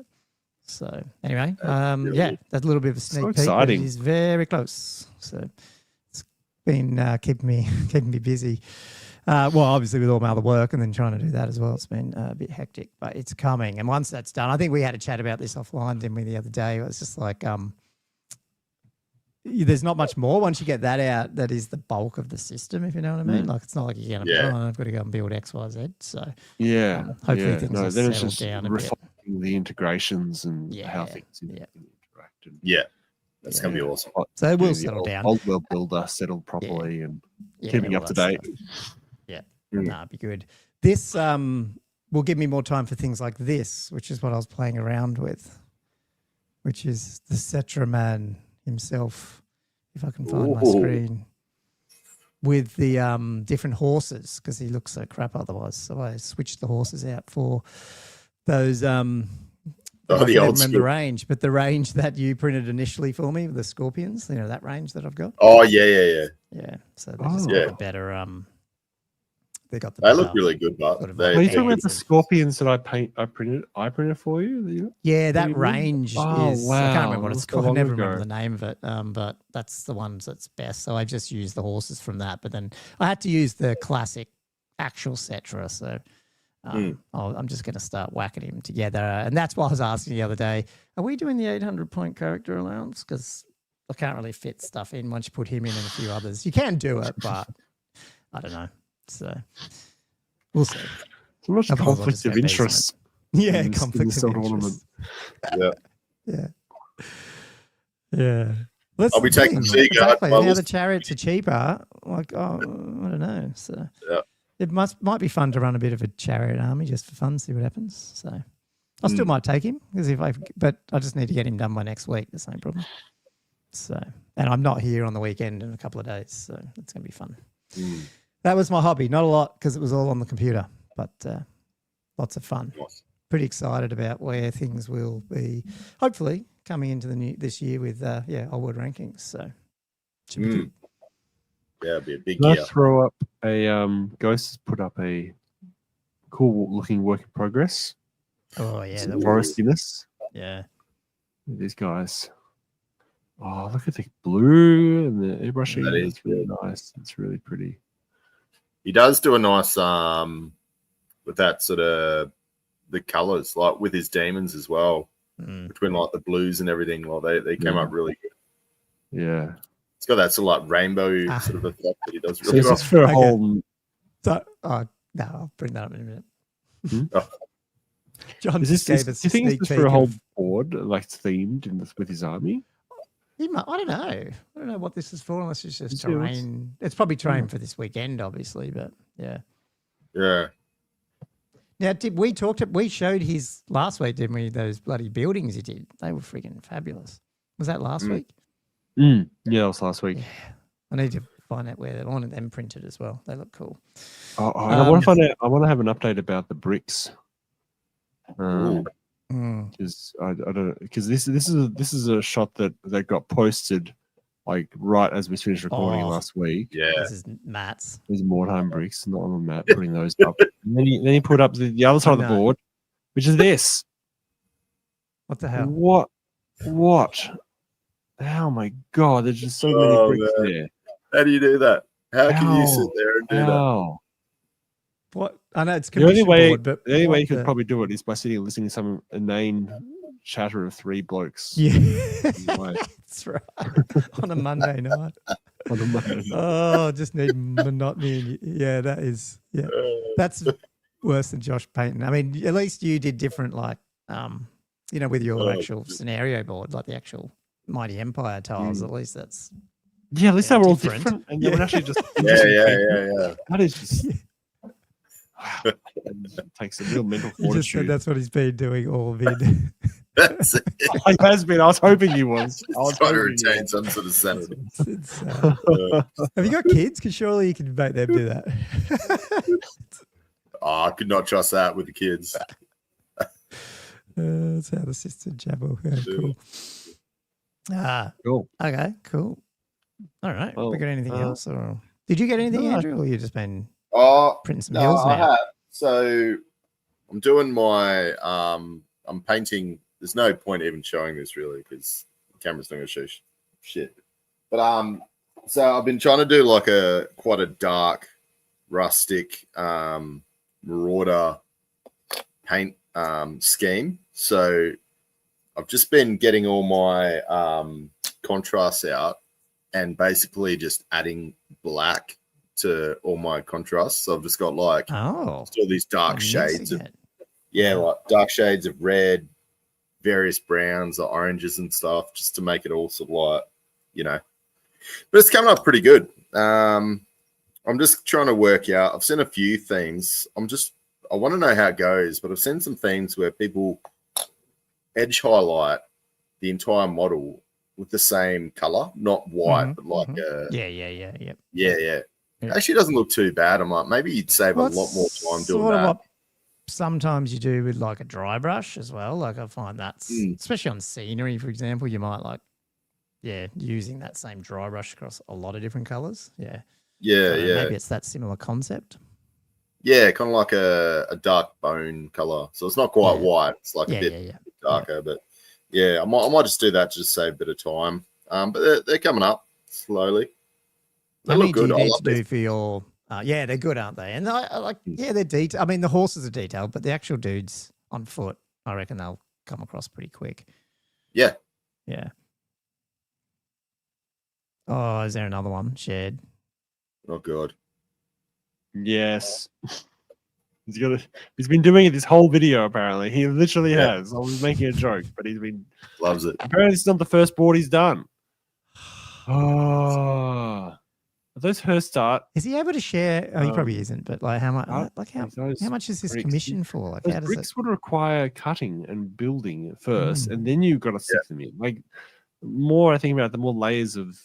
So anyway, that's a little bit of a sneak peek. Exciting. It is very close. So. Been keeping me busy. Well, obviously with all my other work and then trying to do that as well, it's been a bit hectic, but it's coming. And once that's done, I think we had a chat about this offline, didn't we, the other day? It was just like, there's not much more. Once you get that out, that is the bulk of the system, if you know what I mean. Like, it's not like you're going to, I've got to go and build X, Y, Z. So hopefully things will settle down a bit. The integrations and how things interact. That's going to be awesome. So it will settle down. Old world builder settled properly and keeping up to date. It'd be good. This will give me more time for things like this, which is what I was playing around with, which is the Cetra man himself, if I can find my screen, with the different horses, because he looks so crap otherwise. So I switched the horses out for those... I don't remember the range, but the range that you printed initially for me, the Scorpions, that range that I've got. Oh, yeah. Yeah, so they just got the better, they got the They look really good, but are you talking about the Scorpions that I printed for you? Yeah, that range is, wow. I can't remember what it's called. I never remember the name of it, but that's the ones that's best. So I just used the horses from that, but then I had to use the classic actual Cetra, so... I'm just going to start whacking him together. And that's why I was asking the other day, are we doing the 800-point character allowance? Because I can't really fit stuff in once you put him in and a few others. You can do it, but I don't know. So we'll see. So much conflict of interest. Yeah, conflict of interest. Yeah. I'll be taking Seaguard. Exactly. Now the chariots are cheaper. Like, I don't know. So it might be fun to run a bit of a chariot army just for fun, see what happens. So I still might take him but I just need to get him done by next week. The same problem. So, and I'm not here on the weekend in a couple of days, so it's going to be fun. That was my hobby. Not a lot because it was all on the computer, but lots of fun. Nice. Pretty excited about where things will be. Hopefully coming into this year with old world rankings. So should be good. Yeah, it'll be a big year. Let's throw up a Ghost has put up a cool looking work in progress. Oh yeah, the forestiness. Yeah, these guys. Oh, look at the blue and the airbrushing. That is really nice. It's really pretty. He does do a nice with that sort of the colors, like with his demons as well, between like the blues and everything. Like they came up really good. Yeah. It's got that sort of like rainbow sort of effect that he does really well. well. For a whole... So, no, I'll bring that up in a minute. John Is this, gave us do you think a it's just sneak for a peek whole of- board, like themed with his army? I don't know. I don't know what this is for, unless it's just Let's see, let's- terrain. It's probably terrain for this weekend, obviously, but yeah. Yeah. Now, we showed his last week, didn't we? Those bloody buildings he did. They were freaking fabulous. Was that last week? Yeah, that was last week. Yeah. I need to find out where they wanted them printed as well. They look cool. And I want to find out. I want to have an update about the bricks. Because I don't, because this is a shot that got posted like right as we finished recording last week. Yeah. This is Matt's. These Mordheim bricks, not on Matt putting those up. And then he put up the other side of the board, which is this. What the hell? What? Oh my god, there's just so many bricks there. How do you do that? How can you sit there and do that? What? I know it's the only way, board, but the only way you could probably do it is by sitting and listening to some inane chatter of three blokes. Yeah, that's right. On a Monday night. Oh, just need monotony. Yeah, that is. Yeah, that's worse than Josh Payton. I mean, at least you did different, like, with your actual scenario board, like the actual Mighty Empire tiles. At least that's. Yeah, at least they were all different, and they would actually just. Yeah. That is just. It takes a real mental fortitude. You just said that's what he's been doing all vid. That's it. He has been. I was hoping he was. I was trying to retain some sort of sanity. Have you got kids? Because surely you can make them do that. I could not trust that with the kids. That's how the sister jabble. Yeah, cool. Cool. Okay, cool. All right. Well, we got anything else? Or did you get anything, Andrew? Or you just been printing some hills now? I have. So I'm doing my I'm painting. There's no point even showing this really because the camera's not going to show shit. But so I've been trying to do like quite a dark, rustic marauder paint scheme. So I've just been getting all my contrasts out and basically just adding black to all my contrasts. So I've just got like all these dark shades of like dark shades of red, various browns or oranges and stuff, just to make it all sort of like, but it's coming up pretty good. I'm just trying to work out. I've seen a few themes. I want to know how it goes, but I've seen some themes where people edge highlight the entire model with the same color, not white, but like yeah. It actually doesn't look too bad. I'm like, maybe you'd save a lot more time doing that. What sometimes you do with like a dry brush as well. Like I find that's especially on scenery, for example, you might like using that same dry brush across a lot of different colors. Yeah. Maybe it's that similar concept. Yeah, kind of like a dark bone color. So it's not quite white. It's like a bit darker, but I might just do that to just save a bit of time. But they're coming up slowly. They look good. Do you need to do for your? They're good, aren't they? And I like, they're detailed. I mean, the horses are detailed, but the actual dudes on foot, I reckon they'll come across pretty quick. Yeah. Yeah. Oh, is there another one shared? Oh God. Yes. He's been doing it this whole video, apparently. He literally has. I was making a joke, but he's been loves it. Apparently it's not the first board he's done. Oh. Are those her start? Is he able to share? Oh, he probably isn't, but like how much how much is this commission for? Like how does bricks would require cutting and building first, and then you've got to stick them in. Like more I think about the more layers of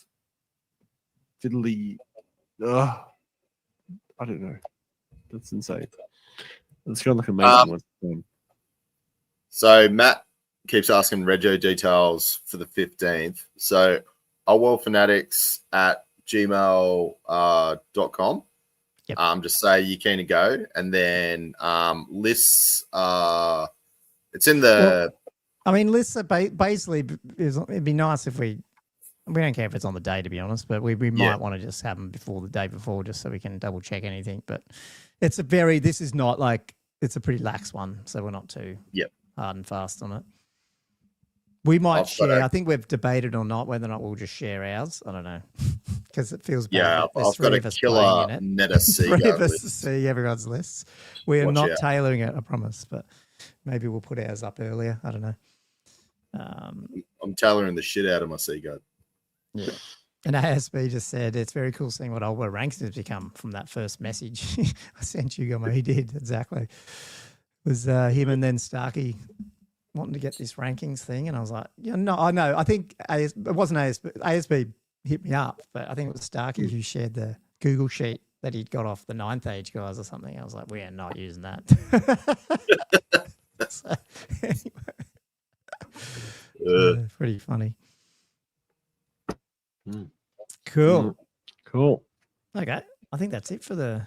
fiddly I don't know. That's insane. It's going to look amazing. So Matt keeps asking Rego details for the 15th. So fanatics at gmail.com. Just say you're keen to go. And then lists, it's in the... lists are basically, it'd be nice if we don't care if it's on the day, to be honest, but we might want to just have them before the day before just so we can double check anything. But it's this is not like, it's a pretty lax one, so we're not too hard and fast on it. We might share. I think we've debated or not whether or not we'll just share ours. I don't know because it feels bad. Yeah, I've got a killer meta Three of us to see everyone's lists. We are not tailoring it, I promise. But maybe we'll put ours up earlier. I don't know. I'm tailoring the shit out of my C guard. Yeah. And ASB just said it's very cool seeing what old world ranks has become from that first message I sent you, Gomo. He did exactly. It was him and then Starkey wanting to get this rankings thing, and I was like, yeah, no, I know. I think it wasn't ASB. ASB hit me up, but I think it was Starkey who shared the Google sheet that he'd got off the 9th age guys or something. I was like, we are not using that. So, anyway. Pretty funny. Cool. Okay, I think that's it for the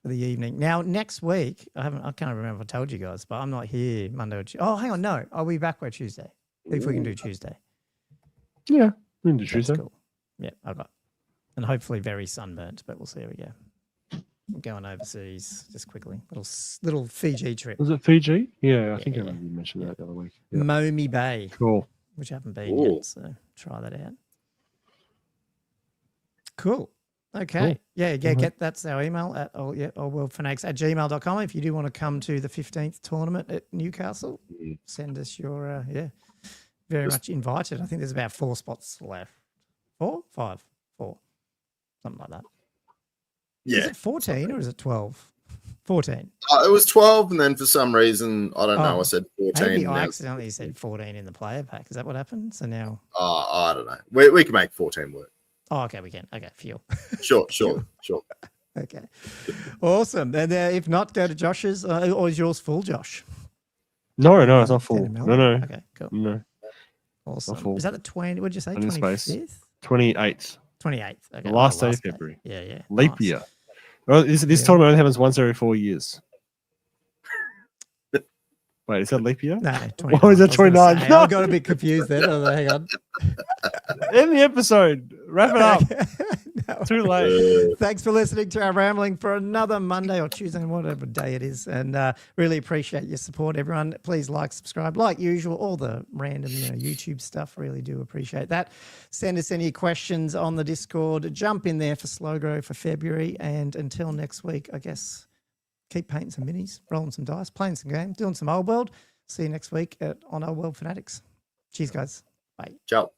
evening. Now next week, I can't remember if I told you guys, but I'm not here Monday or Tuesday. Oh, hang on, no, I'll be back by Tuesday if we can do Tuesday. Yeah, we can do Tuesday. Cool. Yeah, and hopefully very sunburnt, but we'll see how we go. I'm going overseas just quickly. Little Fiji trip. Was it Fiji? Yeah, I think I remember you mentioned that the other week. Yeah. Momi Bay. Cool. Which I haven't been yet, so try that out. Cool. Okay. Cool. Yeah, get that's our email at allworldfanatics@gmail.com. If you do want to come to the 15th tournament at Newcastle, send us your very much invited. I think there's about 4 spots left. 4? 5? 4. Something like that. Yeah. Is it 14 or is it 12? 14. It was 12, and then for some reason, I don't know, I said 14. Maybe I accidentally said 14 in the player pack. Is that what happened? So now I don't know. We can make 14 work. Oh, okay, we can. Okay, fuel. Sure. Okay, awesome. And if not, go to Josh's. Or is yours full, Josh? No, it's not full. No. Okay, cool. No. Awesome. Is that the 20? What did you say? 25th? 28th. 28th. Okay. The last day of February. Yeah. Leap year. Well, this tournament only happens once every 4 years. Wait, is that leap year? No, 29. What is it, 29? No. I got a bit confused then. Hang on. End the episode. Wrap it up. Too late. Thanks for listening to our rambling for another Monday or Tuesday, whatever day it is. And really appreciate your support, everyone. Please like, subscribe, like usual, all the random YouTube stuff. Really do appreciate that. Send us any questions on the Discord. Jump in there for Slow Grow for February. And until next week, I guess, keep painting some minis, rolling some dice, playing some games, doing some old world. See you next week on Old World Fanatics. Cheers, guys. Bye. Ciao.